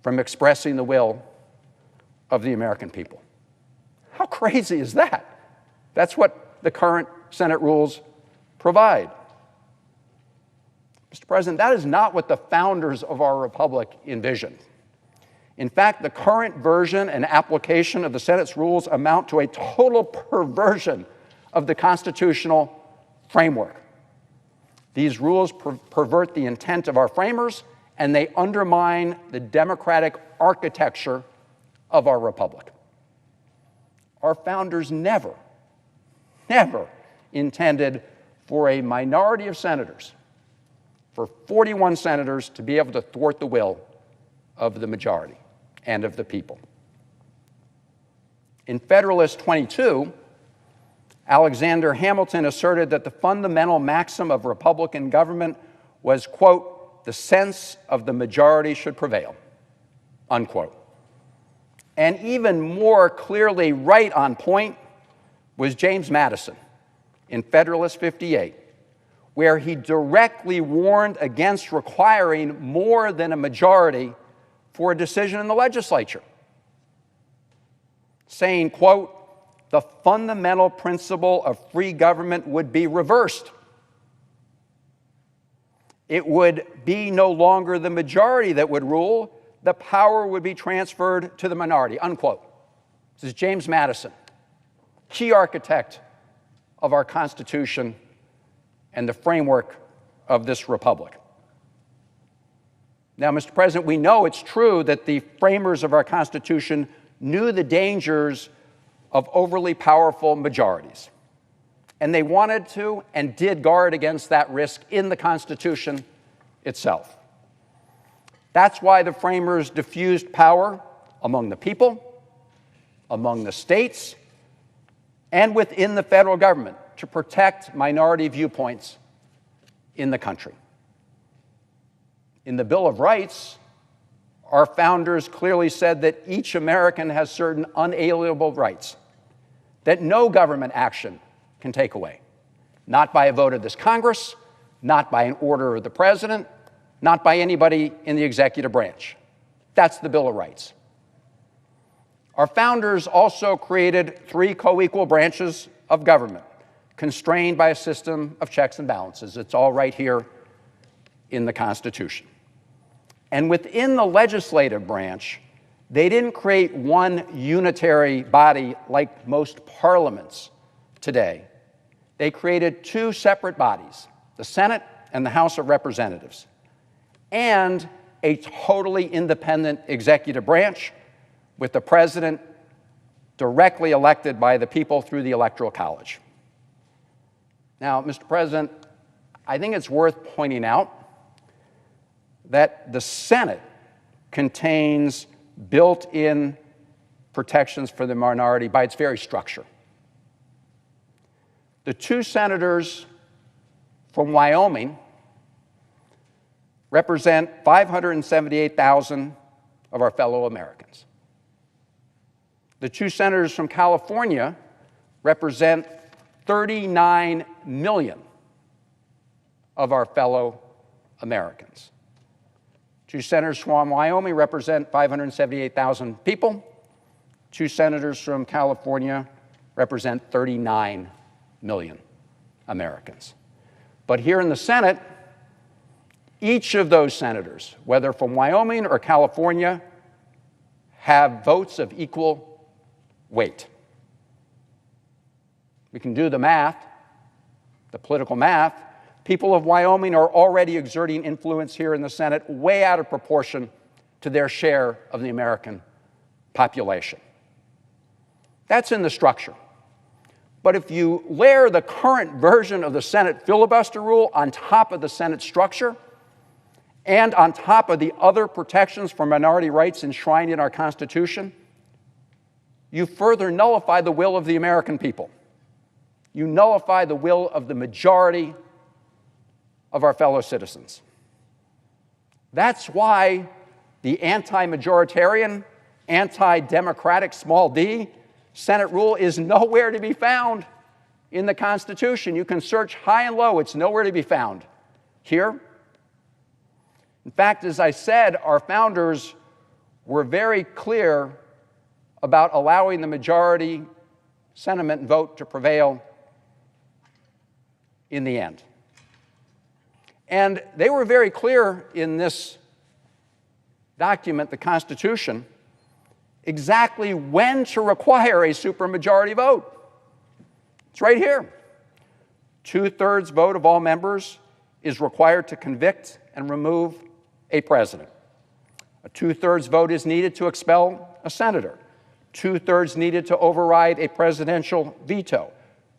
from expressing the will of the American people. How crazy is that? That's what the current Senate rules provide. Mr. President, that is not what the founders of our republic envisioned. In fact, the current version and application of the Senate's rules amount to a total perversion of the constitutional framework. These rules pervert the intent of our framers, and they undermine the democratic architecture of our republic. Our founders never intended for a minority of senators, for 41 senators, to be able to thwart the will of the majority and of the people. In Federalist 22, Alexander Hamilton asserted that the fundamental maxim of Republican government was, quote, the sense of the majority should prevail. unquote. And even more clearly right on point was James Madison in Federalist 58, where he directly warned against requiring more than a majority for a decision in the legislature, saying, quote, the fundamental principle of free government would be reversed. It would be no longer the majority that would rule, the power would be transferred to the minority, unquote. This is James Madison, key architect of our Constitution and the framework of this republic. Now, Mr. President, we know it's true that the framers of our Constitution knew the dangers of overly powerful majorities, and they wanted to and did guard against that risk in the Constitution itself. That's why the framers diffused power among the people, among the states, and within the federal government to protect minority viewpoints in the country. In the Bill of Rights, our founders clearly said that each American has certain unalienable rights that no government action can take away, not by a vote of this Congress, not by an order of the President, not by anybody in the executive branch. That's the Bill of Rights. Our founders also created 3 co-equal branches of government, constrained by a system of checks and balances. It's all right here in the Constitution. And within the legislative branch, they didn't create one unitary body like most parliaments today. They created 2 separate bodies, the Senate and the House of Representatives, and a totally independent executive branch with the president directly elected by the people through the Electoral College. Now, Mr. President, I think it's worth pointing out that the Senate contains built-in protections for the minority by its very structure. The 2 senators from Wyoming represent 578,000 of our fellow Americans. The 2 senators from California represent 39 million of our fellow Americans. 2 senators from Wyoming represent 578,000 people. 2 senators from California represent 39 million Americans. But here in the Senate, each of those senators, whether from Wyoming or California, have votes of equal weight. We can do the math, the political math. People of Wyoming are already exerting influence here in the Senate way out of proportion to their share of the American population. That's in the structure. But if you layer the current version of the Senate filibuster rule on top of the Senate structure and on top of the other protections for minority rights enshrined in our Constitution, you further nullify the will of the American people. You nullify the will of the majority of our fellow citizens. That's why the anti-majoritarian, anti-democratic small d Senate rule is nowhere to be found in the Constitution. You can search high and low, it's nowhere to be found here. In fact, as I said, our founders were very clear about allowing the majority sentiment and vote to prevail in the end. And they were very clear in this document, the Constitution, exactly when to require a supermajority vote. It's right here. 2/3 vote of all members is required to convict and remove a president. A 2/3 vote is needed to expel a senator. 2/3 needed to override a presidential veto.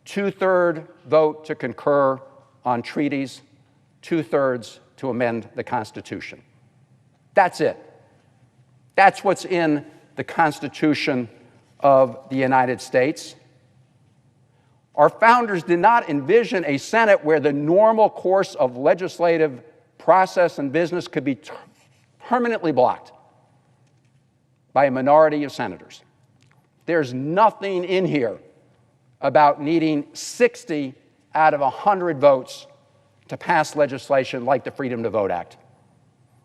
2/3 vote to concur on treaties. 2/3 to amend the Constitution. That's it. That's what's in the Constitution of the United States. Our founders did not envision a Senate where the normal course of legislative process and business could be permanently blocked. by a minority of senators. There's nothing in here about needing 60 out of 100 votes to pass legislation like the Freedom to Vote Act.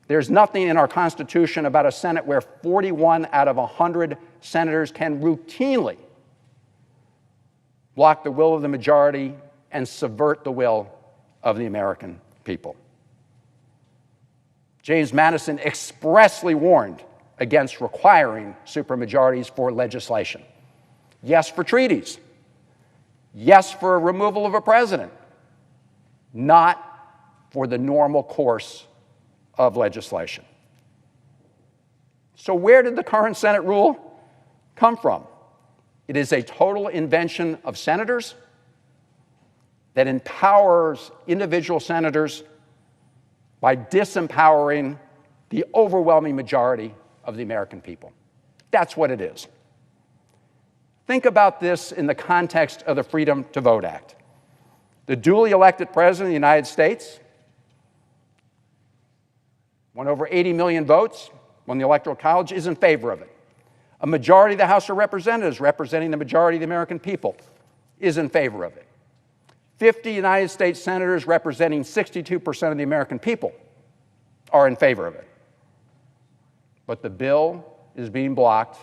There's nothing in our Constitution about a Senate where 41 out of 100 senators can routinely block the will of the majority and subvert the will of the American people. James Madison expressly warned against requiring supermajorities for legislation. Yes, for treaties. Yes, for removal of a president. Not for the normal course of legislation. So where did the current Senate rule come from? It is a total invention of senators that empowers individual senators by disempowering the overwhelming majority of the American people. That's what it is. Think about this in the context of the Freedom to Vote Act. The duly elected President of the United States won over 80 million votes, won the Electoral College, is in favor of it. A majority of the House of Representatives, representing the majority of the American people, is in favor of it. 50 United States senators representing 62% of the American people are in favor of it. But the bill is being blocked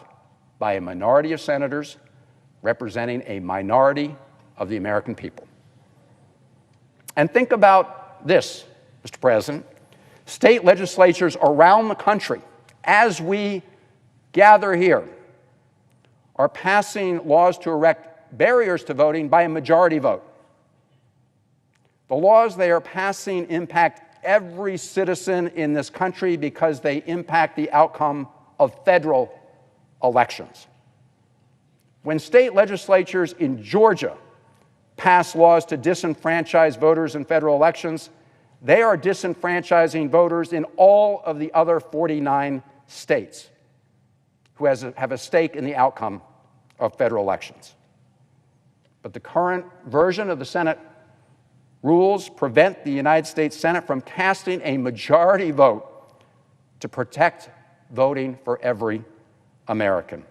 by a minority of senators representing a minority of the American people. And think about this, Mr. President. State legislatures around the country, as we gather here, are passing laws to erect barriers to voting by a majority vote. The laws they are passing impact every citizen in this country because they impact the outcome of federal elections. When state legislatures in Georgia pass laws to disenfranchise voters in federal elections, they are disenfranchising voters in all of the other 49 states who have a stake in the outcome of federal elections. But the current version of the Senate rules prevent the United States Senate from casting a majority vote to protect voting for every American,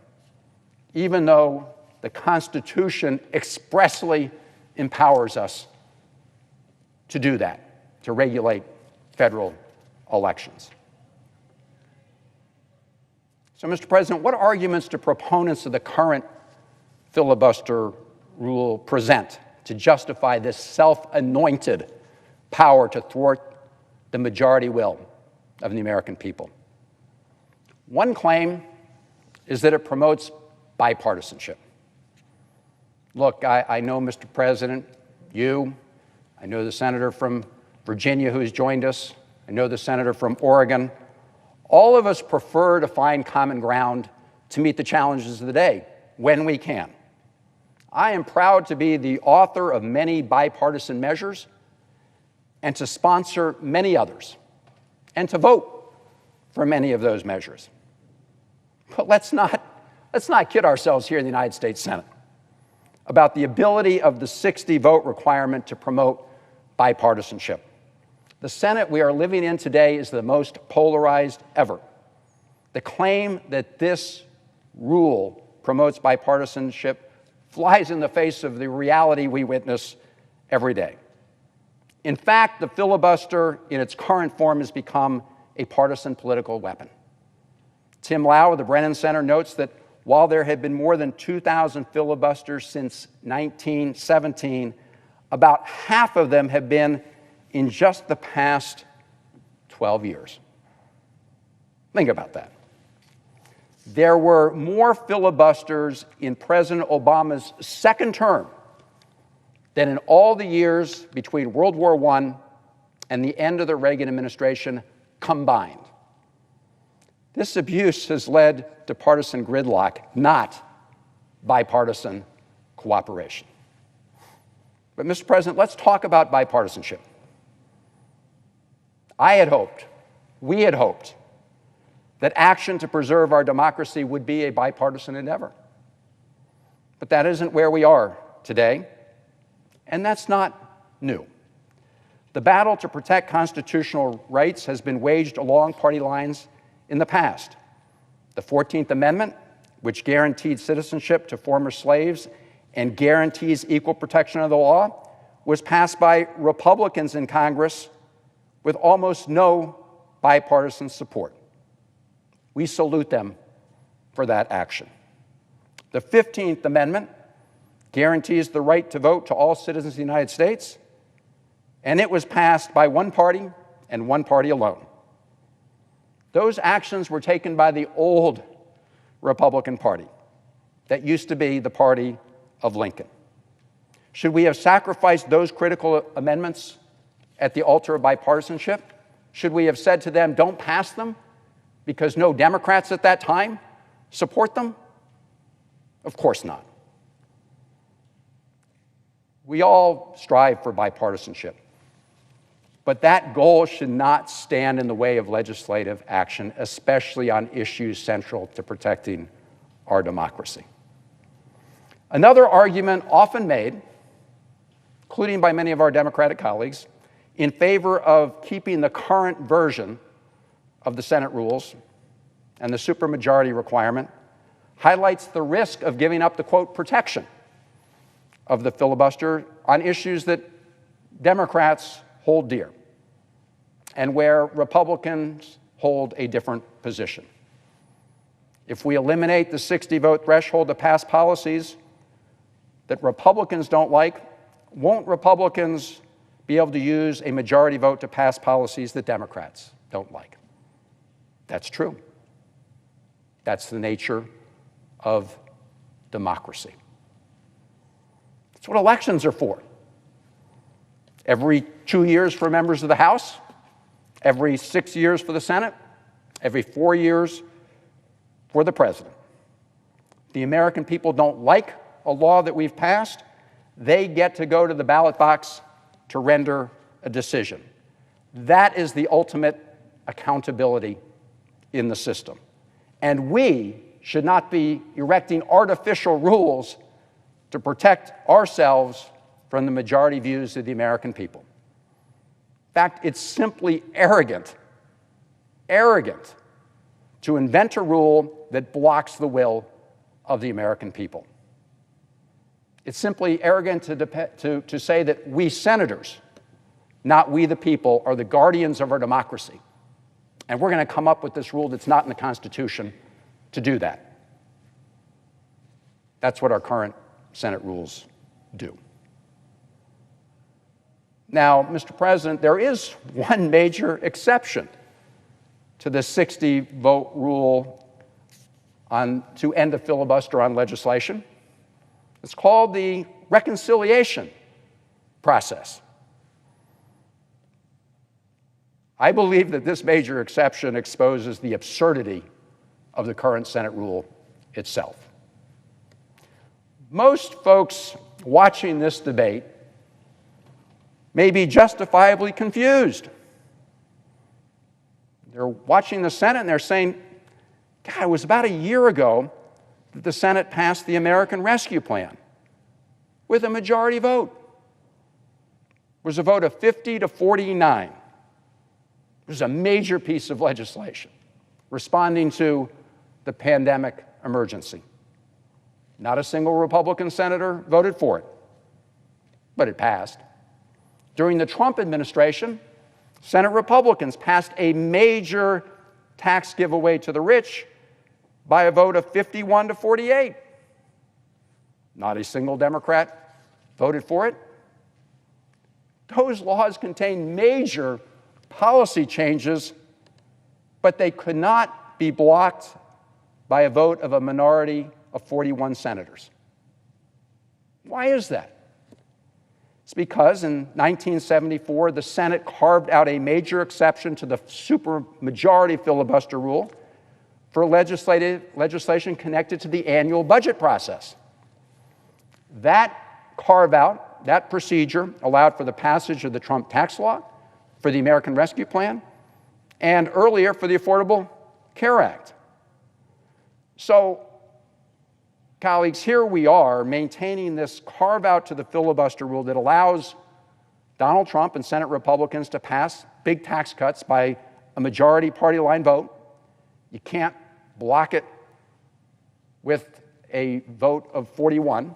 even though the Constitution expressly empowers us to do that, to regulate federal elections. So, Mr. President, what arguments do proponents of the current filibuster rule present to justify this self-anointed power to thwart the majority will of the American people? One claim is that it promotes bipartisanship. Look, I know, Mr. President, I know the senator from Virginia who has joined us, I know the senator from Oregon. All of us prefer to find common ground to meet the challenges of the day when we can. I am proud to be the author of many bipartisan measures and to sponsor many others and to vote for many of those measures. But let's not kid ourselves here in the United States Senate about the ability of the 60 vote requirement to promote bipartisanship. The Senate we are living in today is the most polarized ever. The claim that this rule promotes bipartisanship flies in the face of the reality we witness every day. In fact, the filibuster in its current form has become a partisan political weapon. Tim Lau of the Brennan Center notes that while there have been more than 2,000 filibusters since 1917, about half of them have been in just the past 12 years. Think about that. There were more filibusters in President Obama's second term than in all the years between World War I and the end of the Reagan administration combined. This abuse has led to partisan gridlock, not bipartisan cooperation. But, Mr. President, let's talk about bipartisanship. We had hoped, that action to preserve our democracy would be a bipartisan endeavor. But that isn't where we are today, and that's not new. The battle to protect constitutional rights has been waged along party lines in the past. The 14th Amendment, which guaranteed citizenship to former slaves and guarantees equal protection of the law, was passed by Republicans in Congress with almost no bipartisan support. We salute them for that action. The 15th Amendment guarantees the right to vote to all citizens of the United States, and it was passed by one party and one party alone. Those actions were taken by the old Republican Party that used to be the party of Lincoln. Should we have sacrificed those critical amendments at the altar of bipartisanship? Should we have said to them, don't pass them because no Democrats at that time support them? Of course not. We all strive for bipartisanship, but that goal should not stand in the way of legislative action, especially on issues central to protecting our democracy. Another argument often made, including by many of our Democratic colleagues, in favor of keeping the current version of the Senate rules and the supermajority requirement highlights the risk of giving up the, quote, protection of the filibuster on issues that Democrats hold dear and where Republicans hold a different position. If we eliminate the 60-vote threshold to pass policies that Republicans don't like, won't Republicans be able to use a majority vote to pass policies that Democrats don't like? That's true. That's the nature of democracy. That's what elections are for. Every 2 years for members of the House, every 6 years for the Senate, every 4 years for the president. The American people don't like a law that we've passed. They get to go to the ballot box to render a decision. That is the ultimate accountability in the system. And we should not be erecting artificial rules to protect ourselves from the majority views of the American people. In fact, it's simply arrogant to invent a rule that blocks the will of the American people. It's simply arrogant to say that we senators, not we the people, are the guardians of our democracy. And we're going to come up with this rule that's not in the Constitution to do that. That's what our current Senate rules do. Now, Mr. President, there is one major exception to the 60-vote rule to end the filibuster on legislation. It's called the reconciliation process. I believe that this major exception exposes the absurdity of the current Senate rule itself. Most folks watching this debate may be justifiably confused. They're watching the Senate and they're saying, God, it was about a year ago that the Senate passed the American Rescue Plan with a majority vote. It was a vote of 50 to 49. It was a major piece of legislation responding to the pandemic emergency. Not a single Republican senator voted for it, but it passed. During the Trump administration, Senate Republicans passed a major tax giveaway to the rich by a vote of 51 to 48. Not a single Democrat voted for it. Those laws contain major policy changes, but they could not be blocked by a vote of a minority of 41 senators. Why is that? It's because in 1974, the Senate carved out a major exception to the supermajority filibuster rule for legislation connected to the annual budget process. That carve-out, that procedure, allowed for the passage of the Trump tax law, for the American Rescue Plan, and earlier for the Affordable Care Act. So, colleagues, here we are maintaining this carve-out to the filibuster rule that allows Donald Trump and Senate Republicans to pass big tax cuts by a majority party line vote. You can't block it with a vote of 41.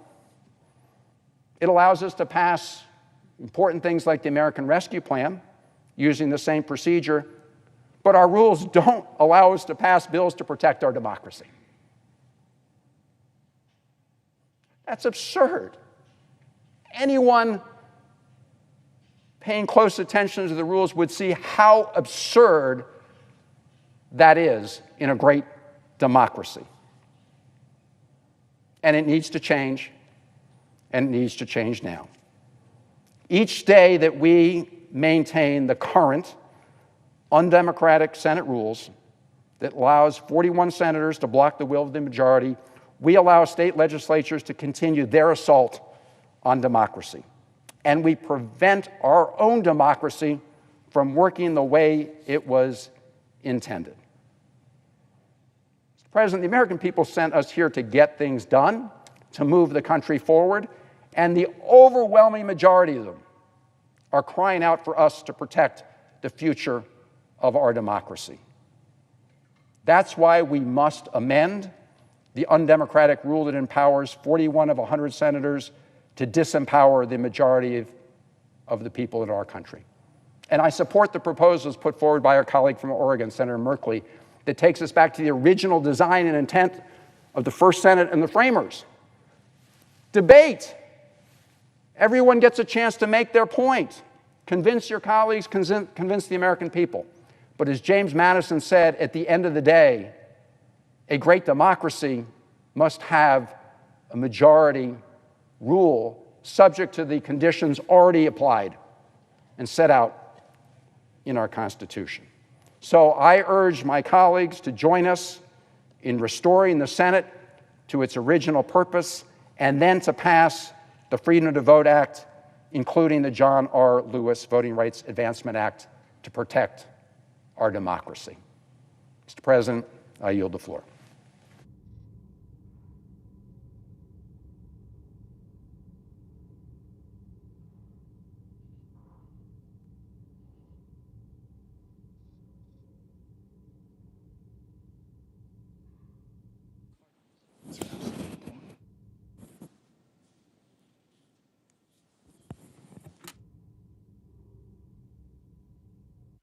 It allows us to pass important things like the American Rescue Plan using the same procedure, but our rules don't allow us to pass bills to protect our democracy. That's absurd. Anyone paying close attention to the rules would see how absurd that is in a great democracy. And it needs to change, and it needs to change now. Each day that we maintain the current undemocratic Senate rules that allows 41 senators to block the will of the majority, we allow state legislatures to continue their assault on democracy. And we prevent our own democracy from working the way it was intended. Mr. President, the American people sent us here to get things done, to move the country forward, and the overwhelming majority of them are crying out for us to protect the future of our democracy. That's why we must amend the undemocratic rule that empowers 41 of 100 senators to disempower the majority of the people in our country. And I support the proposals put forward by our colleague from Oregon, Senator Merkley, that takes us back to the original design and intent of the first Senate and the framers. Debate. Everyone gets a chance to make their point. Convince your colleagues, convince the American people. But as James Madison said, at the end of the day, a great democracy must have a majority rule subject to the conditions already applied and set out in our Constitution. So I urge my colleagues to join us in restoring the Senate to its original purpose and then to pass the Freedom to Vote Act, including the John R. Lewis Voting Rights Advancement Act, to protect our democracy. Mr. President, I yield the floor.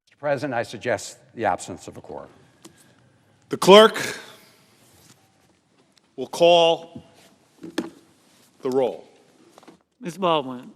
Mr. President, I suggest the absence of a quorum. The clerk will call the roll. Ms. Baldwin.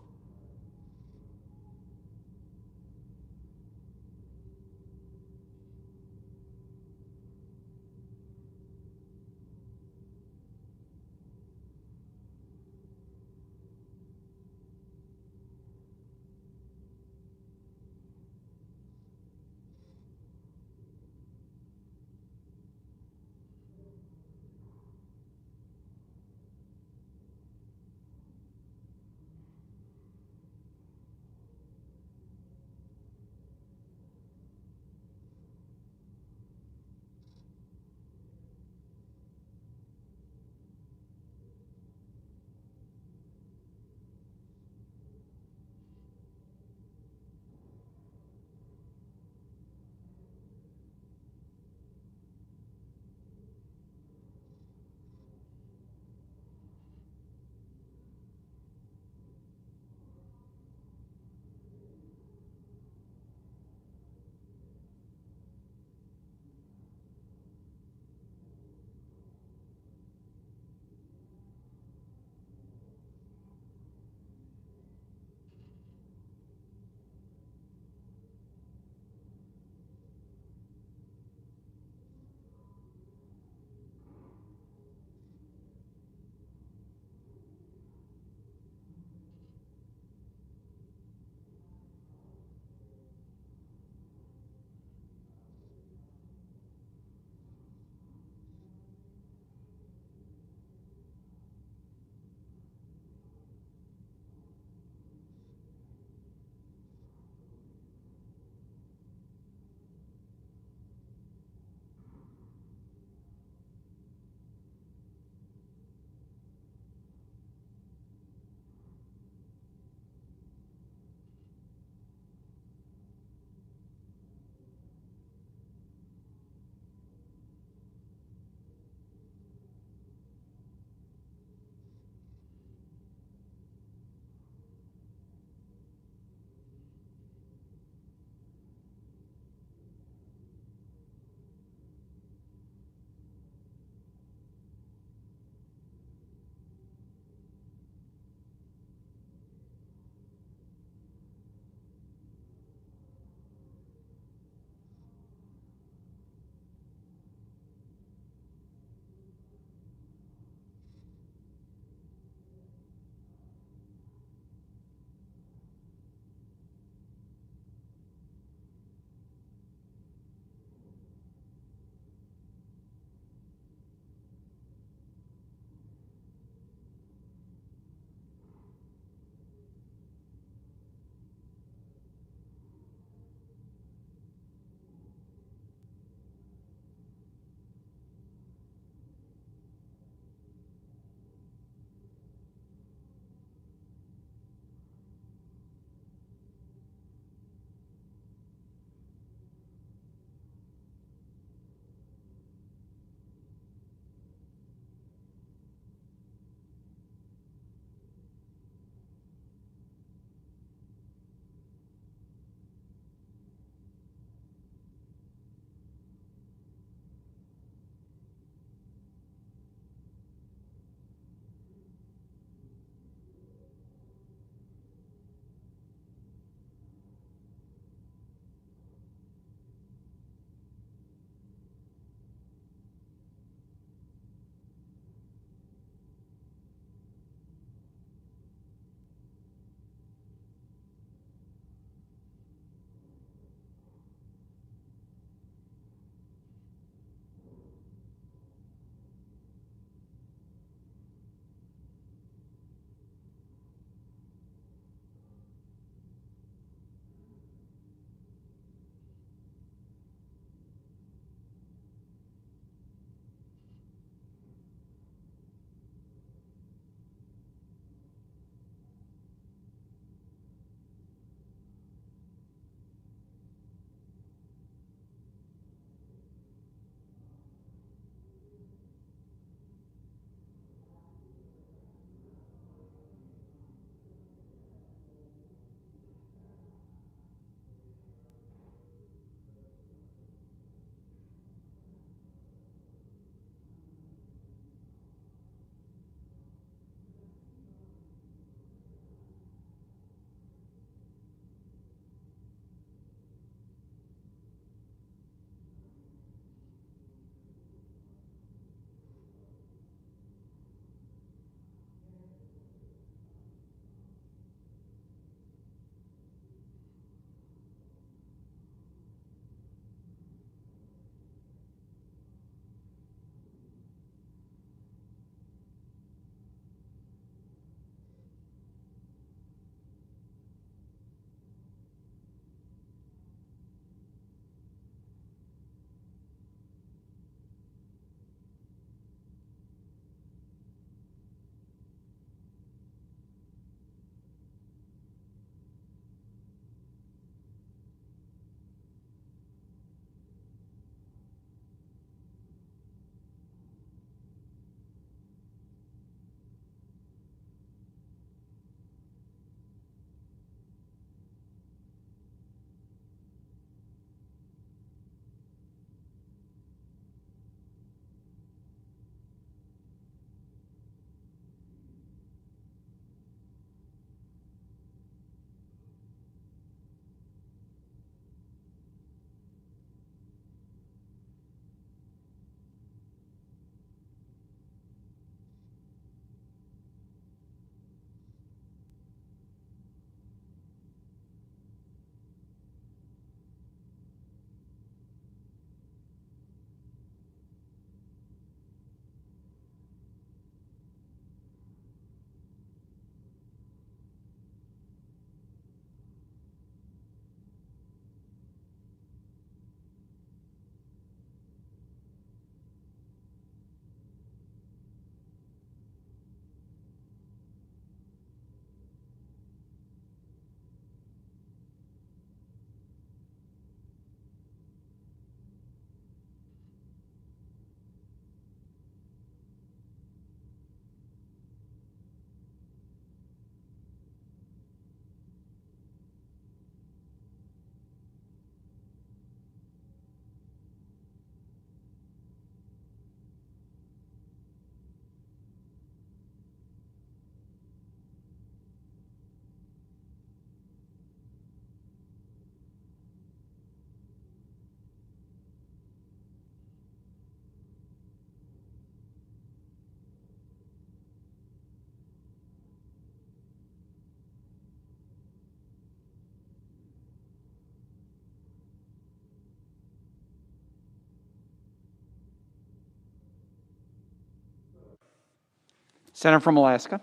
Senator from Alaska.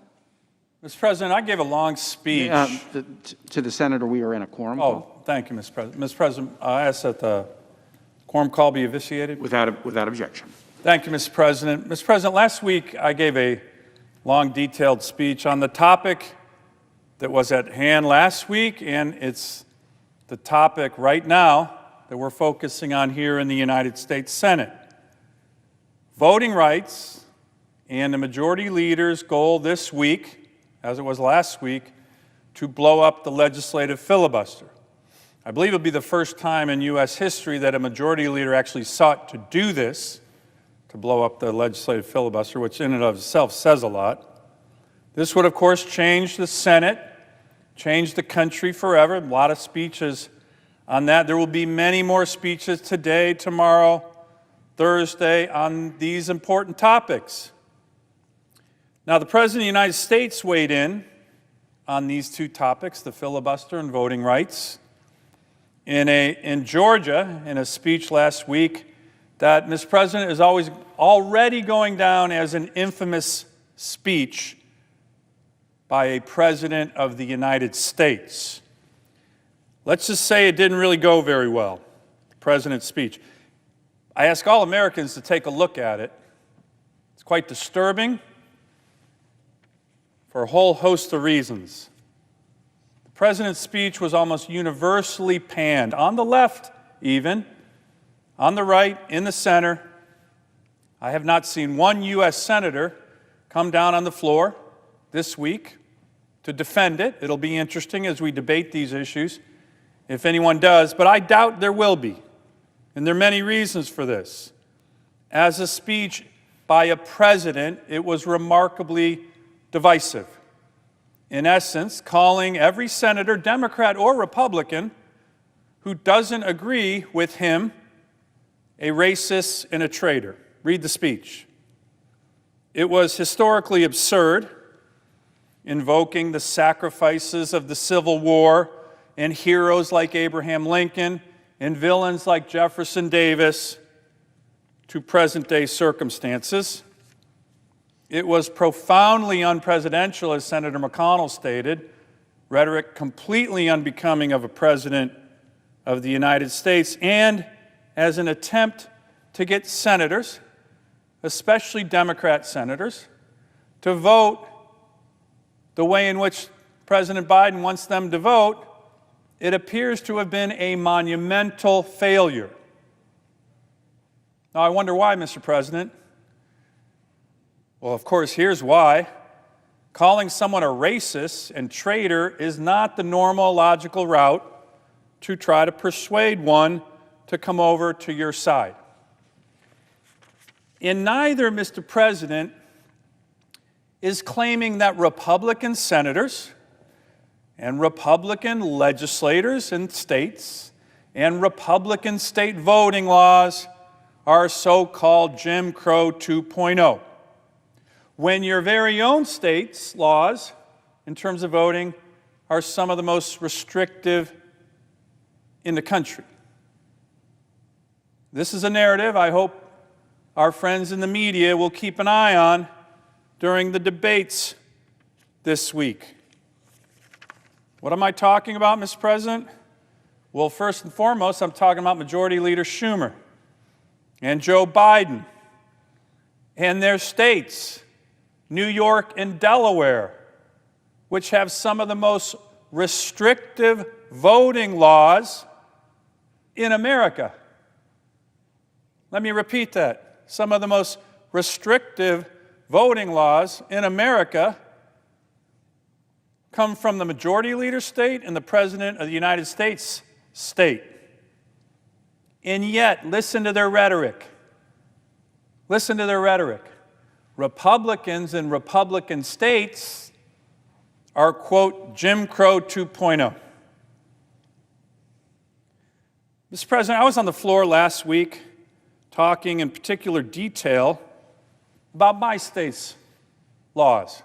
Mr. President, I gave a long speech. To the senator, we are in a quorum call. Oh, thank you, Mr. President. Mr. President, I ask that the quorum call be vitiated. Without objection. Thank you, Mr. President. Mr. President, last week I gave a long, detailed speech on the topic that was at hand last week, and it's the topic right now that we're focusing on here in the United States Senate. Voting rights and the majority leader's goal this week, as it was last week, to blow up the legislative filibuster. I believe it'll be the first time in U.S. history that a majority leader actually sought to do this, to blow up the legislative filibuster, which in and of itself says a lot. This would, of course, change the Senate, change the country forever. A lot of speeches on that. There will be many more speeches today, tomorrow, Thursday on these important topics. Now, the President of the United States weighed in on these two topics, the filibuster and voting rights, in Georgia, in a speech last week that, Mr. President, is already going down as an infamous speech by a President of the United States. Let's just say it didn't really go very well, the President's speech. I ask all Americans to take a look at it. It's quite disturbing for a whole host of reasons. The President's speech was almost universally panned, on the left even, on the right, in the center. I have not seen one U.S. senator come down on the floor this week to defend it. It'll be interesting as we debate these issues, if anyone does, but I doubt there will be. And there are many reasons for this. As a speech by a president, it was remarkably divisive. In essence, calling every senator, Democrat or Republican, who doesn't agree with him a racist and a traitor. Read the speech. It was historically absurd, invoking the sacrifices of the Civil War and heroes like Abraham Lincoln and villains like Jefferson Davis to present-day circumstances. It was profoundly unpresidential, as Senator McConnell stated, rhetoric completely unbecoming of a president of the United States, and as an attempt to get senators, especially Democrat senators, to vote the way in which President Biden wants them to vote. It appears to have been a monumental failure. Now, I wonder why, Mr. President. Well, of course, here's why. Calling someone a racist and traitor is not the normal logical route to try to persuade one to come over to your side. And neither, Mr. President, is claiming that Republican senators and Republican legislators in states and Republican state voting laws are so-called Jim Crow 2.0. When your very own state's laws, in terms of voting, are some of the most restrictive in the country. This is a narrative I hope our friends in the media will keep an eye on during the debates this week. What am I talking about, Mr. President? Well, first and foremost, I'm talking about Majority Leader Schumer and Joe Biden and their states, New York and Delaware, which have some of the most restrictive voting laws in America. Let me repeat that. Some of the most restrictive voting laws in America come from the majority leader state and the President of the United States state. And yet, listen to their rhetoric. Listen to their rhetoric. Republicans in Republican states are, quote, Jim Crow 2.0. Mr. President, I was on the floor last week talking in particular detail about my state's laws.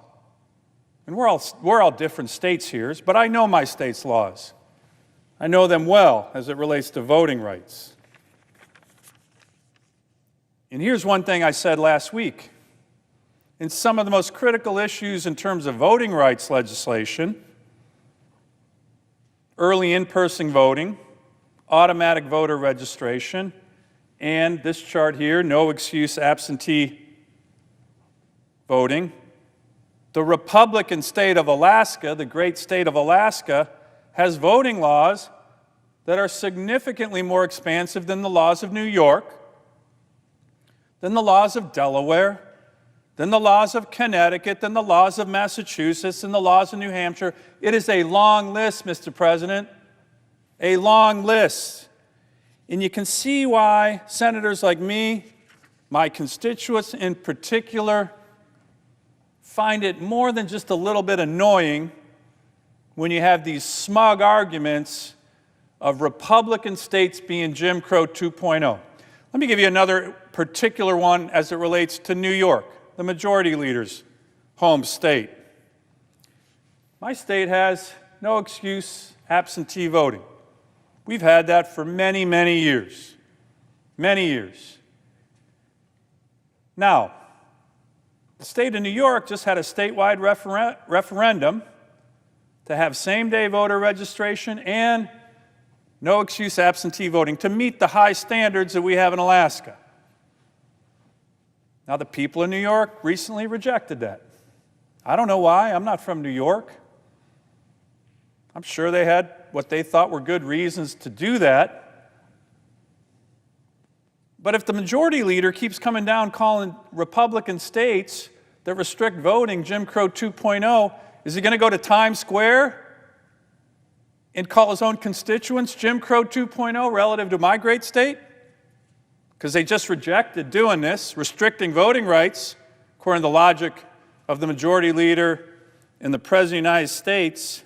And we're all different states here, but I know my state's laws. I know them well as it relates to voting rights. And here's one thing I said last week. in some of the most critical issues in terms of voting rights legislation: early in-person voting, automatic voter registration, and this chart here, no excuse absentee voting. The Republican state of Alaska, the great state of Alaska, has voting laws that are significantly more expansive than the laws of New York, than the laws of Delaware, than the laws of Connecticut, than the laws of Massachusetts, and the laws of New Hampshire. It is a long list, Mr. President, a long list. And you can see why senators like me, my constituents in particular, find it more than just a little bit annoying when you have these smug arguments of Republican states being Jim Crow 2.0. Let me give you another particular one as it relates to New York, the majority leader's home state. My state has no excuse absentee voting. We've had that for many, many years. Many years. Now, the state of New York just had a statewide referendum to have same-day voter registration and no excuse absentee voting to meet the high standards that we have in Alaska. Now, the people in New York recently rejected that. I don't know why. I'm not from New York. I'm sure they had what they thought were good reasons to do that. But if the majority leader keeps coming down calling Republican states that restrict voting Jim Crow 2.0, is he going to go to Times Square and call his own constituents Jim Crow 2.0 relative to my great state? Because they just rejected doing this, restricting voting rights, according to the logic of the majority leader and the President of the United States.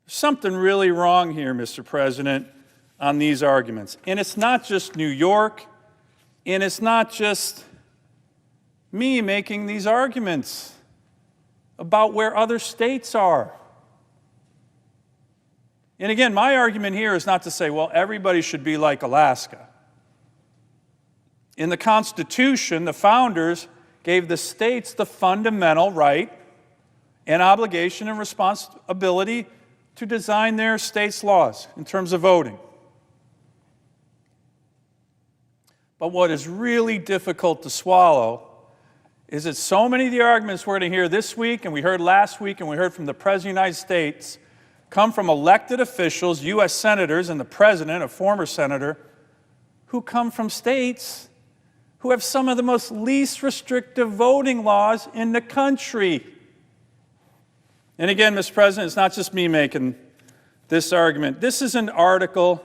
There's something really wrong here, Mr. President, on these arguments. And it's not just New York, and it's not just me making these arguments about where other states are. And again, my argument here is not to say, well, everybody should be like Alaska. In the Constitution, the founders gave the states the fundamental right and obligation and responsibility to design their state's laws in terms of voting. But what is really difficult to swallow is that so many of the arguments we're going to hear this week, and we heard last week, and we heard from the President of the United States, come from elected officials, U.S. senators, and the President, a former senator, who come from states who have some of the most least restrictive voting laws in the country. And again, Mr. President, it's not just me making this argument. This is an article,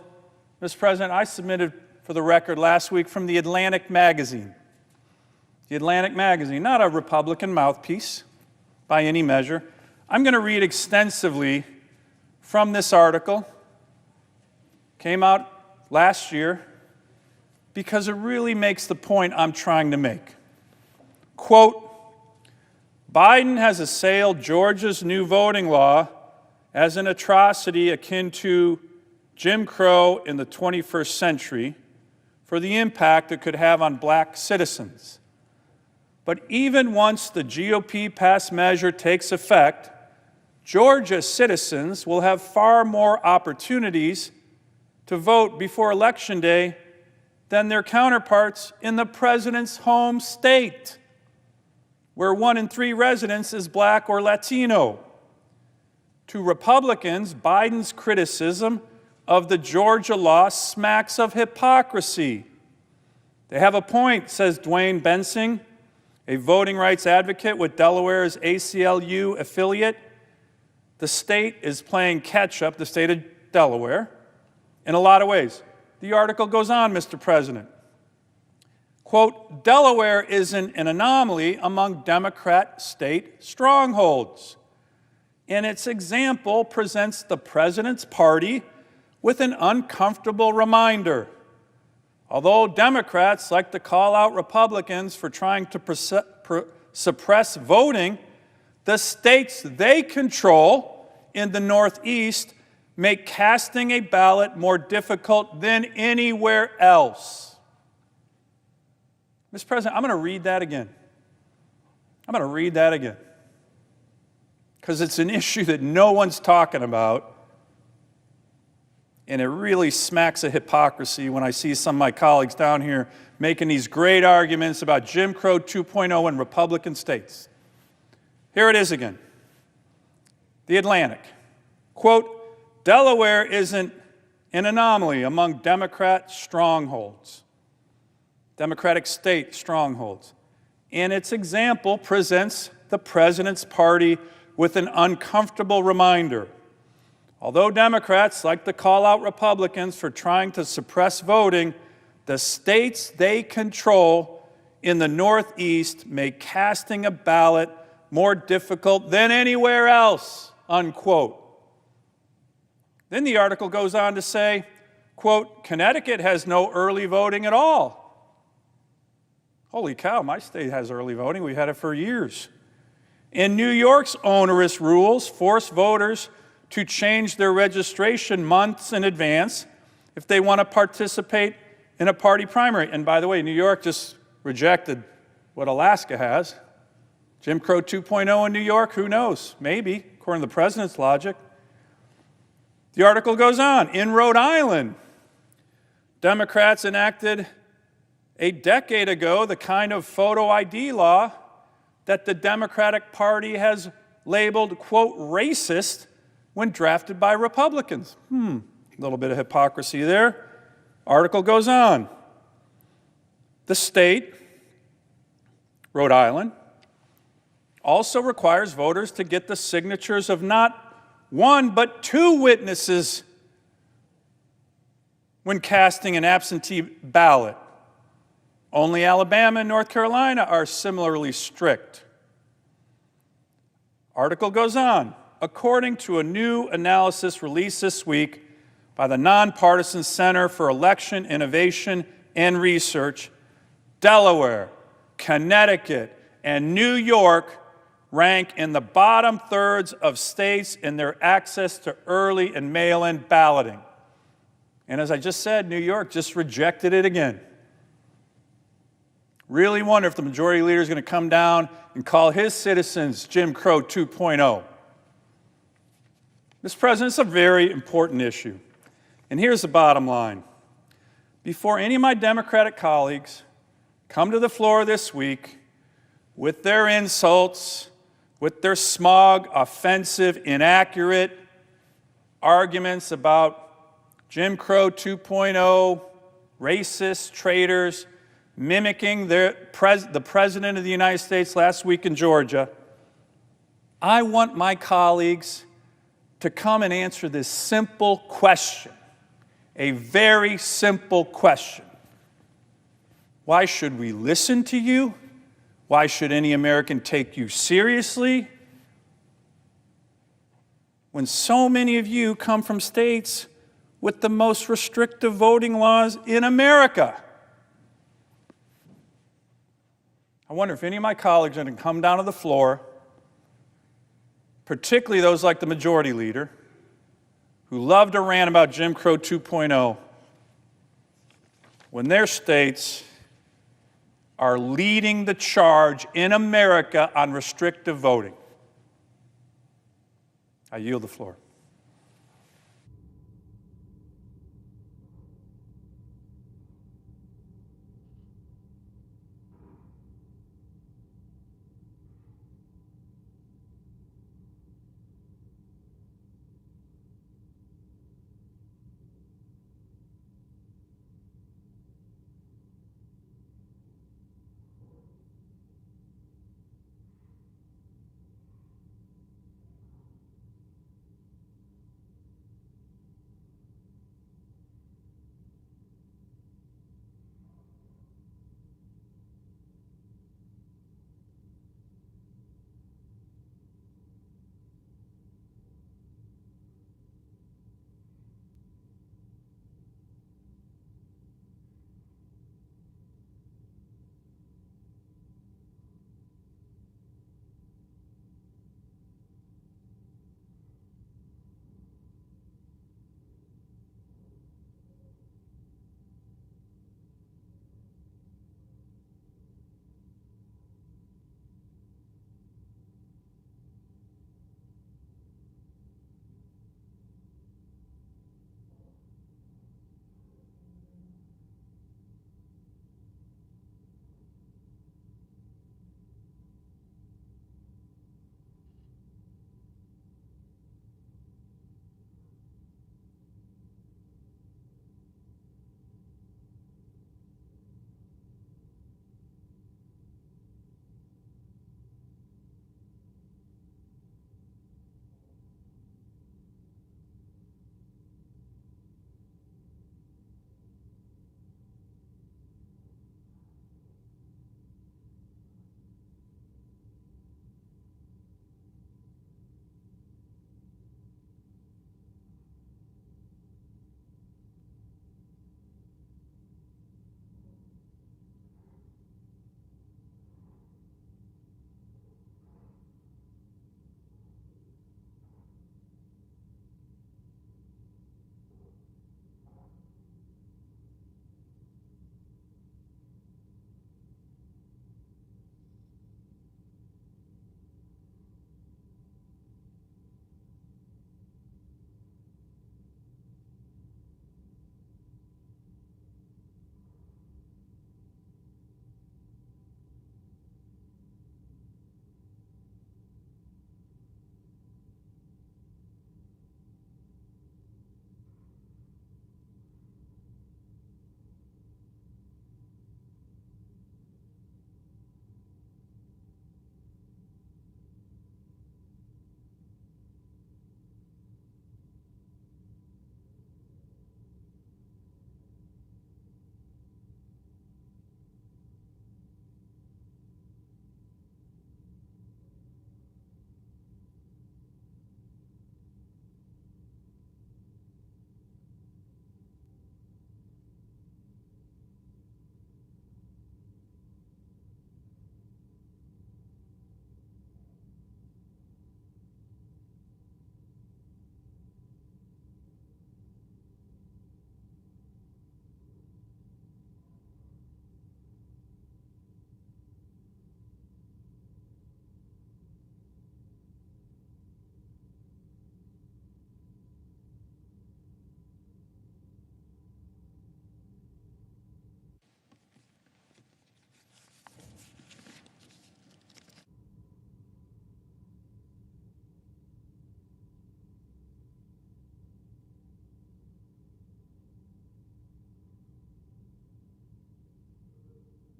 Mr. President, I submitted for the record last week from the Atlantic magazine. The Atlantic magazine, not a Republican mouthpiece by any measure. I'm going to read extensively from this article. Came out last year because it really makes the point I'm trying to make. Quote, Biden has assailed Georgia's new voting law as an atrocity akin to Jim Crow in the 21st century for the impact it could have on black citizens. But even once the GOP-passed measure takes effect, Georgia citizens will have far more opportunities to vote before Election Day than their counterparts in the president's home state, where 1 in 3 residents is black or Latino. To Republicans, Biden's criticism of the Georgia law smacks of hypocrisy. They have a point, says Dwayne Bensing, a voting rights advocate with Delaware's ACLU affiliate. The state is playing catch-up, the state of Delaware, in a lot of ways. The article goes on, Mr. President. Quote, Delaware isn't an anomaly among Democrat state strongholds. And its example presents the president's party with an uncomfortable reminder. Although Democrats like to call out Republicans for trying to suppress voting, the states they control in the Northeast make casting a ballot more difficult than anywhere else. Mr. President, I'm going to read that again. I'm going to read that again. Because it's an issue that no one's talking about. And it really smacks of hypocrisy when I see some of my colleagues down here making these great arguments about Jim Crow 2.0 in Republican states. Here it is again. The Atlantic. Quote, Delaware isn't an anomaly among Democrat strongholds, Democratic state strongholds. And its example presents the president's party with an uncomfortable reminder. Although Democrats like to call out Republicans for trying to suppress voting, the states they control in the Northeast make casting a ballot more difficult than anywhere else, unquote. Then the article goes on to say, quote, Connecticut has no early voting at all. Holy cow, my state has early voting. We've had it for years. And New York's onerous rules force voters to change their registration months in advance if they want to participate in a party primary. And by the way, New York just rejected what Alaska has. Jim Crow 2.0 in New York, who knows? Maybe, according to the president's logic. The article goes on. In Rhode Island, Democrats enacted a decade ago the kind of photo ID law that the Democratic Party has labeled, quote, racist when drafted by Republicans. A little bit of hypocrisy there. Article goes on. The state, Rhode Island, also requires voters to get the signatures of not one but two witnesses when casting an absentee ballot. Only Alabama and North Carolina are similarly strict. Article goes on. According to a new analysis released this week by the Nonpartisan Center for Election Innovation and Research, Delaware, Connecticut, and New York rank in the bottom thirds of states in their access to early and mail-in balloting. And as I just said, New York just rejected it again. Really wonder if the majority leader is going to come down and call his citizens Jim Crow 2.0. Mr. President, it's a very important issue. And here's the bottom line. Before any of my Democratic colleagues come to the floor this week with their insults, with their smug, offensive, inaccurate arguments about Jim Crow 2.0, racist, traitors, mimicking the President of the United States last week in Georgia, I want my colleagues to come and answer this simple question, a very simple question. Why should we listen to you? Why should any American take you seriously when so many of you come from states with the most restrictive voting laws in America? I wonder if any of my colleagues are going to come down to the floor, particularly those like the majority leader, who love to rant about Jim Crow 2.0, when their states are leading the charge in America on restrictive voting. I yield the floor.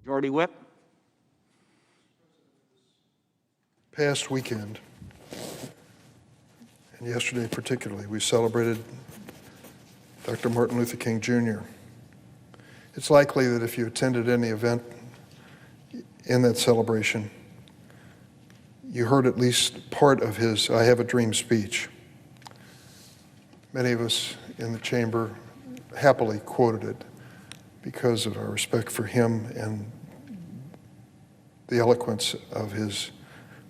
Majority Whip. Past weekend, and yesterday particularly, we celebrated Dr. Martin Luther King Jr. It's likely that if you attended any event in that celebration, you heard at least part of his I Have a Dream speech. Many of us in the chamber happily quoted it because of our respect for him and the eloquence of his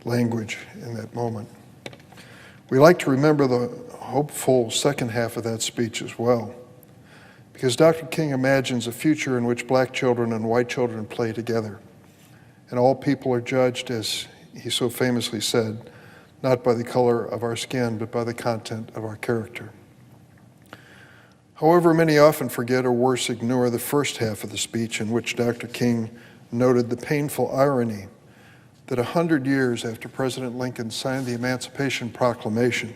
language in that moment. We like to remember the hopeful second half of that speech as well, because Dr. King imagines a future in which black children and white children play together, and all people are judged, as he so famously said, not by the color of our skin, but by the content of our character. However, many often forget or worse ignore the first half of the speech, in which Dr. King noted the painful irony that 100 years after President Lincoln signed the Emancipation Proclamation,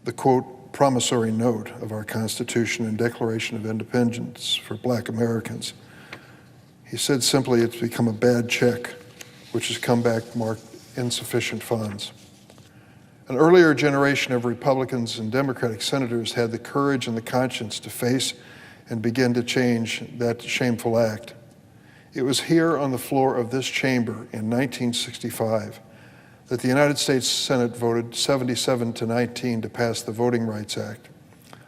the quote, promissory note of our Constitution and Declaration of Independence for Black Americans, he said simply, it's become a bad check, which has come back marked insufficient funds. An earlier generation of Republicans and Democratic senators had the courage and the conscience to face and begin to change that shameful act. It was here on the floor of this chamber in 1965 that the United States Senate voted 77-19 to pass the Voting Rights Act,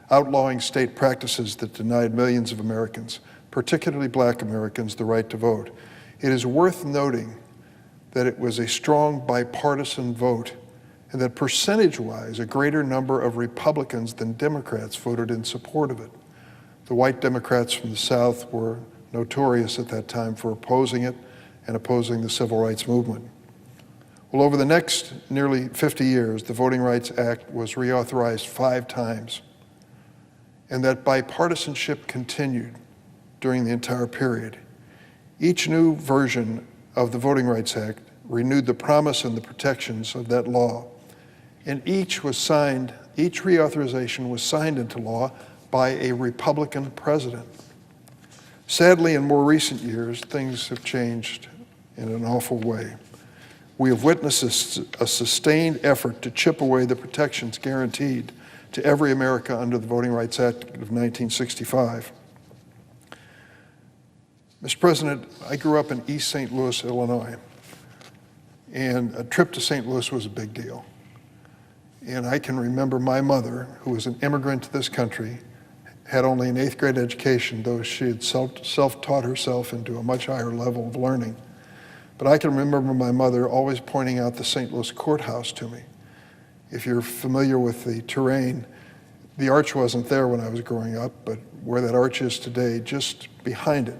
outlawing state practices that denied millions of Americans, particularly black Americans, the right to vote. It is worth noting that it was a strong bipartisan vote, and that percentage-wise, a greater number of Republicans than Democrats voted in support of it. The white Democrats from the South were notorious at that time for opposing it and opposing the civil rights movement. Well, over the next nearly 50 years, the Voting Rights Act was reauthorized 5 times, and that bipartisanship continued during the entire period. Each new version of the Voting Rights Act renewed the promise and the protections of that law, and each reauthorization was signed into law by a Republican president. Sadly, in more recent years, things have changed in an awful way. We have witnessed a sustained effort to chip away the protections guaranteed to every American under the Voting Rights Act of 1965. Mr. President, I grew up in East St. Louis, Illinois, and a trip to St. Louis was a big deal. And I can remember my mother, who was an immigrant to this country, had only an 8th grade education, though she had self-taught herself into a much higher level of learning. But I can remember my mother always pointing out the St. Louis courthouse to me. If you're familiar with the terrain, the arch wasn't there when I was growing up, but where that arch is today, just behind it,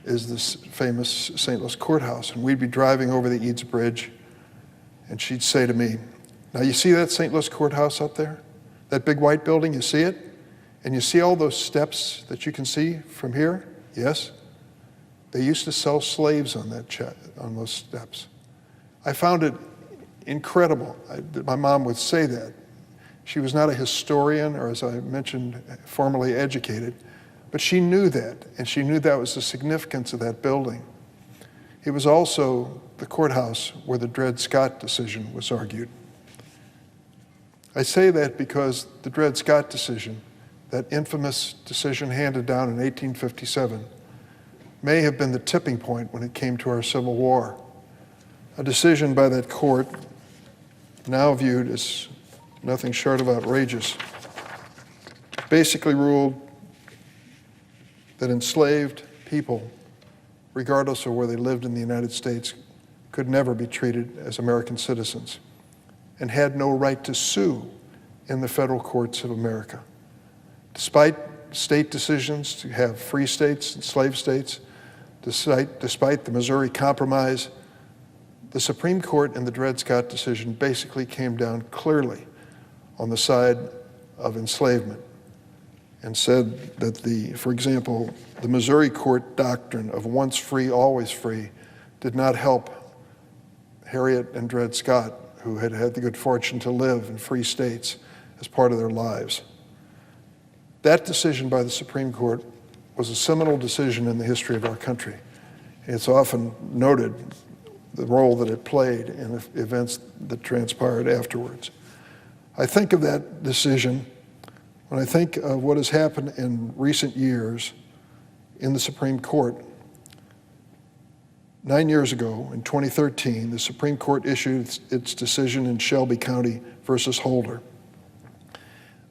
is this famous St. Louis courthouse. And we'd be driving over the Eads Bridge, and she'd say to me, now you see that St. Louis courthouse up there? That big white building, you see it? And you see all those steps that you can see from here? Yes? They used to sell slaves on those steps. I found it incredible that my mom would say that. She was not a historian, or as I mentioned, formally educated, but she knew that, and she knew that was the significance of that building. It was also the courthouse where the Dred Scott decision was argued. I say that because the Dred Scott decision, that infamous decision handed down in 1857, may have been the tipping point when it came to our Civil War. A decision by that court, now viewed as nothing short of outrageous, basically ruled that enslaved people, regardless of where they lived in the United States, could never be treated as American citizens and had no right to sue in the federal courts of America. Despite state decisions to have free states and slave states, despite the Missouri Compromise, the Supreme Court in the Dred Scott decision basically came down clearly on the side of enslavement and said that for example, the Missouri court doctrine of once free, always free did not help Harriet and Dred Scott, who had had the good fortune to live in free states as part of their lives. That decision by the Supreme Court was a seminal decision in the history of our country. It's often noted the role that it played in events that transpired afterwards. I think of that decision when I think of what has happened in recent years in the Supreme Court. 9 years ago, in 2013, the Supreme Court issued its decision in Shelby County versus Holder.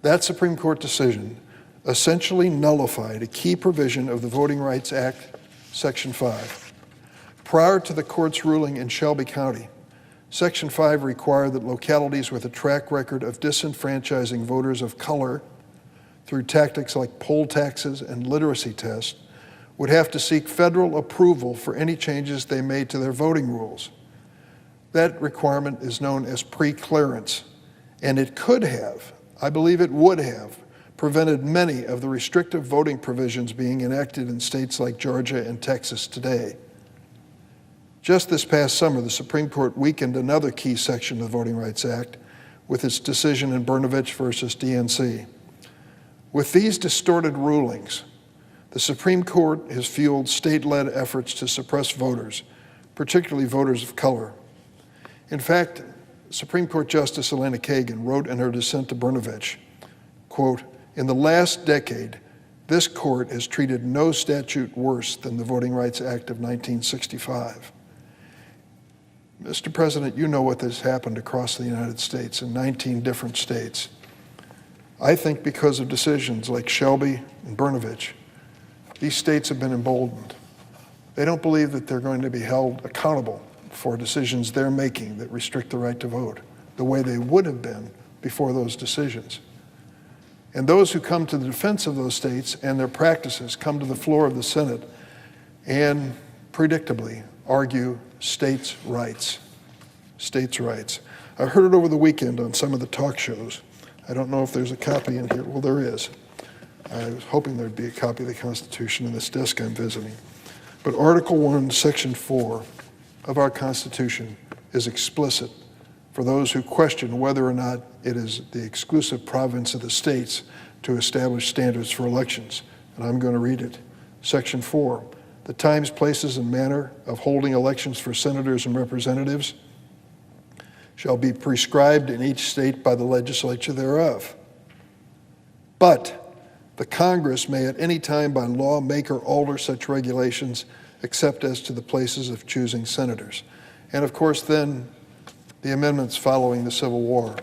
That Supreme Court decision essentially nullified a key provision of the Voting Rights Act, Section 5. Prior to the court's ruling in Shelby County, Section 5 required that localities with a track record of disenfranchising voters of color through tactics like poll taxes and literacy tests would have to seek federal approval for any changes they made to their voting rules. That requirement is known as pre-clearance, and it could have, I believe it would have, prevented many of the restrictive voting provisions being enacted in states like Georgia and Texas today. Just this past summer, the Supreme Court weakened another key section of the Voting Rights Act with its decision in Brnovich versus DNC. With these distorted rulings, the Supreme Court has fueled state-led efforts to suppress voters, particularly voters of color. In fact, Supreme Court Justice Elena Kagan wrote in her dissent to Brnovich, quote, "In the last decade, this court has treated no statute worse than the Voting Rights Act of 1965. Mr. President, you know what has happened across the United States in 19 different states. I think because of decisions like Shelby and Brnovich, these states have been emboldened. They don't believe that they're going to be held accountable for decisions they're making that restrict the right to vote the way they would have been before those decisions. And those who come to the defense of those states and their practices come to the floor of the Senate and predictably argue states' rights. States' rights. I heard it over the weekend on some of the talk shows. I don't know if there's a copy in here. Well, there is. I was hoping there'd be a copy of the Constitution in this desk I'm visiting. But Article 1, Section 4 of our Constitution is explicit for those who question whether or not it is the exclusive province of the states to establish standards for elections. And I'm going to read it. Section 4, the times, places, and manner of holding elections for senators and representatives shall be prescribed in each state by the legislature thereof. But the Congress may at any time by law make or alter such regulations except as to the places of choosing senators. And of course then the amendments following the Civil War,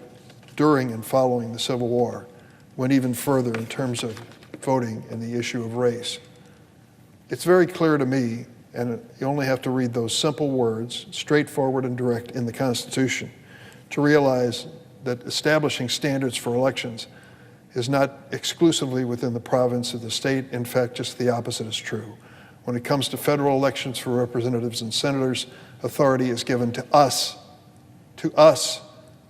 during and following the Civil War, went even further in terms of voting and the issue of race. It's very clear to me, and you only have to read those simple words, straightforward and direct in the Constitution, to realize that establishing standards for elections is not exclusively within the province of the state. In fact, just the opposite is true. When it comes to federal elections for representatives and senators, authority is given to us,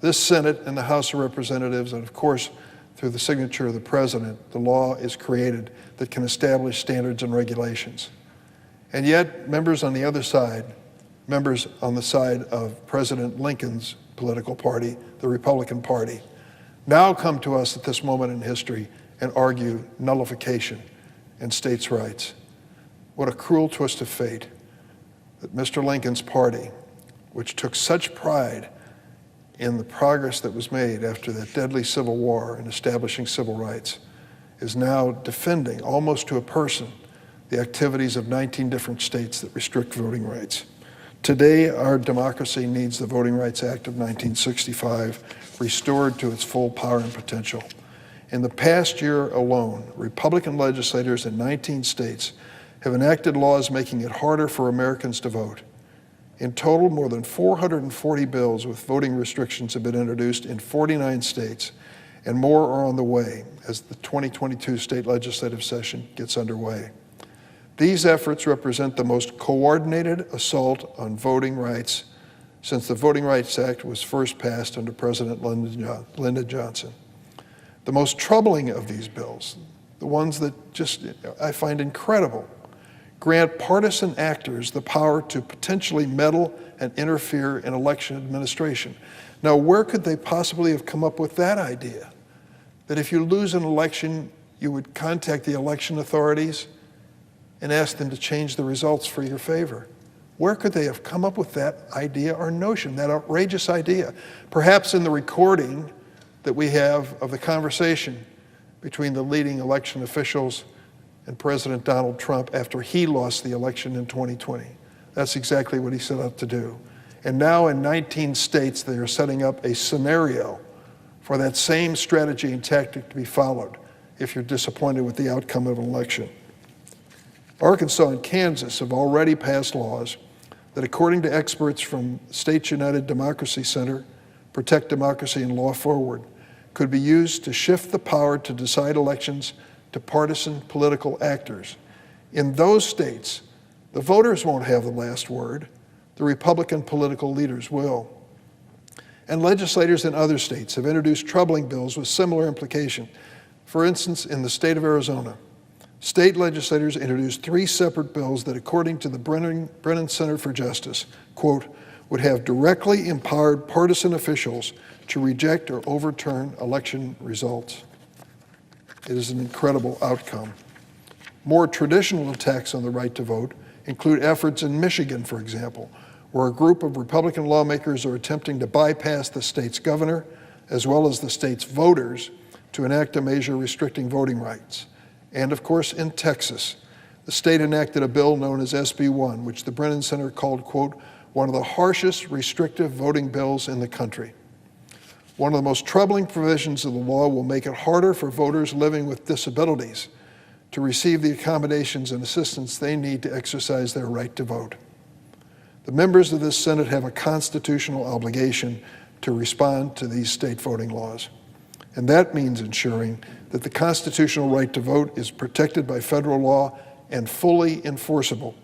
this Senate and the House of Representatives, and of course, through the signature of the President, the law is created that can establish standards and regulations. And yet, members on the other side, members on the side of President Lincoln's political party, the Republican Party, now come to us at this moment in history and argue nullification and states' rights. What a cruel twist of fate that Mr. Lincoln's party, which took such pride in the progress that was made after that deadly Civil War in establishing civil rights, is now defending, almost to a person, the activities of 19 different states that restrict voting rights. Today, our democracy needs the Voting Rights Act of 1965 restored to its full power and potential. In the past year alone, Republican legislators in 19 states have enacted laws making it harder for Americans to vote. In total, more than 440 bills with voting restrictions have been introduced in 49 states, and more are on the way as the 2022 state legislative session gets underway. These efforts represent the most coordinated assault on voting rights since the Voting Rights Act was first passed under President Lyndon Johnson. The most troubling of these bills, the ones that I find incredible, grant partisan actors the power to potentially meddle and interfere in election administration. Now, where could they possibly have come up with that idea? That if you lose an election, you would contact the election authorities and ask them to change the results for your favor. Where could they have come up with that idea or notion, that outrageous idea? Perhaps in the recording that we have of the conversation between the leading election officials and President Donald Trump after he lost the election in 2020. That's exactly what he set out to do. And now in 19 states, they are setting up a scenario for that same strategy and tactic to be followed if you're disappointed with the outcome of an election. Arkansas and Kansas have already passed laws that, according to experts from States United Democracy Center, Protect Democracy and Law Forward, could be used to shift the power to decide elections to partisan political actors. In those states, the voters won't have the last word. The Republican political leaders will. And legislators in other states have introduced troubling bills with similar implication. For instance, in the state of Arizona, state legislators introduced 3 separate bills that, according to the Brennan Center for Justice, quote, would have directly empowered partisan officials to reject or overturn election results. It is an incredible outcome. More traditional attacks on the right to vote include efforts in Michigan, for example, where a group of Republican lawmakers are attempting to bypass the state's governor, as well as the state's voters, to enact a measure restricting voting rights. And of course, in Texas, the state enacted a bill known as SB 1, which the Brennan Center called, quote, one of the harshest restrictive voting bills in the country. One of the most troubling provisions of the law will make it harder for voters living with disabilities to receive the accommodations and assistance they need to exercise their right to vote. The members of this Senate have a constitutional obligation to respond to these state voting laws. And that means ensuring that the constitutional right to vote is protected by federal law and fully enforceable.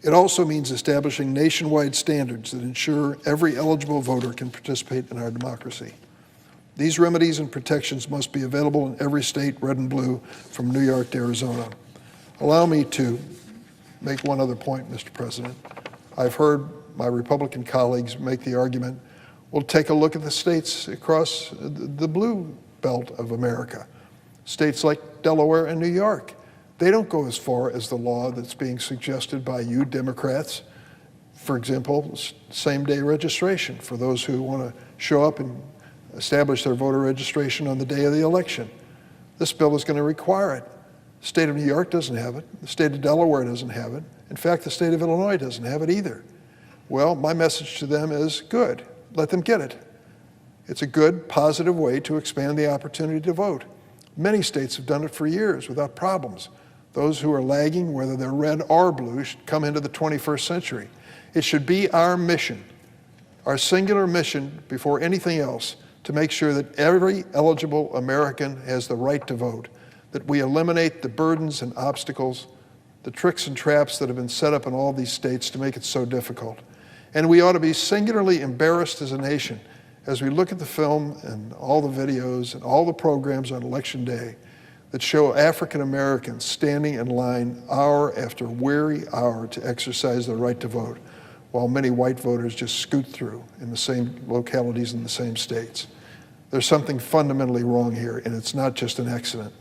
It also means establishing nationwide standards that ensure every eligible voter can participate in our democracy. These remedies and protections must be available in every state, red and blue, from New York to Arizona. Allow me to make one other point, Mr. President. I've heard my Republican colleagues make the argument, well, take a look at the states across the blue belt of America. States like Delaware and New York. They don't go as far as the law that's being suggested by you Democrats. For example, same-day registration for those who want to show up and establish their voter registration on the day of the election. This bill is going to require it. The state of New York doesn't have it. The state of Delaware doesn't have it. In fact, the state of Illinois doesn't have it either. Well, my message to them is good. Let them get it. It's a good, positive way to expand the opportunity to vote. Many states have done it for years without problems. Those who are lagging, whether they're red or blue, should come into the 21st century. It should be our mission, our singular mission before anything else, to make sure that every eligible American has the right to vote, that we eliminate the burdens and obstacles, the tricks and traps that have been set up in all these states to make it so difficult. And we ought to be singularly embarrassed as a nation as we look at the film and all the videos and all the programs on Election Day that show African Americans standing in line hour after weary hour to exercise their right to vote, while many white voters just scoot through in the same localities in the same states. There's something fundamentally wrong here, and it's not just an accident.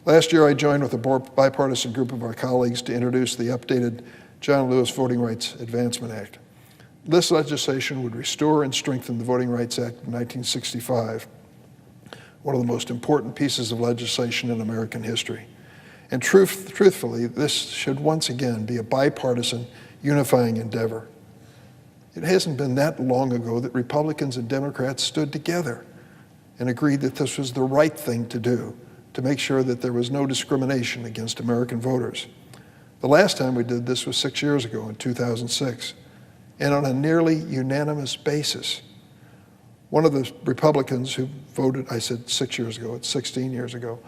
Last year, I joined with a bipartisan group of our colleagues to introduce the updated John Lewis Voting Rights Advancement Act. This legislation would restore and strengthen the Voting Rights Act of 1965, one of the most important pieces of legislation in American history. And truthfully, this should once again be a bipartisan, unifying endeavor. It hasn't been that long ago that Republicans and Democrats stood together and agreed that this was the right thing to do to make sure that there was no discrimination against American voters. The last time we did this was 6 years ago in 2006, and on a nearly unanimous basis. One of the Republicans who voted, I said 6 years ago, it's 16 years ago,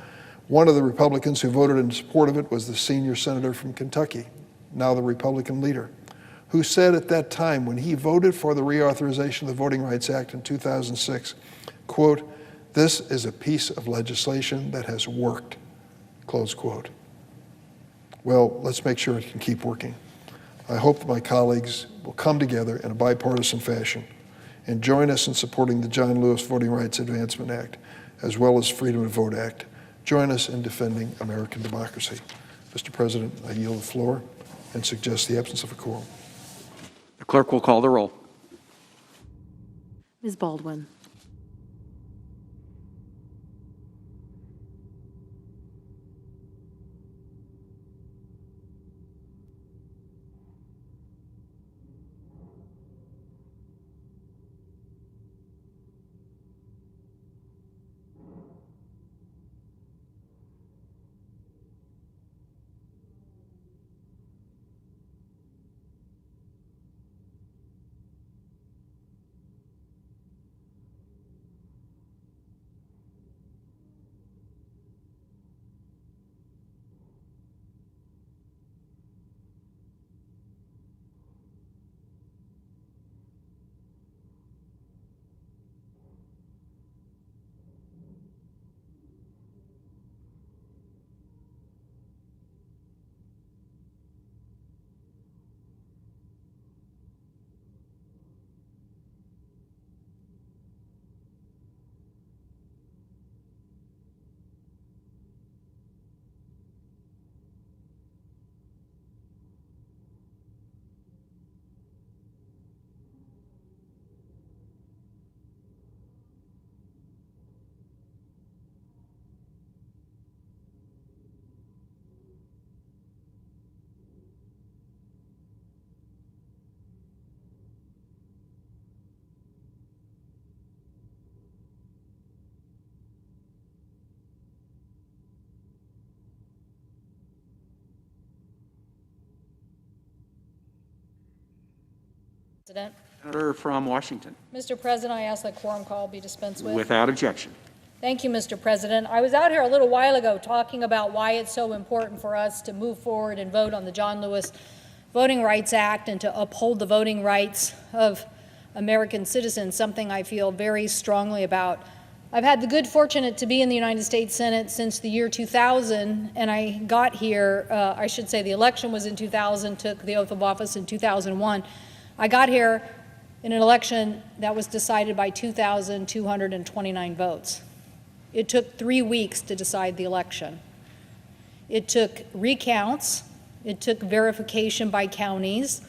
one of the Republicans who voted in support of it was the senior senator from Kentucky, now the Republican leader, who said at that time when he voted for the reauthorization of the Voting Rights Act in 2006, quote, "This is a piece of legislation that has worked," close quote. Well, let's make sure it can keep working. I hope that my colleagues will come together in a bipartisan fashion and join us in supporting the John Lewis Voting Rights Advancement Act, as well as Freedom to Vote Act. Join us in defending American democracy. Mr. President, I yield the floor. and suggest the absence of a quorum. The clerk will call the roll. Ms. Baldwin. President. Senator from Washington. Mr. President, I ask that quorum call be dispensed with. Without objection. Thank you, Mr. President. I was out here a little while ago talking about why it's so important for us to move forward and vote on the John Lewis Voting Rights Act and to uphold the voting rights of American citizens, something I feel very strongly about. I've had the good fortune to be in the United States Senate since the year 2000, and I got here, I should say the election was in 2000, took the oath of office in 2001. I got here in an election that was decided by 2,229 votes. It took 3 weeks to decide the election. It took recounts, it took verification by counties,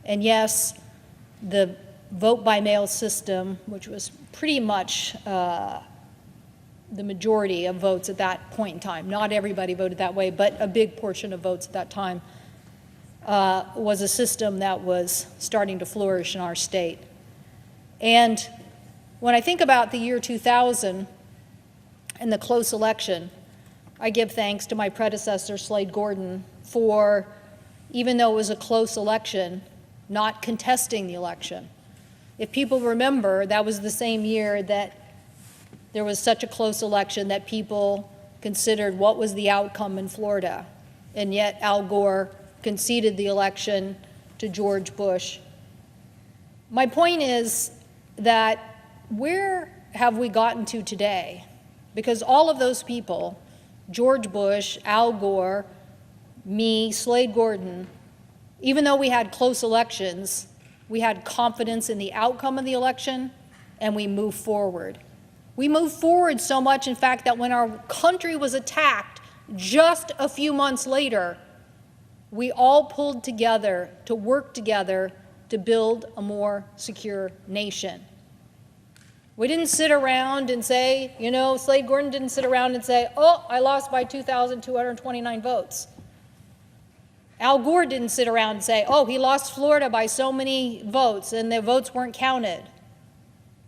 and yes, the vote by mail system, which was pretty much the majority of votes at that point in time. Not everybody voted that way, but a big portion of votes at that time was a system that was starting to flourish in our state. And when I think about the year 2000 and the close election, I give thanks to my predecessor, Slade Gorton, for, even though it was a close election, not contesting the election. If people remember, that was the same year that there was such a close election that people considered what was the outcome in Florida. And yet Al Gore conceded the election to George Bush. My point is that where have we gotten to today? Because all of those people, George Bush, Al Gore, me, Slade Gorton, even though we had close elections, we had confidence in the outcome of the election, and we moved forward. We moved forward so much, in fact, that when our country was attacked just a few months later, we all pulled together to work together to build a more secure nation. We didn't sit around and say, you know, Slade Gorton didn't sit around and say, oh, I lost by 2,229 votes. Al Gore didn't sit around and say, oh, he lost Florida by so many votes and the votes weren't counted.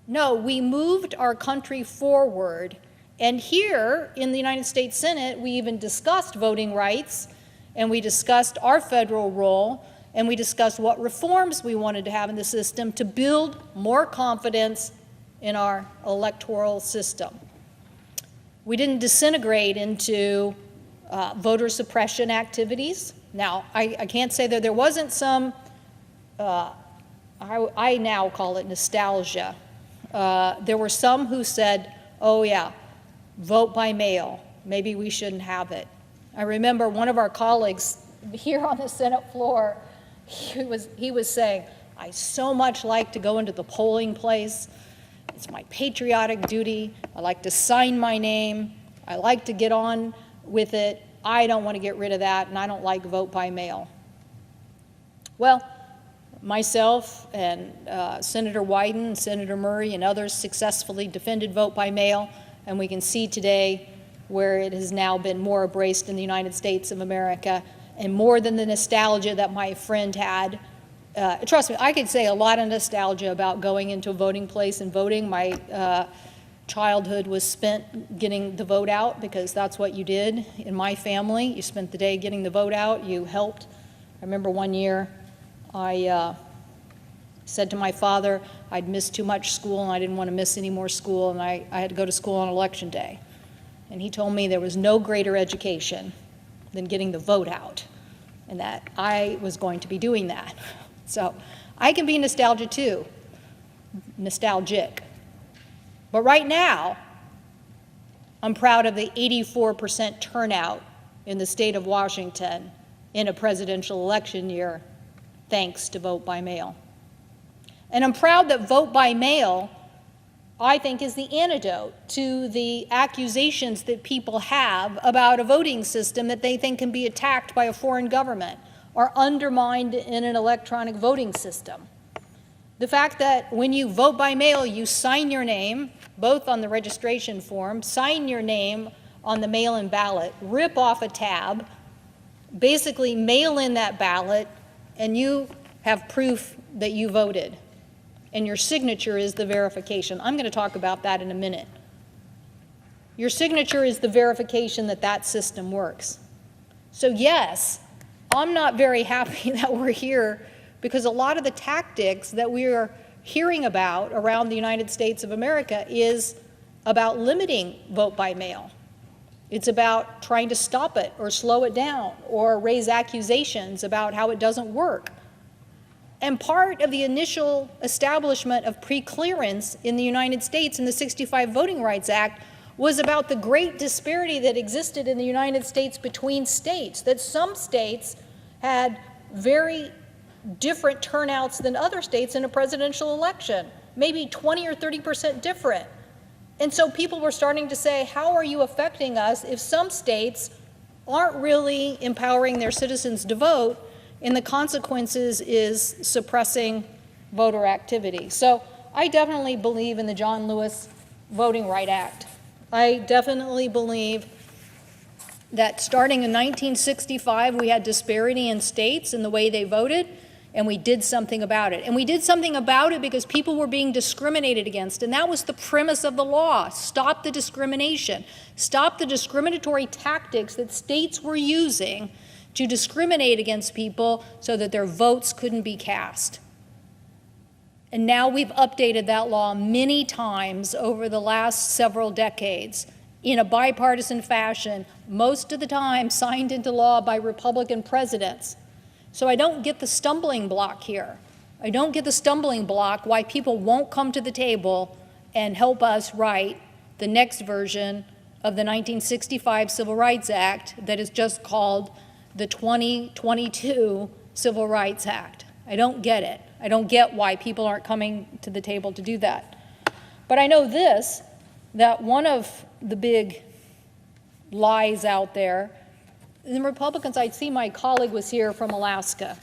No, we moved our country forward, and here in the United States Senate, we even discussed voting rights, and we discussed our federal role, and we discussed what reforms we wanted to have in the system to build more confidence in our electoral system. We didn't disintegrate into voter suppression activities. Now, I can't say that there wasn't some, I now call it nostalgia. There were some who said, oh yeah, vote by mail, maybe we shouldn't have it. I remember one of our colleagues here on the Senate floor, he was saying, I so much like to go into the polling place. It's my patriotic duty. I like to sign my name. I like to get on with it. I don't want to get rid of that, and I don't like vote by mail. Well, myself and Senator Wyden, Senator Murray, and others successfully defended vote by mail, and we can see today where it has now been more embraced in the United States of America, and more than the nostalgia that my friend had. Trust me, I could say a lot of nostalgia about going into a voting place and voting. My childhood was spent getting the vote out, because that's what you did in my family. You spent the day getting the vote out. You helped. I remember one year I said to my father I'd missed too much school and I didn't want to miss any more school, and I had to go to school on election day. And he told me there was no greater education than getting the vote out, and that I was going to be doing that. So I can be nostalgic. But right now, I'm proud of the 84% turnout in the state of Washington in a presidential election year, thanks to vote by mail. And I'm proud that vote by mail, I think, is the antidote to the accusations that people have about a voting system that they think can be attacked by a foreign government or undermined in an electronic voting system. The fact that when you vote by mail, you sign your name, both on the registration form, sign your name on the mail-in ballot, rip off a tab, basically mail in that ballot, and you have proof that you voted. And your signature is the verification. I'm going to talk about that in a minute. Your signature is the verification that that system works. So yes, I'm not very happy that we're here, because a lot of the tactics that we are hearing about around the United States of America is about limiting vote by mail. It's about trying to stop it or slow it down or raise accusations about how it doesn't work. And part of the initial establishment of pre-clearance in the United States in the '65 Voting Rights Act was about the great disparity that existed in the United States between states, that some states had very different turnouts than other states in a presidential election, maybe 20 or 30% different. And so people were starting to say, how are you affecting us if some states aren't really empowering their citizens to vote, and the consequences is suppressing voter activity? So I definitely believe in the John Lewis Voting Rights Act. I definitely believe that starting in 1965, we had disparity in states in the way they voted, and we did something about it. And we did something about it because people were being discriminated against, and that was the premise of the law. Stop the discrimination. Stop the discriminatory tactics that states were using to discriminate against people so that their votes couldn't be cast. And now we've updated that law many times over the last several decades in a bipartisan fashion, most of the time signed into law by Republican presidents. So I don't get the stumbling block here. I don't get the stumbling block why people won't come to the table and help us write the next version of the 1965 Civil Rights Act that is just called the 2022 Civil Rights Act. I don't get it. I don't get why people aren't coming to the table to do that. But I know this, that one of the big lies out there, and the Republicans, I see my colleague was here from Alaska,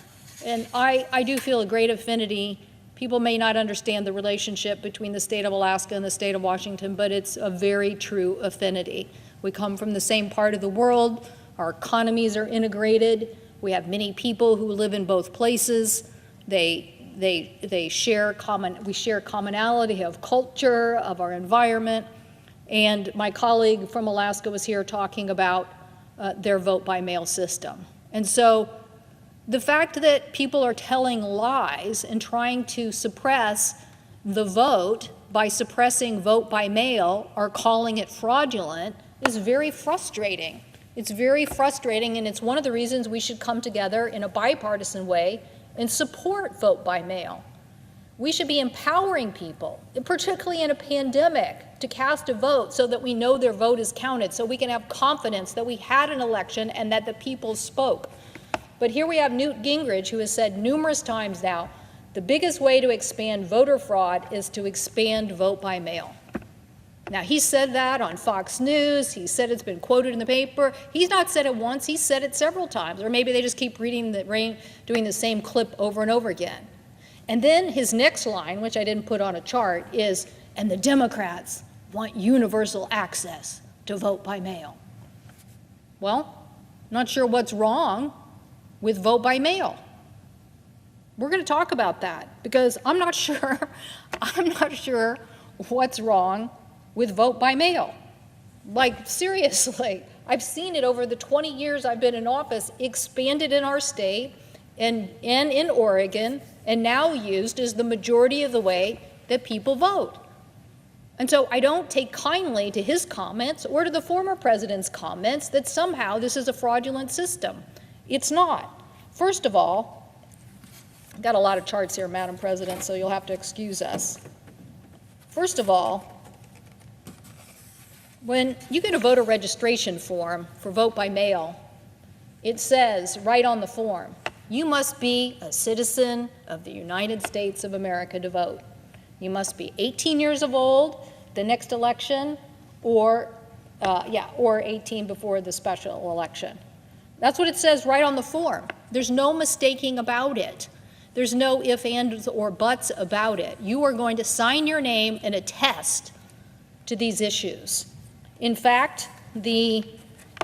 and I do feel a great affinity. People may not understand the relationship between the state of Alaska and the state of Washington, but it's a very true affinity. We come from the same part of the world. Our economies are integrated. We have many people who live in both places. We share commonality of culture, of our environment. And my colleague from Alaska was here talking about their vote-by-mail system. And so the fact that people are telling lies and trying to suppress the vote by suppressing vote by mail or calling it fraudulent is very frustrating. It's very frustrating, and it's one of the reasons we should come together in a bipartisan way and support vote by mail. We should be empowering people, particularly in a pandemic, to cast a vote so that we know their vote is counted, so we can have confidence that we had an election and that the people spoke. But here we have Newt Gingrich, who has said numerous times now, the biggest way to expand voter fraud is to expand vote by mail. Now, he said that on Fox News. He said it's been quoted in the paper. He's not said it once. He said it several times. Or maybe they just keep doing the same clip over and over again. And then his next line, which I didn't put on a chart, is, and the Democrats want universal access to vote by mail. Well, not sure what's wrong with vote by mail. We're going to talk about that because I'm not sure what's wrong with vote by mail. Like, seriously, I've seen it over the 20 years I've been in office, expanded in our state and in Oregon, and now used as the majority of the way that people vote. And so I don't take kindly to his comments or to the former president's comments that somehow this is a fraudulent system. It's not. First of all, I've got a lot of charts here, Madam President, so you'll have to excuse us. First of all, when you get a voter registration form for vote by mail, it says right on the form, you must be a citizen of the United States of America to vote. You must be 18 years of old the next election, or 18 before the special election. That's what it says right on the form. There's no mistaking about it. There's no ifs, ands, or buts about it. You are going to sign your name and attest to these issues. In fact, the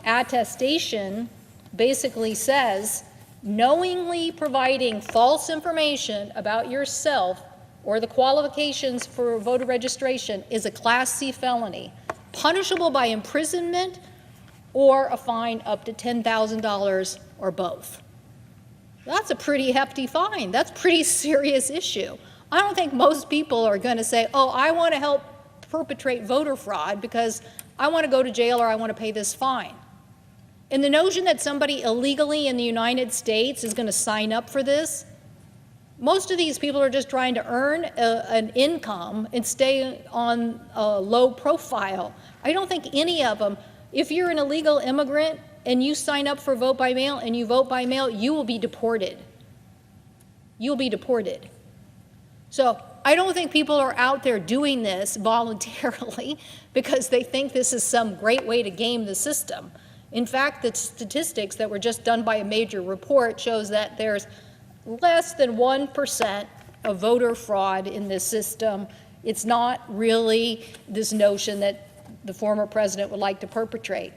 attestation basically says, knowingly providing false information about yourself or the qualifications for voter registration is a Class C felony, punishable by imprisonment or a fine up to $10,000 or both. That's a pretty hefty fine. That's a pretty serious issue. I don't think most people are going to say, oh, I want to help perpetrate voter fraud because I want to go to jail or I want to pay this fine. And the notion that somebody illegally in the United States is going to sign up for this, most of these people are just trying to earn an income and stay on a low profile. I don't think any of them, if you're an illegal immigrant and you sign up for vote by mail and you vote by mail, you will be deported. You'll be deported. So I don't think people are out there doing this voluntarily because they think this is some great way to game the system. In fact, the statistics that were just done by a major report shows that there's less than 1% of voter fraud in this system. It's not really this notion that the former president would like to perpetrate.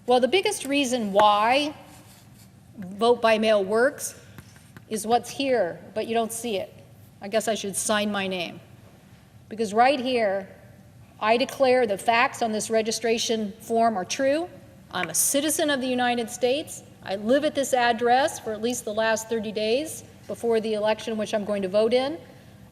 Well, the biggest reason why vote by mail works is what's here, but you don't see it. I guess I should sign my name. Because right here, I declare the facts on this registration form are true. I'm a citizen of the United States. I live at this address for at least the last 30 days before the election which I'm going to vote in.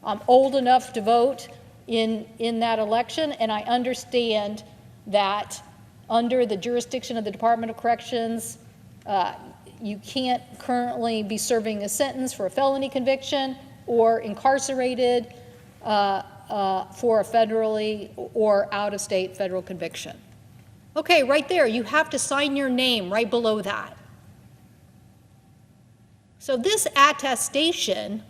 I'm old enough to vote in that election, and I understand that under the jurisdiction of the Department of Corrections, you can't currently be serving a sentence for a felony conviction or incarcerated for a federally or out-of-state federal conviction. Okay, right there, you have to sign your name right below that. So this attestation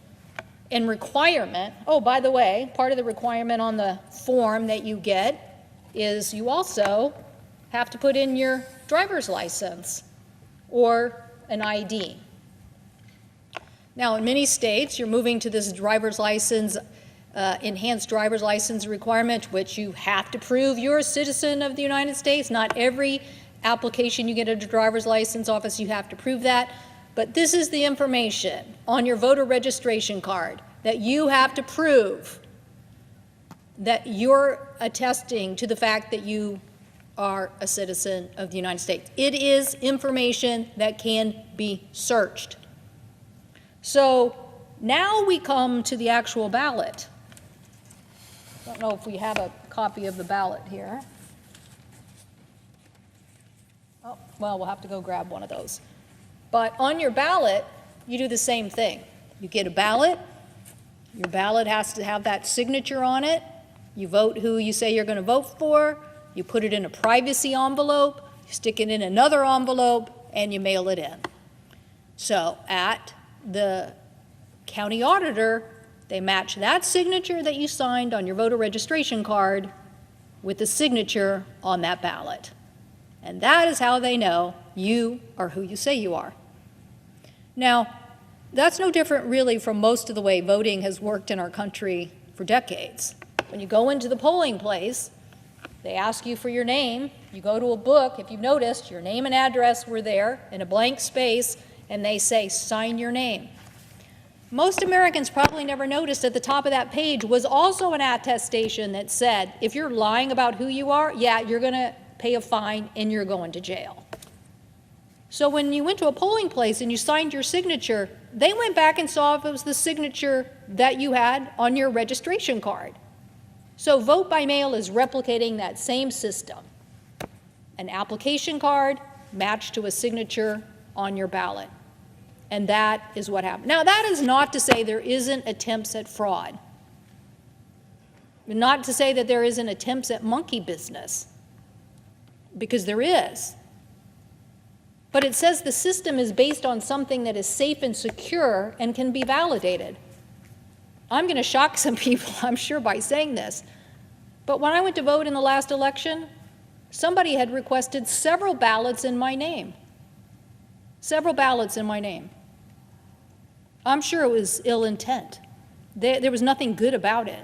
and requirement, oh, by the way, part of the requirement on the form that you get is you also have to put in your driver's license or an ID. Now, in many states, you're moving to this driver's license, enhanced driver's license requirement, which you have to prove you're a citizen of the United States. Not every application you get at a driver's license office, you have to prove that. But this is the information on your voter registration card that you have to prove that you're attesting to the fact that you are a citizen of the United States. It is information that can be searched. So now we come to the actual ballot. I don't know if we have a copy of the ballot here. Oh, well, we'll have to go grab one of those. But on your ballot, you do the same thing. You get a ballot. Your ballot has to have that signature on it. You vote who you say you're going to vote for. You put it in a privacy envelope. You stick it in another envelope, and you mail it in. So at the county auditor, they match that signature that you signed on your voter registration card with the signature on that ballot. And that is how they know you are who you say you are. Now, that's no different really from most of the way voting has worked in our country for decades. When you go into the polling place, they ask you for your name. You go to a book. If you've noticed, your name and address were there in a blank space, and they say, sign your name. Most Americans probably never noticed at the top of that page was also an attestation that said, if you're lying about who you are, yeah, you're going to pay a fine and you're going to jail. So when you went to a polling place and you signed your signature, they went back and saw if it was the signature that you had on your registration card. So vote by mail is replicating that same system. An application card matched to a signature on your ballot. And that is what happened. Now, that is not to say there isn't attempts at fraud. Not to say that there isn't attempts at monkey business, because there is. But it says the system is based on something that is safe and secure and can be validated. I'm going to shock some people, I'm sure, by saying this. But when I went to vote in the last election, somebody had requested several ballots in my name. Several ballots in my name. I'm sure it was ill intent. There was nothing good about it.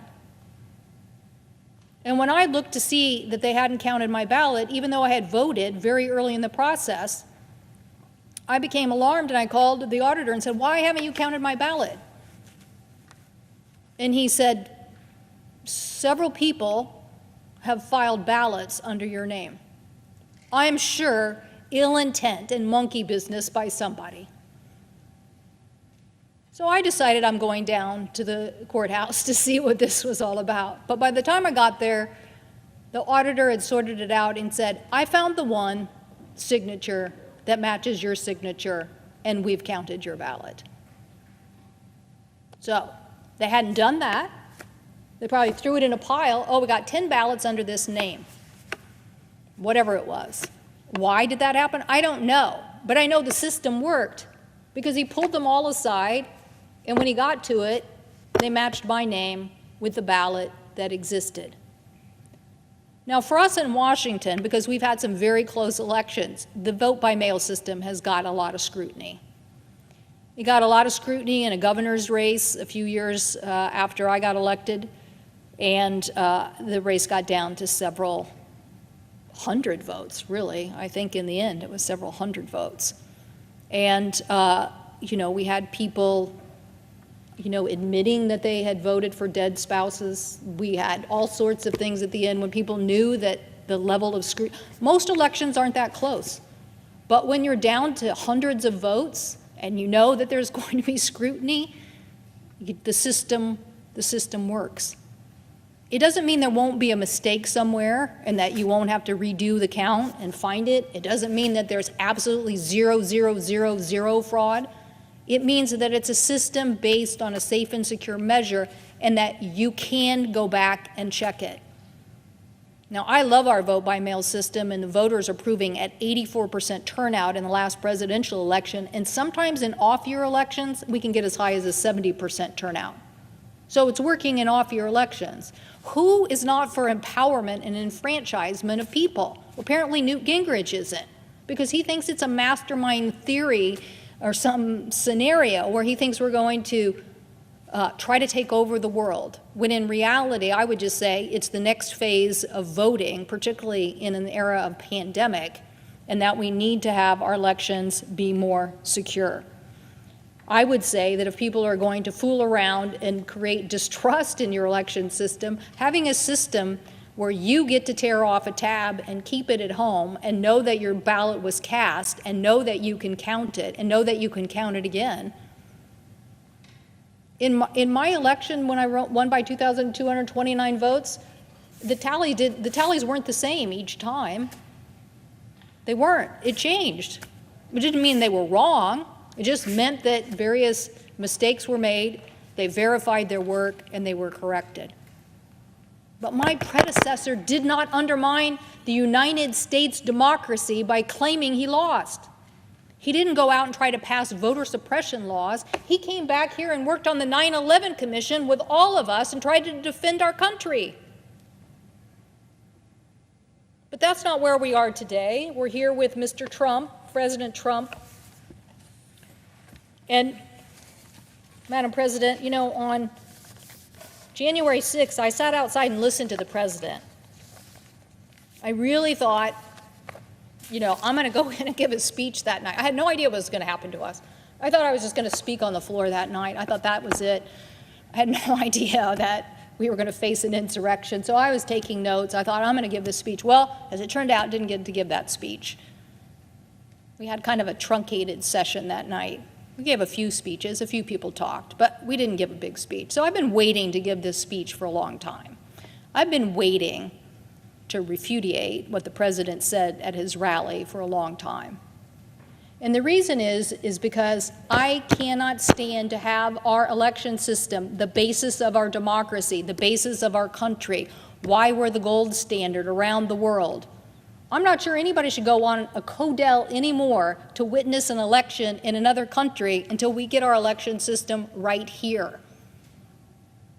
And when I looked to see that they hadn't counted my ballot, even though I had voted very early in the process, I became alarmed and I called the auditor and said, why haven't you counted my ballot? And he said, several people have filed ballots under your name. I'm sure ill intent and monkey business by somebody. So I decided I'm going down to the courthouse to see what this was all about. But by the time I got there, the auditor had sorted it out and said, I found the one signature that matches your signature, and we've counted your ballot. So they hadn't done that. They probably threw it in a pile. Oh, we got 10 ballots under this name, whatever it was. Why did that happen? I don't know. But I know the system worked because he pulled them all aside, and when he got to it, they matched my name with the ballot that existed. Now, for us in Washington, because we've had some very close elections, the vote-by-mail system has got a lot of scrutiny. It got a lot of scrutiny in a governor's race a few years after I got elected, and the race got down to several hundred votes, really. I think in the end it was several hundred votes. And, we had people admitting that they had voted for dead spouses. We had all sorts of things at the end when people knew that the level of scrutiny. Most elections aren't that close. But when you're down to hundreds of votes and you know that there's going to be scrutiny, the system works. It doesn't mean there won't be a mistake somewhere and that you won't have to redo the count and find it. It doesn't mean that there's absolutely 0.000 fraud. It means that it's a system based on a safe and secure measure and that you can go back and check it. Now, I love our vote-by-mail system, and the voters are proving at 84% turnout in the last presidential election, and sometimes in off-year elections, we can get as high as a 70% turnout. So it's working in off-year elections. Who is not for empowerment and enfranchisement of people? Well, apparently Newt Gingrich isn't, because he thinks it's a mastermind theory or some scenario where he thinks we're going to try to take over the world, when in reality, I would just say it's the next phase of voting, particularly in an era of pandemic, and that we need to have our elections be more secure. I would say that if people are going to fool around and create distrust in your election system, having a system where you get to tear off a tab and keep it at home and know that your ballot was cast and know that you can count it and know that you can count it again. In my election, when I won by 2,229 votes, the tallies weren't the same each time. They weren't. It changed. It didn't mean they were wrong. It just meant that various mistakes were made, they verified their work, and they were corrected. But my predecessor did not undermine the United States democracy by claiming he lost. He didn't go out and try to pass voter suppression laws. He came back here and worked on the 9/11 Commission with all of us and tried to defend our country. But that's not where we are today. We're here with Mr. Trump, President Trump. And, Madam President, you know, on January 6th, I sat outside and listened to the president. I really thought, you know, I'm going to go in and give a speech that night. I had no idea what was going to happen to us. I thought I was just going to speak on the floor that night. I thought that was it. I had no idea that we were going to face an insurrection. So I was taking notes. I thought, I'm going to give this speech. Well, as it turned out, didn't get to give that speech. We had kind of a truncated session that night. We gave a few speeches, a few people talked, but we didn't give a big speech. So I've been waiting to give this speech for a long time. I've been waiting to repudiate what the president said at his rally for a long time. And the reason is because I cannot stand to have our election system, the basis of our democracy, the basis of our country, why we're the gold standard around the world. I'm not sure anybody should go on a Codell anymore to witness an election in another country until we get our election system right here.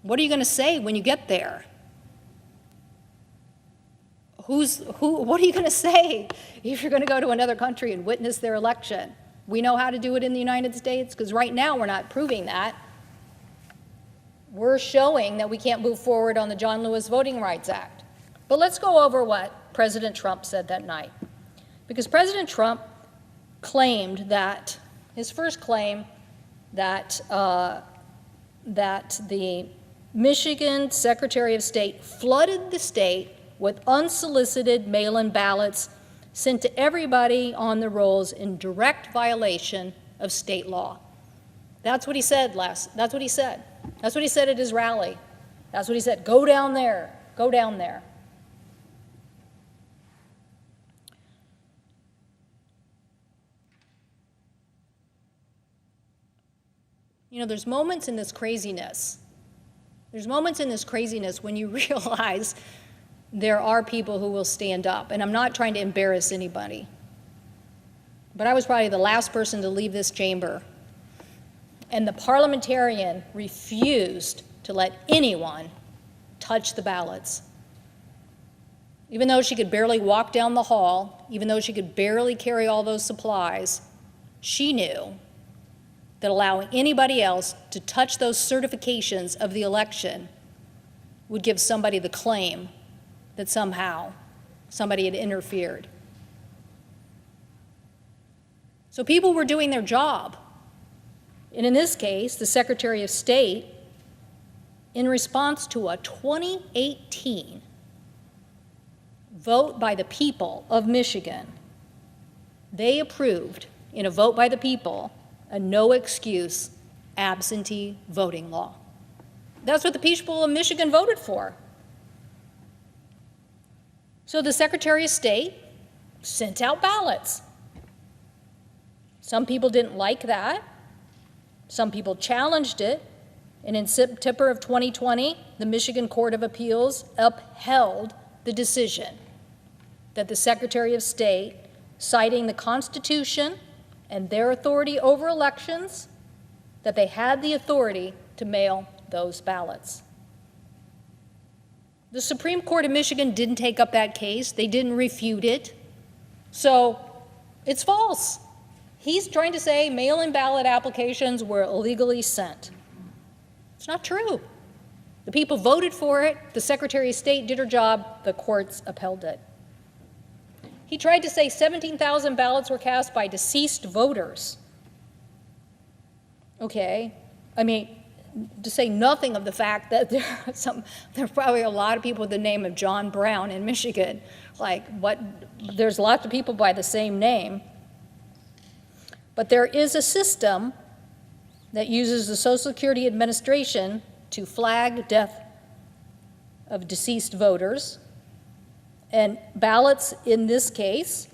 What are you going to say when you get there? What are you going to say if you're going to go to another country and witness their election? We know how to do it in the United States, because right now we're not proving that. We're showing that we can't move forward on the John Lewis Voting Rights Act. But let's go over what President Trump said that night. Because President Trump claimed that, his first claim, that the Michigan Secretary of State flooded the state with unsolicited mail-in ballots sent to everybody on the rolls in direct violation of state law. That's what he said that's what he said. That's what he said at his rally. That's what he said, go down there, go down there. You know, there's moments in this craziness. There's moments in this craziness when you realize there are people who will stand up. And I'm not trying to embarrass anybody. But I was probably the last person to leave this chamber. And the parliamentarian refused to let anyone touch the ballots. Even though she could barely walk down the hall, even though she could barely carry all those supplies, she knew that allowing anybody else to touch those certifications of the election would give somebody the claim that somehow somebody had interfered. So people were doing their job. And in this case, the Secretary of State, in response to a 2018 vote by the people of Michigan, they approved, in a vote by the people, a no-excuse absentee voting law. That's what the people of Michigan voted for. So the Secretary of State sent out ballots. Some people didn't like that. Some people challenged it. And in September of 2020, the Michigan Court of Appeals upheld the decision that the Secretary of State, citing the Constitution and their authority over elections, that they had the authority to mail those ballots. The Supreme Court of Michigan didn't take up that case. They didn't refute it. So it's false. He's trying to say mail-in ballot applications were illegally sent. It's not true. The people voted for it. The Secretary of State did her job. The courts upheld it. He tried to say 17,000 ballots were cast by deceased voters. Okay, I mean, to say nothing of the fact that there are probably a lot of people with the name of John Brown in Michigan. Like, there's lots of people by the same name. But there is a system that uses the Social Security Administration to flag death of deceased voters. And ballots in this case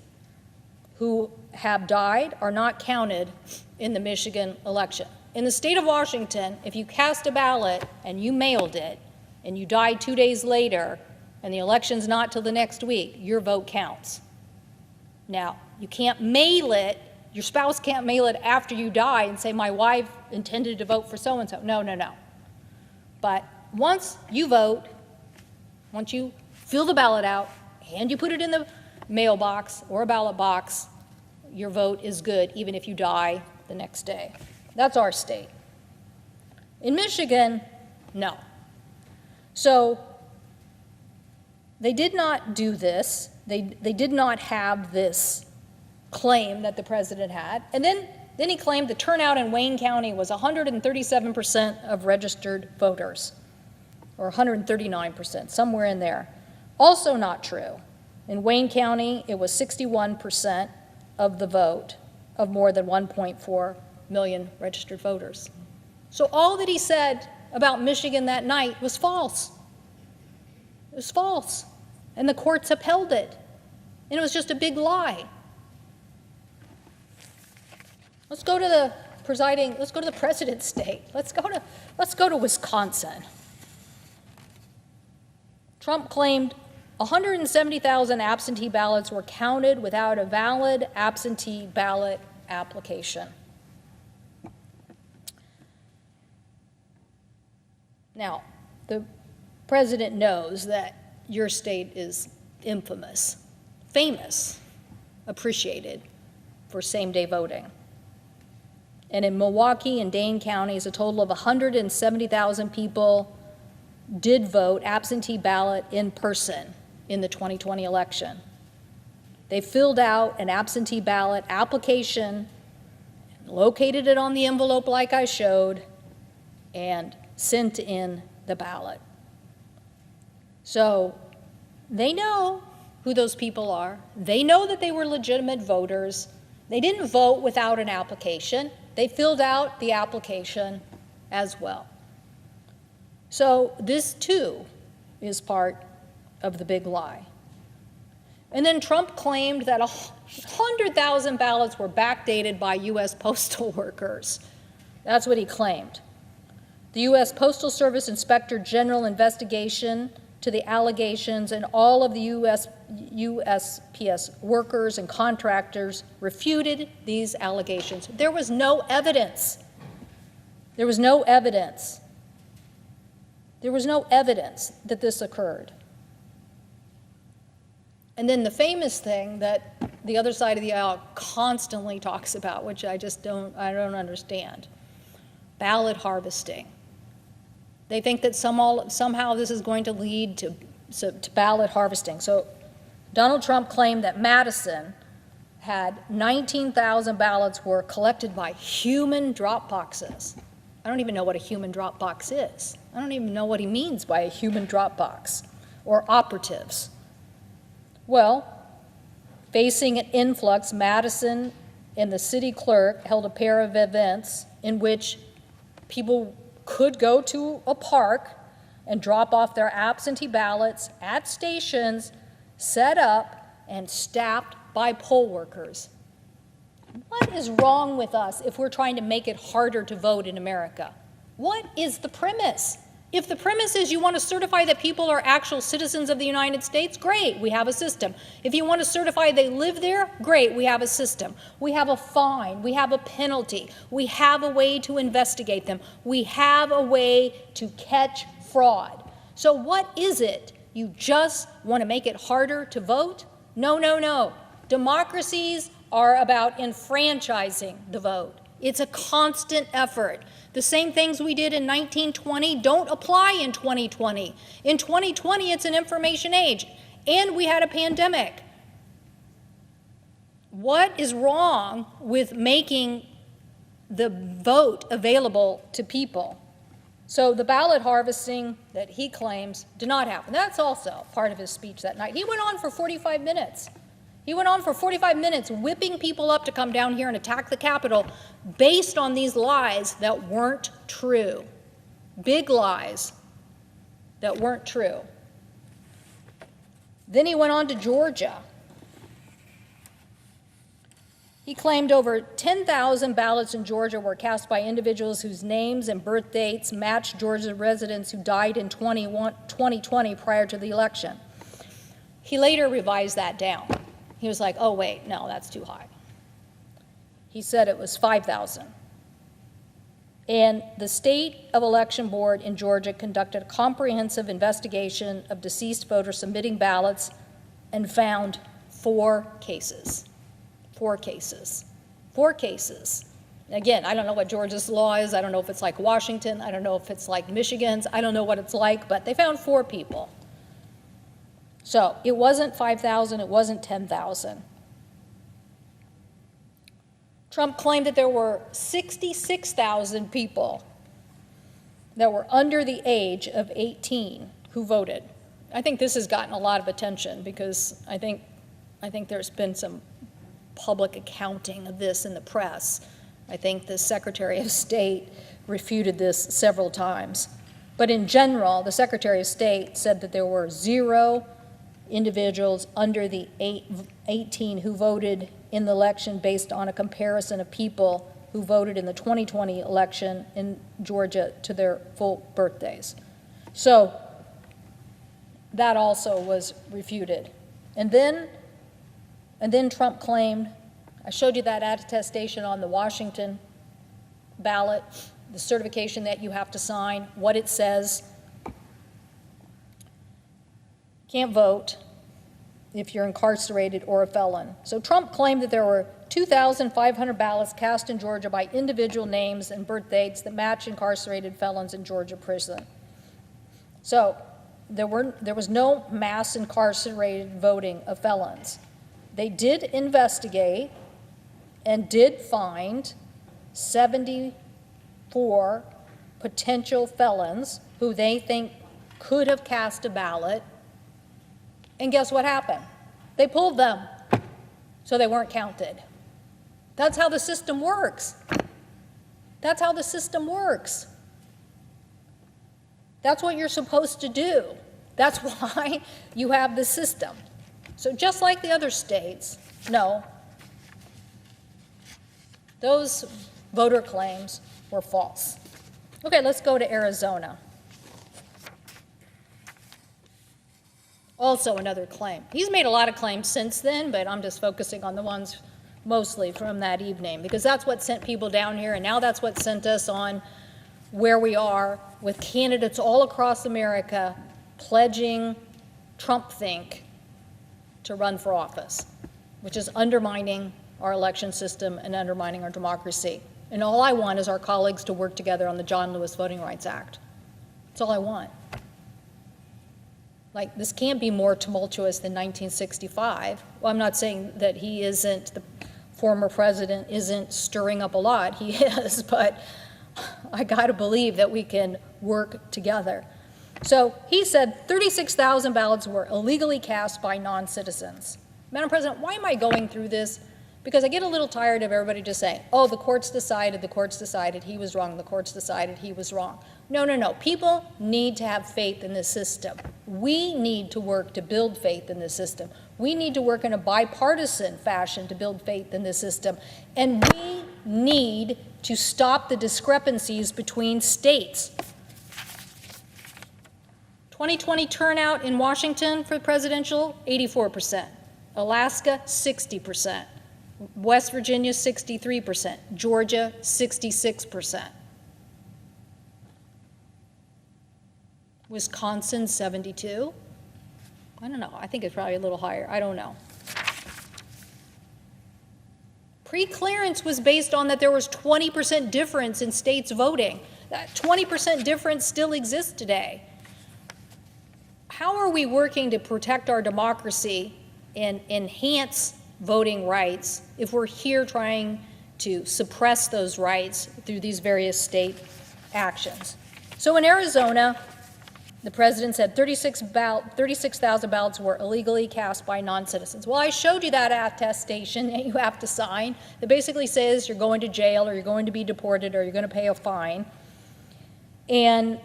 who have died are not counted in the Michigan election. In the state of Washington, if you cast a ballot and you mailed it and you died 2 days later and the election's not till the next week, your vote counts. Now, you can't mail it, your spouse can't mail it after you die and say, my wife intended to vote for so-and-so. No, no, no. But once you vote, once you fill the ballot out, and you put it in the mailbox or a ballot box, your vote is good, even if you die the next day. That's our state. In Michigan, no. So they did not do this. They did not have this claim that the president had. And then he claimed the turnout in Wayne County was 137% of registered voters, or 139%, somewhere in there. Also not true. In Wayne County, it was 61% of the vote of more than 1.4 million registered voters. So all that he said about Michigan that night was false. It was false. And the courts upheld it. And it was just a big lie. Let's go to the president's state. Let's go to Wisconsin. Trump claimed 170,000 absentee ballots were counted without a valid absentee ballot application. Now, the president knows that your state is infamous, famous, appreciated for same-day voting. And in Milwaukee and Dane counties, a total of 170,000 people did vote absentee ballot in person in the 2020 election. They filled out an absentee ballot application, located it on the envelope like I showed, and sent in the ballot. So they know who those people are. They know that they were legitimate voters. They didn't vote without an application. They filled out the application as well. So this, too, is part of the big lie. And then Trump claimed that 100,000 ballots were backdated by U.S. postal workers. That's what he claimed. The U.S. Postal Service Inspector General investigation to the allegations and all of the USPS workers and contractors refuted these allegations. There was no evidence. There was no evidence. There was no evidence that this occurred. And then the famous thing that the other side of the aisle constantly talks about, which I don't understand, ballot harvesting. They think that somehow this is going to lead to ballot harvesting. So Donald Trump claimed that Madison had 19,000 ballots were collected by human drop boxes. I don't even know what a human drop box is. I don't even know what he means by a human drop box or operatives. Well, facing an influx, Madison and the city clerk held a pair of events in which people could go to a park and drop off their absentee ballots at stations set up and staffed by poll workers. What is wrong with us if we're trying to make it harder to vote in America? What is the premise? If the premise is you want to certify that people are actual citizens of the United States, great, we have a system. If you want to certify they live there, great, we have a system. We have a fine, we have a penalty, we have a way to investigate them, we have a way to catch fraud. So what is it? You just want to make it harder to vote? No, no, no. Democracies are about enfranchising the vote. It's a constant effort. The same things we did in 1920 don't apply in 2020. In 2020, it's an information age, and we had a pandemic. What is wrong with making the vote available to people? So the ballot harvesting that he claims did not happen. That's also part of his speech that night. He went on for 45 minutes. He went on for 45 minutes whipping people up to come down here and attack the Capitol based on these lies that weren't true. Big lies that weren't true. Then he went on to Georgia. He claimed over 10,000 ballots in Georgia were cast by individuals whose names and birth dates matched Georgia residents who died in 2020 prior to the election. He later revised that down. He was like, oh, wait, no, that's too high. He said it was 5,000. And the State of Election Board in Georgia conducted a comprehensive investigation of deceased voters submitting ballots and found 4 cases. 4 cases. 4 cases. Again, I don't know what Georgia's law is. I don't know if it's like Washington. I don't know if it's like Michigan's. I don't know what it's like, but they found 4 people. So it wasn't 5,000. It wasn't 10,000. Trump claimed that there were 66,000 people that were under the age of 18 who voted. I think this has gotten a lot of attention because I think there's been some public accounting of this in the press. I think the Secretary of State refuted this several times. But in general, the Secretary of State said that there were 0 individuals under the 18 who voted in the election based on a comparison of people who voted in the 2020 election in Georgia to their full birthdays. So that also was refuted. And then Trump claimed, I showed you that attestation on the Washington ballot, the certification that you have to sign, what it says. Can't vote if you're incarcerated or a felon. So Trump claimed that there were 2,500 ballots cast in Georgia by individual names and birth dates that match incarcerated felons in Georgia prison. So there was no mass incarcerated voting of felons. They did investigate and did find 74 potential felons who they think could have cast a ballot. And guess what happened? They pulled them, so they weren't counted. That's how the system works. That's how the system works. That's what you're supposed to do. That's why you have the system. So just like the other states, no, those voter claims were false. Okay, let's go to Arizona. Also another claim. He's made a lot of claims since then, but I'm just focusing on the ones mostly from that evening, because that's what sent people down here, and now that's what sent us on where we are with candidates all across America pledging Trump-think to run for office, which is undermining our election system and undermining our democracy. And all I want is our colleagues to work together on the John Lewis Voting Rights Act. That's all I want. Like, this can't be more tumultuous than 1965. Well, I'm not saying that he isn't, the former president isn't stirring up a lot. He is, but I got to believe that we can work together. So he said 36,000 ballots were illegally cast by non-citizens. Madam President, why am I going through this? Because I get a little tired of everybody just saying, oh, the courts decided, he was wrong, the courts decided, he was wrong. No, no, no. People need to have faith in this system. We need to work to build faith in this system. We need to work in a bipartisan fashion to build faith in this system. And we need to stop the discrepancies between states. 2020 turnout in Washington for presidential, 84%. Alaska, 60%. West Virginia, 63%. Georgia, 66%. Wisconsin, 72. I don't know. I think it's probably a little higher. I don't know. Pre-clearance was based on that there was 20% difference in states voting. That 20% difference still exists today. How are we working to protect our democracy and enhance voting rights if we're here trying to suppress those rights through these various state actions? So in Arizona, the president said 36,000 ballots were illegally cast by non-citizens. Well, I showed you that attestation that you have to sign that basically says you're going to jail or you're going to be deported or you're going to pay a fine. And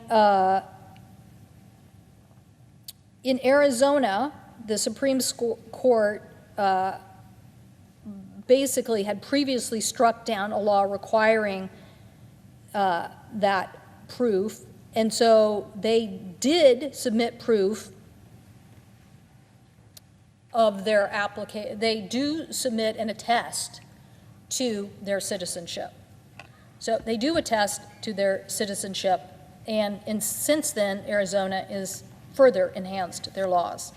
in Arizona, the Supreme Court basically had previously struck down a law requiring that proof, and so they did submit proof of their application. They do submit and attest to their citizenship. So they do attest to their citizenship, and since then, Arizona has further enhanced their laws.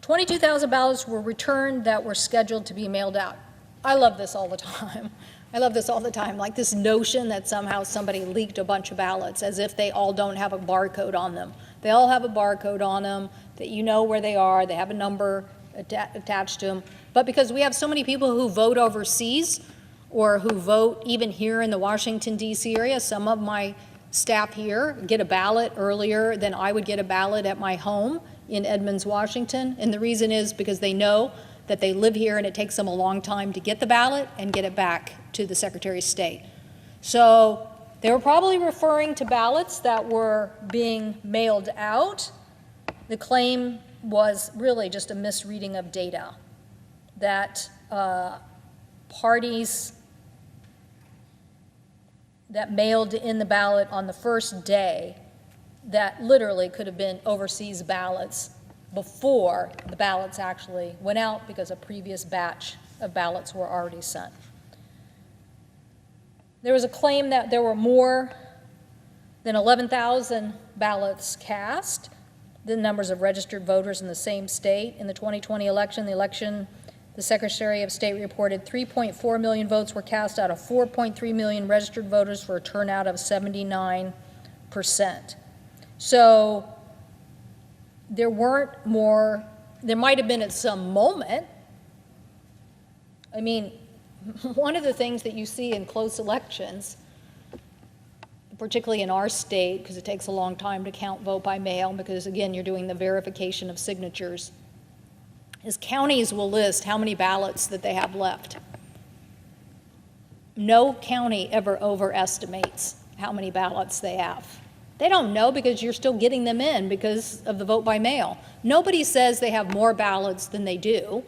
22,000 ballots were returned that were scheduled to be mailed out. I love this all the time. I love this all the time, like this notion that somehow somebody leaked a bunch of ballots as if they all don't have a barcode on them. They all have a barcode on them, that you know where they are, they have a number attached to them. But because we have so many people who vote overseas or who vote even here in the Washington, D.C. area, some of my staff here get a ballot earlier than I would get a ballot at my home in Edmonds, Washington. And the reason is because they know that they live here and it takes them a long time to get the ballot and get it back to the Secretary of State. So they were probably referring to ballots that were being mailed out. The claim was really just a misreading of data, that parties that mailed in the ballot on the first day, that literally could have been overseas ballots before the ballots actually went out because a previous batch of ballots were already sent. There was a claim that there were more than 11,000 ballots cast, the numbers of registered voters in the same state. In the 2020 election, the Secretary of State reported 3.4 million votes were cast out of 4.3 million registered voters for a turnout of 79%. So there weren't more, there might have been at some moment. I mean, one of the things that you see in close elections, particularly in our state, because it takes a long time to count vote by mail, because again, you're doing the verification of signatures, is counties will list how many ballots that they have left. No county ever overestimates how many ballots they have. They don't know because you're still getting them in because of the vote by mail. Nobody says they have more ballots than they do,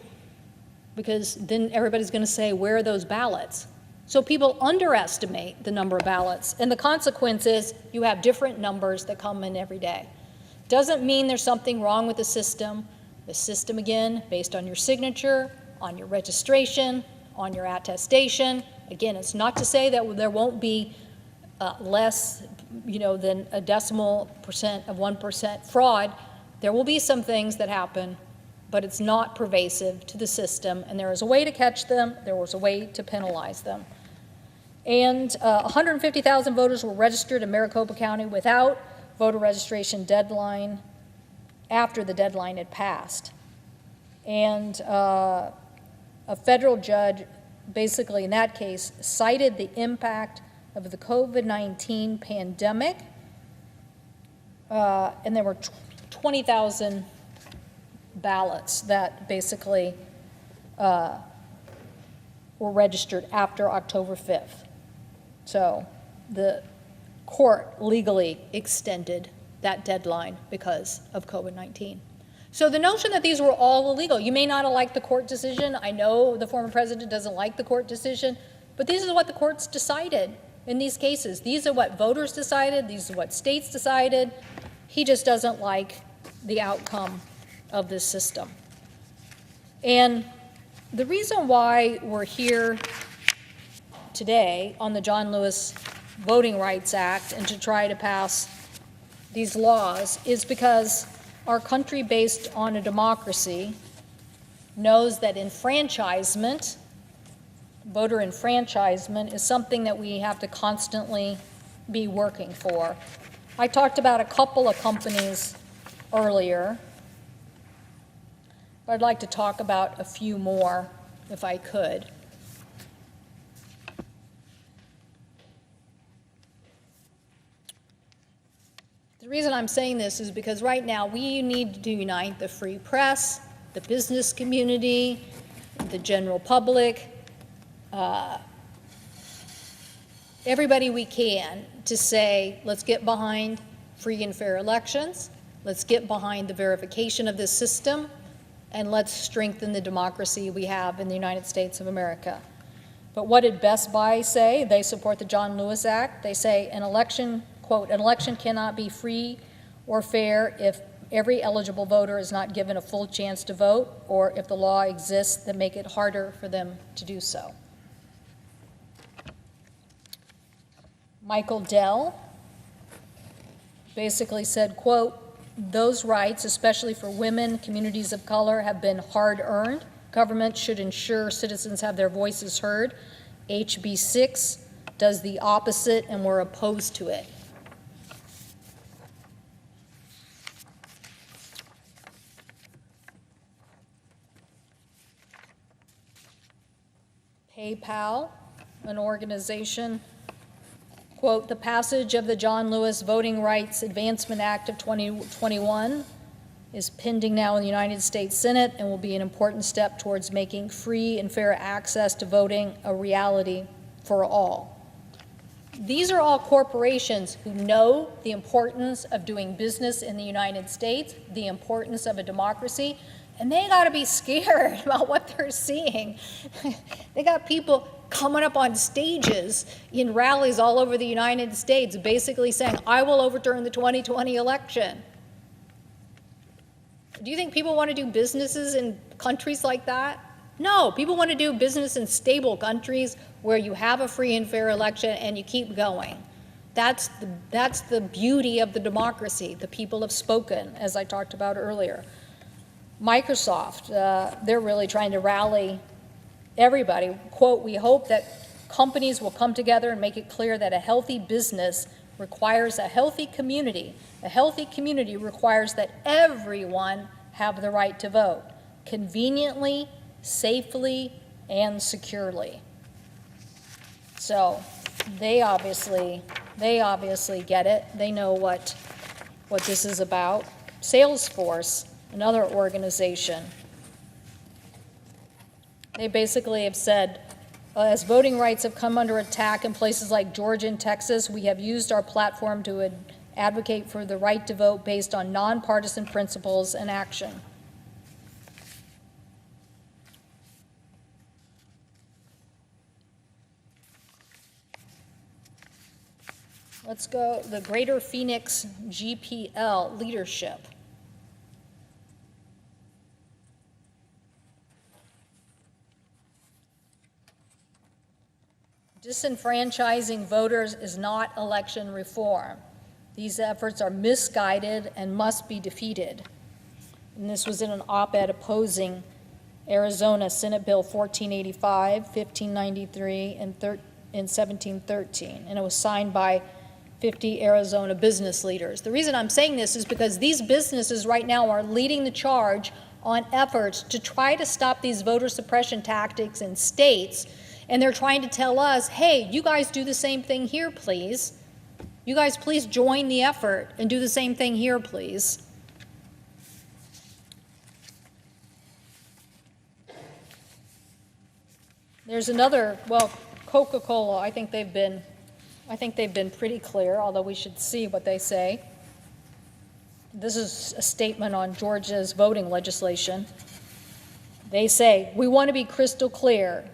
because then everybody's going to say, where are those ballots? So people underestimate the number of ballots, and the consequence is you have different numbers that come in every day. Doesn't mean there's something wrong with the system. The system, again, based on your signature, on your registration, on your attestation. Again, it's not to say that there won't be less, than a decimal percent of 1% fraud. There will be some things that happen, but it's not pervasive to the system, and there is a way to catch them. There was a way to penalize them. And 150,000 voters were registered in Maricopa County without voter registration deadline after the deadline had passed. And a federal judge basically in that case cited the impact of the COVID-19 pandemic, and there were 20,000 ballots that basically were registered after October 5th. So the court legally extended that deadline because of COVID-19. So the notion that these were all illegal, you may not have liked the court decision. I know the former president doesn't like the court decision, but these are what the courts decided in these cases. These are what voters decided. These are what states decided. He just doesn't like the outcome of this system. And the reason why we're here today on the John Lewis Voting Rights Act and to try to pass these laws is because our country, based on a democracy, knows that enfranchisement, voter enfranchisement, is something that we have to constantly be working for. I talked about a couple of companies earlier, but I'd like to talk about a few more if I could. The reason I'm saying this is because right now we need to unite the free press, the business community, the general public, everybody we can, to say, let's get behind free and fair elections, let's get behind the verification of this system, and let's strengthen the democracy we have in the United States of America. But what did Best Buy say? They support the John Lewis Act. They say an election, quote, an election cannot be free or fair if every eligible voter is not given a full chance to vote, or if the law exists that make it harder for them to do so. Michael Dell basically said, quote, Those rights, especially for women, communities of color, have been hard-earned. Government should ensure citizens have their voices heard. HB 6 does the opposite, and we're opposed to it. PayPal, an organization, quote, the passage of the John Lewis Voting Rights Advancement Act of 2021 is pending now in the United States Senate and will be an important step towards making free and fair access to voting a reality for all. These are all corporations who know the importance of doing business in the United States, the importance of a democracy, and they got to be scared about what they're seeing. They got people coming up on stages in rallies all over the United States basically saying, I will overturn the 2020 election. Do you think people want to do businesses in countries like that? No, people want to do business in stable countries where you have a free and fair election and you keep going. That's the beauty of the democracy. The people have spoken, as I talked about earlier. Microsoft, they're really trying to rally everybody. Quote, we hope that companies will come together and make it clear that a healthy business requires a healthy community. A healthy community requires that everyone have the right to vote, conveniently, safely, and securely. So they obviously get it. They know what this is about. Salesforce, another organization, they basically have said, as voting rights have come under attack in places like Georgia and Texas, we have used our platform to advocate for the right to vote based on nonpartisan principles and action. Let's go, the Greater Phoenix GPL leadership. Disenfranchising voters is not election reform. These efforts are misguided and must be defeated. And this was in an op-ed opposing Arizona Senate Bill 1485, 1593, and 1713. And it was signed by 50 Arizona business leaders. The reason I'm saying this is because these businesses right now are leading the charge on efforts to try to stop these voter suppression tactics in states. And they're trying to tell us, hey, you guys do the same thing here, please. You guys please join the effort and do the same thing here, please. There's another, well, Coca-Cola, I think they've been pretty clear, although we should see what they say. This is a statement on Georgia's voting legislation. They say, we want to be crystal clear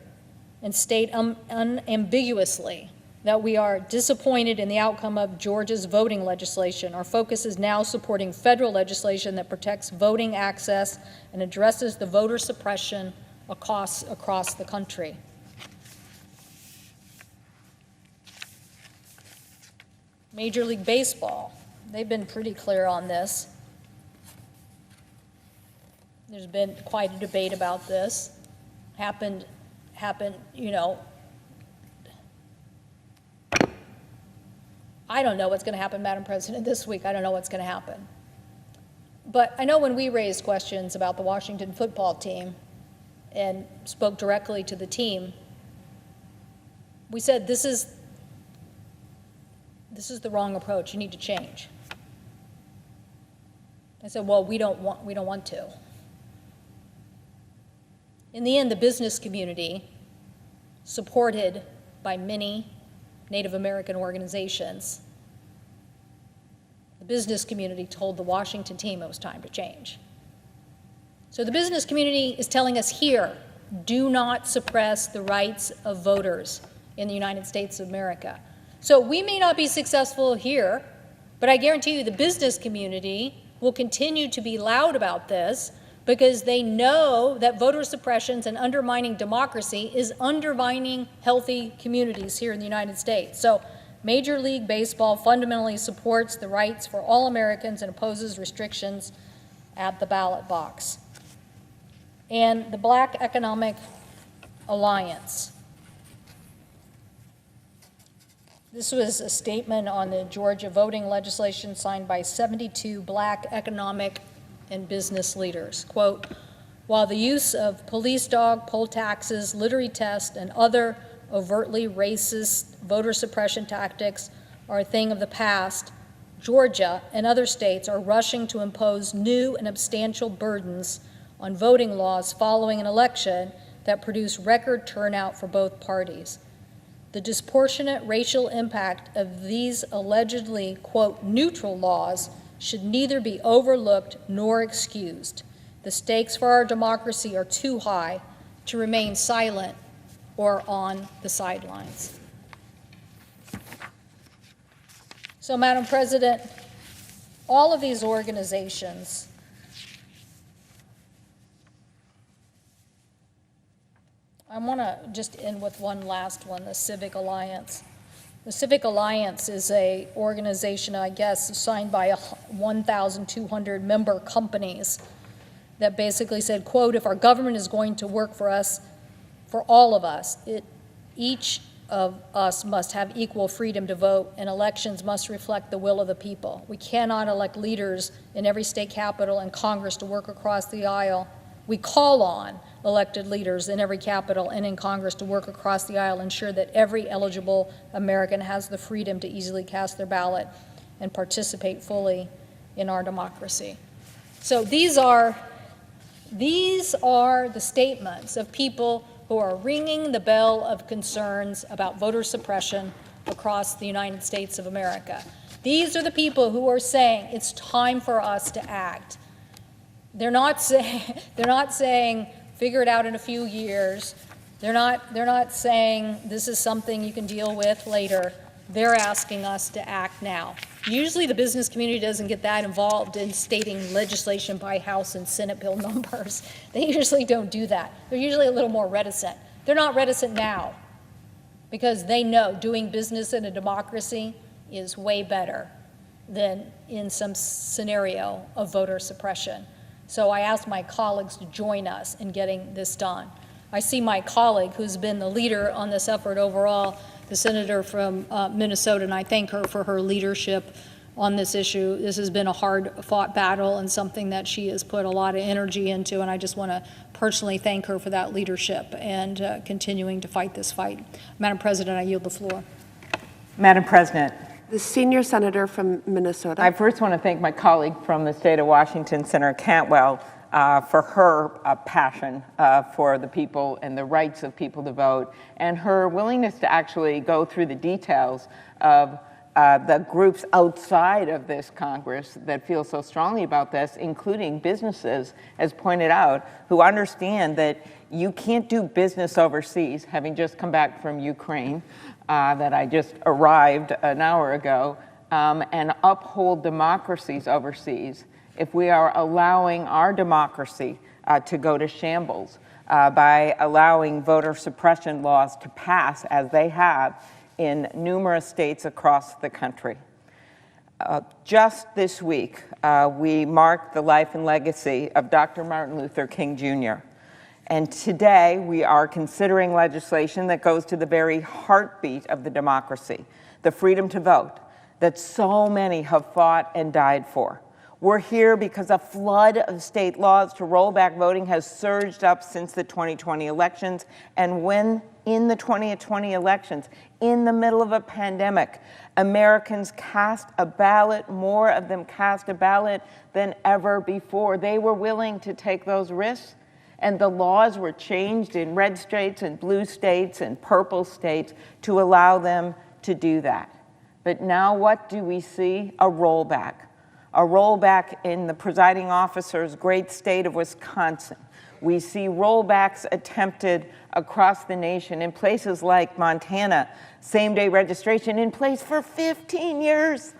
and state unambiguously that we are disappointed in the outcome of Georgia's voting legislation. Our focus is now supporting federal legislation that protects voting access and addresses the voter suppression across the country. Major League Baseball, they've been pretty clear on this. There's been quite a debate about this. Happened, you know, I don't know what's going to happen, Madam President, this week. I don't know what's going to happen. But I know when we raised questions about the Washington football team and spoke directly to the team, we said, this is the wrong approach. You need to change. I said, well, we don't want to. In the end, the business community, supported by many Native American organizations, the business community told the Washington team it was time to change. So the business community is telling us here, do not suppress the rights of voters in the United States of America. So we may not be successful here, but I guarantee you the business community will continue to be loud about this because they know that voter suppressions and undermining democracy is undermining healthy communities here in the United States. So Major League Baseball fundamentally supports the rights for all Americans and opposes restrictions at the ballot box. And the Black Economic Alliance. This was a statement on the Georgia voting legislation signed by 72 Black economic and business leaders. Quote, while the use of police dog, poll taxes, literary tests, and other overtly racist voter suppression tactics are a thing of the past, Georgia and other states are rushing to impose new and substantial burdens on voting laws following an election that produced record turnout for both parties. The disproportionate racial impact of these allegedly, quote, neutral laws should neither be overlooked nor excused. The stakes for our democracy are too high to remain silent or on the sidelines. So, Madam President, all of these organizations I want to just end with one last one, the Civic Alliance. The Civic Alliance is an organization, I guess, signed by 1,200 member companies that basically said, quote, if our government is going to work for us, for all of us, each of us must have equal freedom to vote, and elections must reflect the will of the people. We cannot elect leaders in every state capital and Congress to work across the aisle. We call on elected leaders in every capital and in Congress to work across the aisle, ensure that every eligible American has the freedom to easily cast their ballot and participate fully in our democracy. So these are the statements of people who are ringing the bell of concerns about voter suppression across the United States of America. These are the people who are saying it's time for us to act. They're not saying figure it out in a few years. They're not saying this is something you can deal with later. They're asking us to act now. Usually the business community doesn't get that involved in stating legislation by House and Senate bill numbers. They usually don't do that. They're usually a little more reticent. They're not reticent now because they know doing business in a democracy is way better than in some scenario of voter suppression. So I asked my colleagues to join us in getting this done. I see my colleague, who's been the leader on this effort overall, the senator from Minnesota, and I thank her for her leadership on this issue. This has been a hard-fought battle and something that she has put a lot of energy into, and I just want to personally thank her for that leadership and continuing to fight this fight. Madam President, I yield the floor. Madam President. The senior senator from Minnesota. I first want to thank my colleague from the state of Washington, Senator Cantwell, for her passion for the people and the rights of people to vote, and her willingness to actually go through the details of the groups outside of this Congress that feel so strongly about this, including businesses, as pointed out, who understand that you can't do business overseas, having just come back from Ukraine, that I just arrived an hour ago, and uphold democracies overseas if we are allowing our democracy to go to shambles by allowing voter suppression laws to pass as they have in numerous states across the country. Just this week, we marked the life and legacy of Dr. Martin Luther King Jr. And today, we are considering legislation that goes to the very heartbeat of the democracy, the freedom to vote, that so many have fought and died for. We're here because a flood of state laws to roll back voting has surged up since the 2020 elections. And when in the 2020 elections, in the middle of a pandemic, Americans cast a ballot, more of them cast a ballot than ever before. They were willing to take those risks. And the laws were changed in red states and blue states and purple states to allow them to do that. But now what do we see? A rollback. A rollback in the presiding officer's great state of Wisconsin. We see rollbacks attempted across the nation in places like Montana, same-day registration in place for 15 years.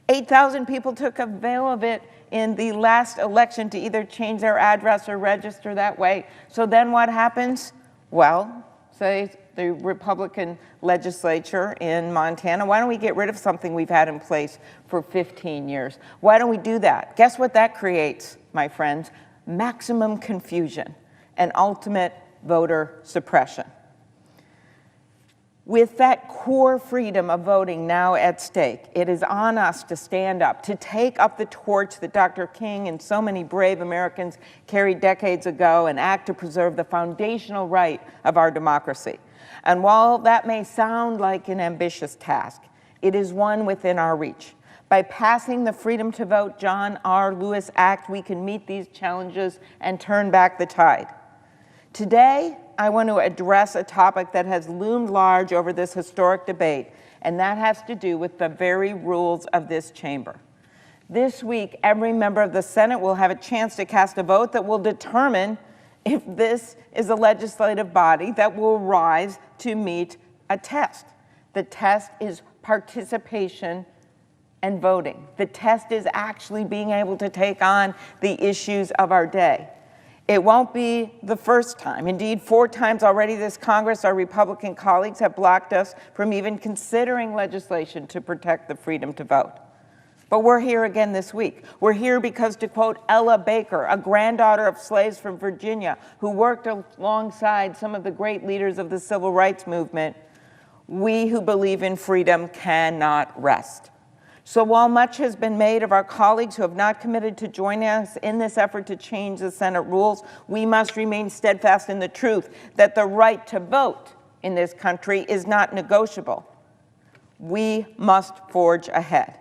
8,000 people took avail of it in the last election to either change their address or register that way. So then what happens? Well, say the Republican legislature in Montana, why don't we get rid of something we've had in place for 15 years? Why don't we do that? Guess what that creates, my friends? Maximum confusion and ultimate voter suppression. With that core freedom of voting now at stake, it is on us to stand up, to take up the torch that Dr. King and so many brave Americans carried decades ago and act to preserve the foundational right of our democracy. And while that may sound like an ambitious task, it is one within our reach. By passing the Freedom to Vote John R. Lewis Act, we can meet these challenges and turn back the tide. Today, I want to address a topic that has loomed large over this historic debate, and that has to do with the very rules of this chamber. This week, every member of the Senate will have a chance to cast a vote that will determine if this is a legislative body that will rise to meet a test. The test is participation and voting. The test is actually being able to take on the issues of our day. It won't be the first time. Indeed, 4 times already this Congress, our Republican colleagues have blocked us from even considering legislation to protect the freedom to vote. But we're here again this week. We're here because, to quote Ella Baker, a granddaughter of slaves from Virginia who worked alongside some of the great leaders of the civil rights movement, we who believe in freedom cannot rest. So while much has been made of our colleagues who have not committed to joining us in this effort to change the Senate rules, we must remain steadfast in the truth that the right to vote in this country is not negotiable. We must forge ahead.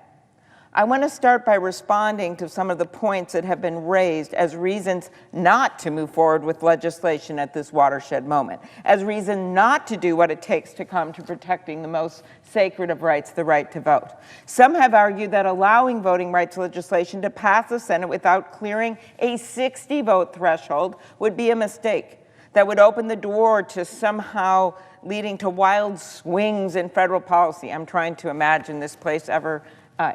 I want to start by responding to some of the points that have been raised as reasons not to move forward with legislation at this watershed moment, as reason not to do what it takes to come to protecting the most sacred of rights, the right to vote. Some have argued that allowing voting rights legislation to pass the Senate without clearing a 60-vote threshold would be a mistake that would open the door to somehow leading to wild swings in federal policy. I'm trying to imagine this place ever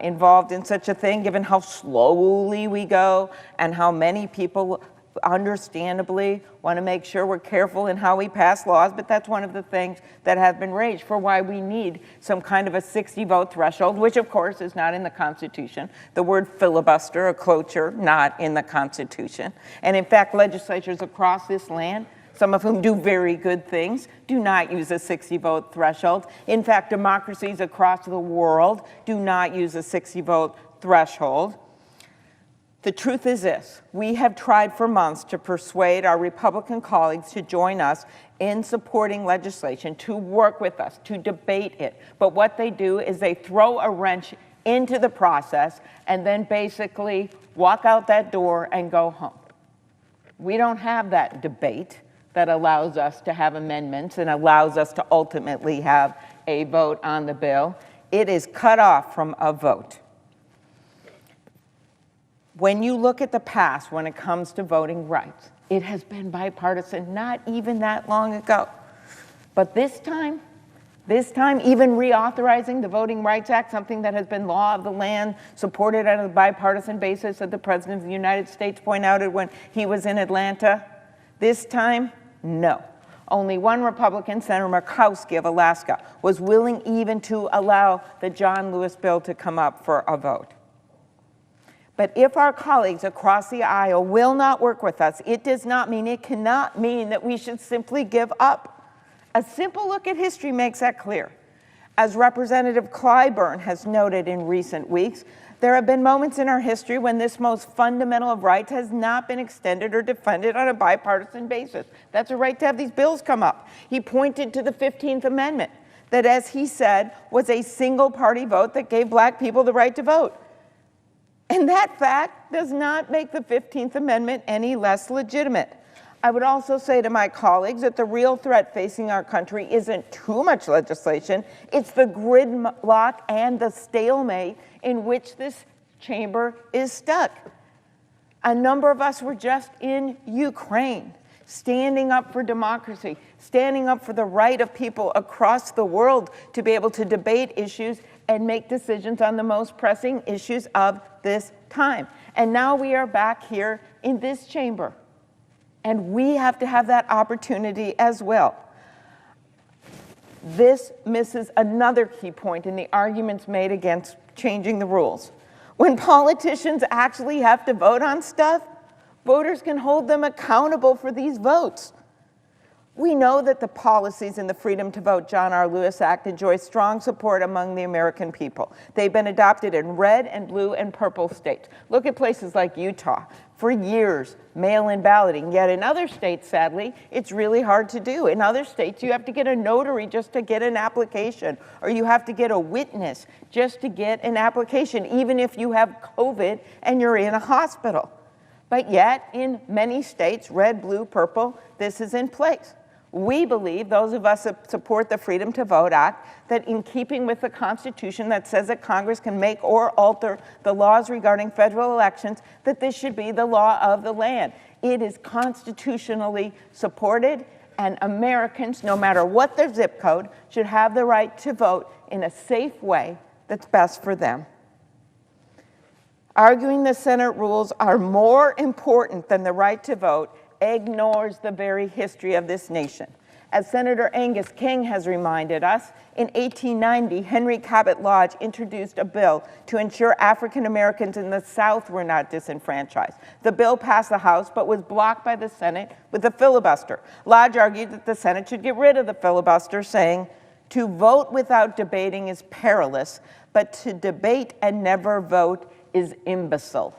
involved in such a thing, given how slowly we go and how many people understandably want to make sure we're careful in how we pass laws, but that's one of the things that have been raised for why we need some kind of a 60-vote threshold, which of course is not in the Constitution. The word filibuster, a cloture, not in the Constitution. And in fact, legislatures across this land, some of whom do very good things, do not use a 60-vote threshold. In fact, democracies across the world do not use a 60-vote threshold. The truth is this: we have tried for months to persuade our Republican colleagues to join us in supporting legislation, to work with us, to debate it. But what they do is they throw a wrench into the process and then basically walk out that door and go home. We don't have that debate that allows us to have amendments and allows us to ultimately have a vote on the bill. It is cut off from a vote. When you look at the past when it comes to voting rights, it has been bipartisan not even that long ago. But this time, even reauthorizing the Voting Rights Act, something that has been law of the land, supported on a bipartisan basis, that the President of the United States pointed out when he was in Atlanta, this time, no. Only one Republican, Senator Murkowski of Alaska, was willing even to allow the John Lewis bill to come up for a vote. But if our colleagues across the aisle will not work with us, it cannot mean that we should simply give up. A simple look at history makes that clear. As Representative Clyburn has noted in recent weeks, there have been moments in our history when this most fundamental of rights has not been extended or defended on a bipartisan basis. That's a right to have these bills come up. He pointed to the 15th Amendment, that, as he said, was a single-party vote that gave black people the right to vote. And that fact does not make the 15th Amendment any less legitimate. I would also say to my colleagues that the real threat facing our country isn't too much legislation, it's the gridlock and the stalemate in which this chamber is stuck. A number of us were just in Ukraine, standing up for democracy, standing up for the right of people across the world to be able to debate issues and make decisions on the most pressing issues of this time. And now we are back here in this chamber. And we have to have that opportunity as well. This misses another key point in the arguments made against changing the rules. When politicians actually have to vote on stuff, voters can hold them accountable for these votes. We know that the policies in the Freedom to Vote John R. Lewis Act enjoy strong support among the American people. They've been adopted in red and blue and purple states. Look at places like Utah. For years, mail-in balloting. Yet in other states, sadly, it's really hard to do. In other states, you have to get a notary just to get an application, or you have to get a witness just to get an application, even if you have COVID and you're in a hospital. But yet, in many states, red, blue, purple, this is in place. We believe, those of us that support the Freedom to Vote Act, that in keeping with the Constitution that says that Congress can make or alter the laws regarding federal elections, that this should be the law of the land. It is constitutionally supported, and Americans, no matter what their zip code, should have the right to vote in a safe way that's best for them. Arguing the Senate rules are more important than the right to vote ignores the very history of this nation. As Senator Angus King has reminded us, in 1890, Henry Cabot Lodge introduced a bill to ensure African Americans in the South were not disenfranchised. The bill passed the House, but was blocked by the Senate with a filibuster. Lodge argued that the Senate should get rid of the filibuster, saying, "To vote without debating is perilous, but to debate and never vote is imbecile."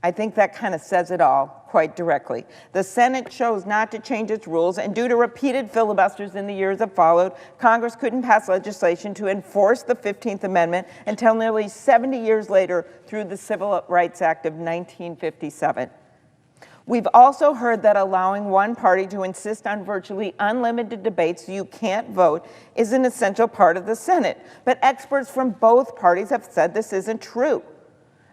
I think that kind of says it all quite directly. The Senate chose not to change its rules, and due to repeated filibusters in the years that followed, Congress couldn't pass legislation to enforce the 15th Amendment until nearly 70 years later through the Civil Rights Act of 1957. We've also heard that allowing one party to insist on virtually unlimited debates so you can't vote is an essential part of the Senate. But experts from both parties have said this isn't true.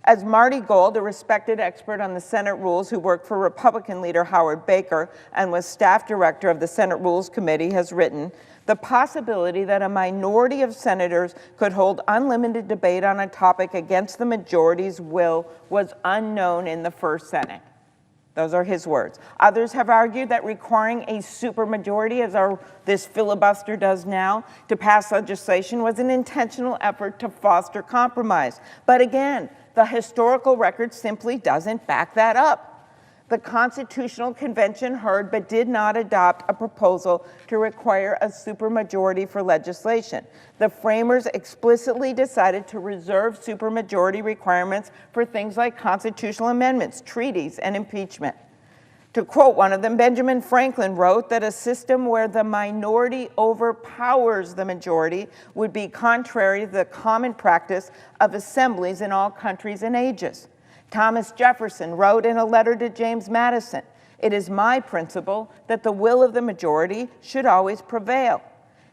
As Marty Gold, a respected expert on the Senate rules who worked for Republican leader Howard Baker and was staff director of the Senate Rules Committee, has written, the possibility that a minority of senators could hold unlimited debate on a topic against the majority's will was unknown in the first Senate. Those are his words. Others have argued that requiring a supermajority, as this filibuster does now, to pass legislation was an intentional effort to foster compromise. But again, the historical record simply doesn't back that up. The Constitutional Convention heard but did not adopt a proposal to require a supermajority for legislation. The framers explicitly decided to reserve supermajority requirements for things like constitutional amendments, treaties, and impeachment. To quote one of them, Benjamin Franklin wrote that a system where the minority overpowers the majority would be contrary to the common practice of assemblies in all countries and ages. Thomas Jefferson wrote in a letter to James Madison, "It is my principle that the will of the majority should always prevail."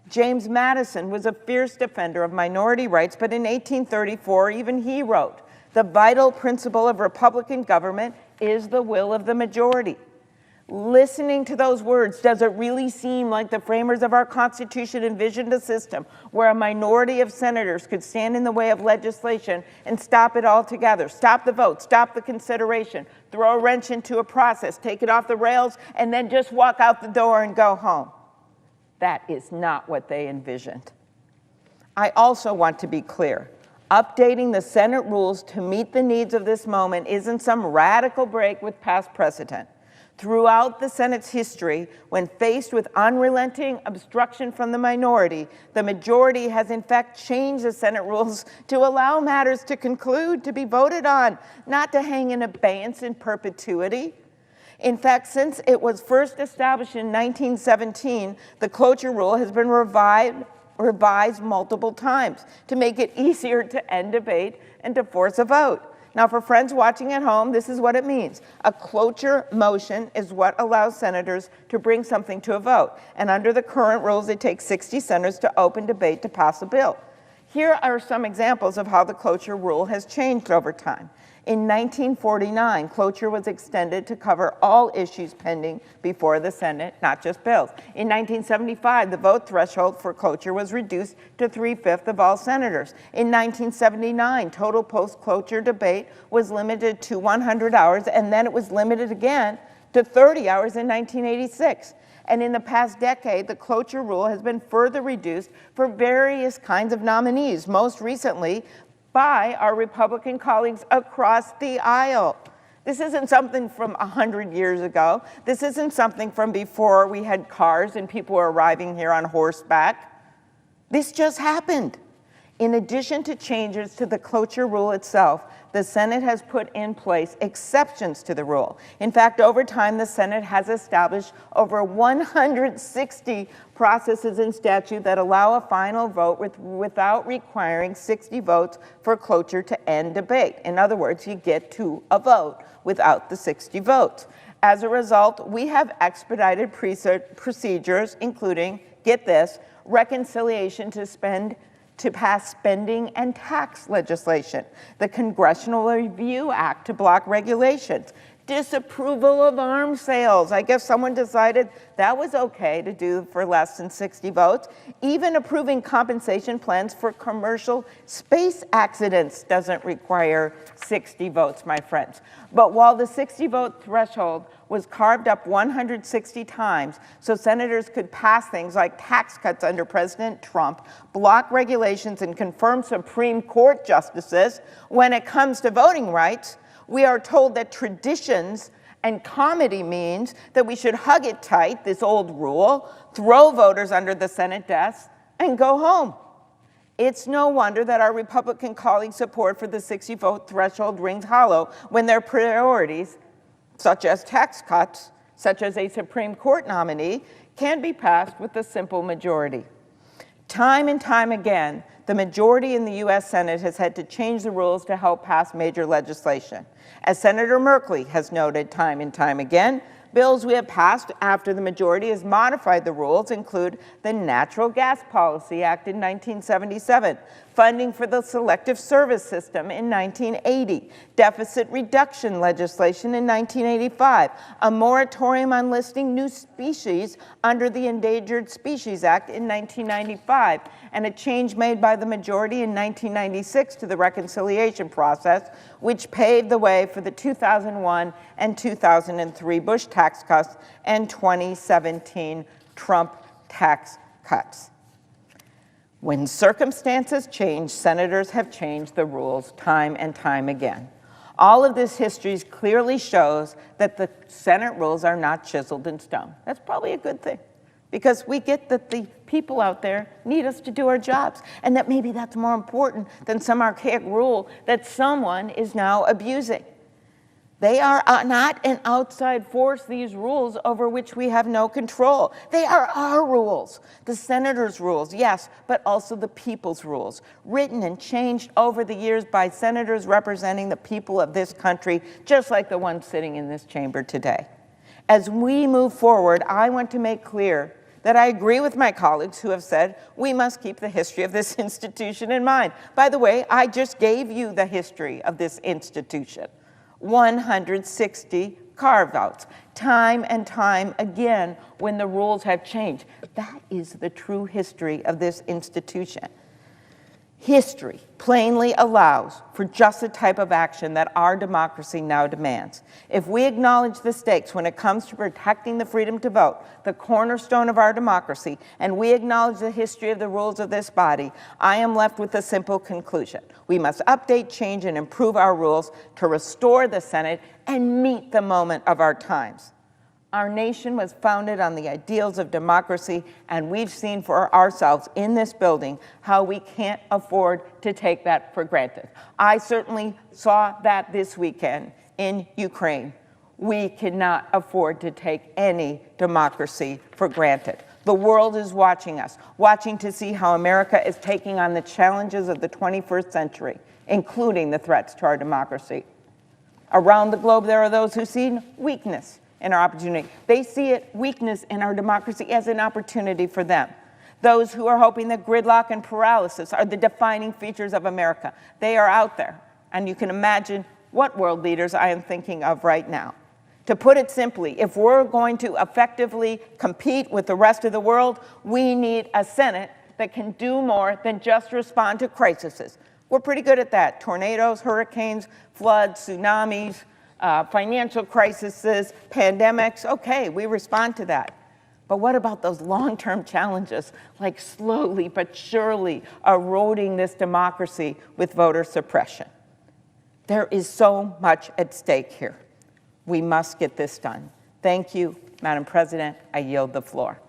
James Madison was a fierce defender of minority rights, but in 1834, even he wrote, "The vital principle of Republican government is the will of the majority." Listening to those words, does it really seem like the framers of our Constitution envisioned a system where a minority of senators could stand in the way of legislation and stop it altogether, stop the vote, stop the consideration, throw a wrench into a process, take it off the rails, and then just walk out the door and go home? That is not what they envisioned. I also want to be clear. Updating the Senate rules to meet the needs of this moment isn't some radical break with past precedent. Throughout the Senate's history, when faced with unrelenting obstruction from the minority, the majority has in fact changed the Senate rules to allow matters to conclude, to be voted on, not to hang in abeyance in perpetuity. In fact, since it was first established in 1917, the cloture rule has been revised multiple times to make it easier to end debate and to force a vote. Now, for friends watching at home, this is what it means. A cloture motion is what allows senators to bring something to a vote. And under the current rules, it takes 60 senators to open debate to pass a bill. Here are some examples of how the cloture rule has changed over time. In 1949, cloture was extended to cover all issues pending before the Senate, not just bills. In 1975, the vote threshold for cloture was reduced to 3/5 of all senators. In 1979, total post-cloture debate was limited to 100 hours, and then it was limited again to 30 hours in 1986. And in the past decade, the cloture rule has been further reduced for various kinds of nominees, most recently by our Republican colleagues across the aisle. This isn't something from 100 years ago. This isn't something from before we had cars and people were arriving here on horseback. This just happened. In addition to changes to the cloture rule itself, the Senate has put in place exceptions to the rule. In fact, over time, the Senate has established over 160 processes in statute that allow a final vote without requiring 60 votes for cloture to end debate. In other words, you get to a vote without the 60 votes. As a result, we have expedited procedures, including, get this, reconciliation to pass spending and tax legislation, the Congressional Review Act to block regulations, disapproval of arms sales. I guess someone decided that was okay to do for less than 60 votes. Even approving compensation plans for commercial space accidents doesn't require 60 votes, my friends. But while the 60-vote threshold was carved up 160 times so senators could pass things like tax cuts under President Trump, block regulations, and confirm Supreme Court justices, when it comes to voting rights, we are told that traditions and comedy means that we should hug it tight, this old rule, throw voters under the Senate desk, and go home. It's no wonder that our Republican colleagues' support for the 60-vote threshold rings hollow when their priorities, such as tax cuts, such as a Supreme Court nominee, can be passed with a simple majority. Time and time again, the majority in the U.S. Senate has had to change the rules to help pass major legislation. As Senator Merkley has noted time and time again, bills we have passed after the majority has modified the rules include the Natural Gas Policy Act in 1977, funding for the Selective Service System in 1980, deficit reduction legislation in 1985, a moratorium on listing new species under the Endangered Species Act in 1995, and a change made by the majority in 1996 to the reconciliation process, which paved the way for the 2001 and 2003 Bush tax cuts and 2017 Trump tax cuts. When circumstances change, senators have changed the rules time and time again. All of this history clearly shows that the Senate rules are not chiseled in stone. That's probably a good thing, because we get that the people out there need us to do our jobs, and that maybe that's more important than some archaic rule that someone is now abusing. They are not an outside force, these rules over which we have no control. They are our rules, the senators' rules, yes, but also the people's rules, written and changed over the years by senators representing the people of this country, just like the ones sitting in this chamber today. As we move forward, I want to make clear that I agree with my colleagues who have said we must keep the history of this institution in mind. By the way, I just gave you the history of this institution. 160 carve-outs, time and time again when the rules have changed. That is the true history of this institution. History plainly allows for just the type of action that our democracy now demands. If we acknowledge the stakes when it comes to protecting the freedom to vote, the cornerstone of our democracy, and we acknowledge the history of the rules of this body, I am left with a simple conclusion. We must update, change, and improve our rules to restore the Senate and meet the moment of our times. Our nation was founded on the ideals of democracy, and we've seen for ourselves in this building how we can't afford to take that for granted. I certainly saw that this weekend in Ukraine. We cannot afford to take any democracy for granted. The world is watching us, watching to see how America is taking on the challenges of the 21st century, including the threats to our democracy. Around the globe, there are those who see weakness in our opportunity. They see weakness in our democracy as an opportunity for them. Those who are hoping that gridlock and paralysis are the defining features of America, they are out there. And you can imagine what world leaders I am thinking of right now. To put it simply, if we're going to effectively compete with the rest of the world, we need a Senate that can do more than just respond to crises. We're pretty good at that. Tornadoes, hurricanes, floods, tsunamis, financial crises, pandemics, okay, we respond to that. But what about those long-term challenges, like slowly but surely eroding this democracy with voter suppression? There is so much at stake here. We must get this done. Thank you, Madam President. I yield the floor.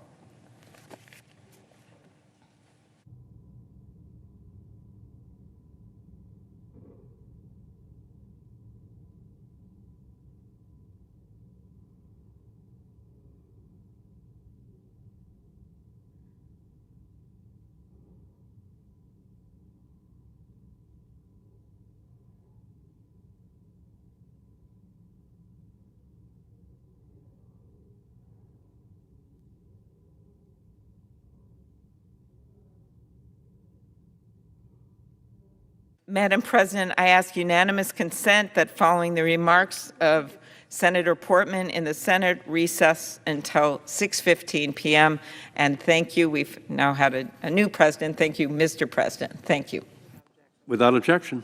Madam President, I ask unanimous consent that following the remarks of Senator Portman in the Senate, recess until 6:15 p.m. And thank you. We've now had a new president. Thank you, Mr. President. Thank you. Without objection.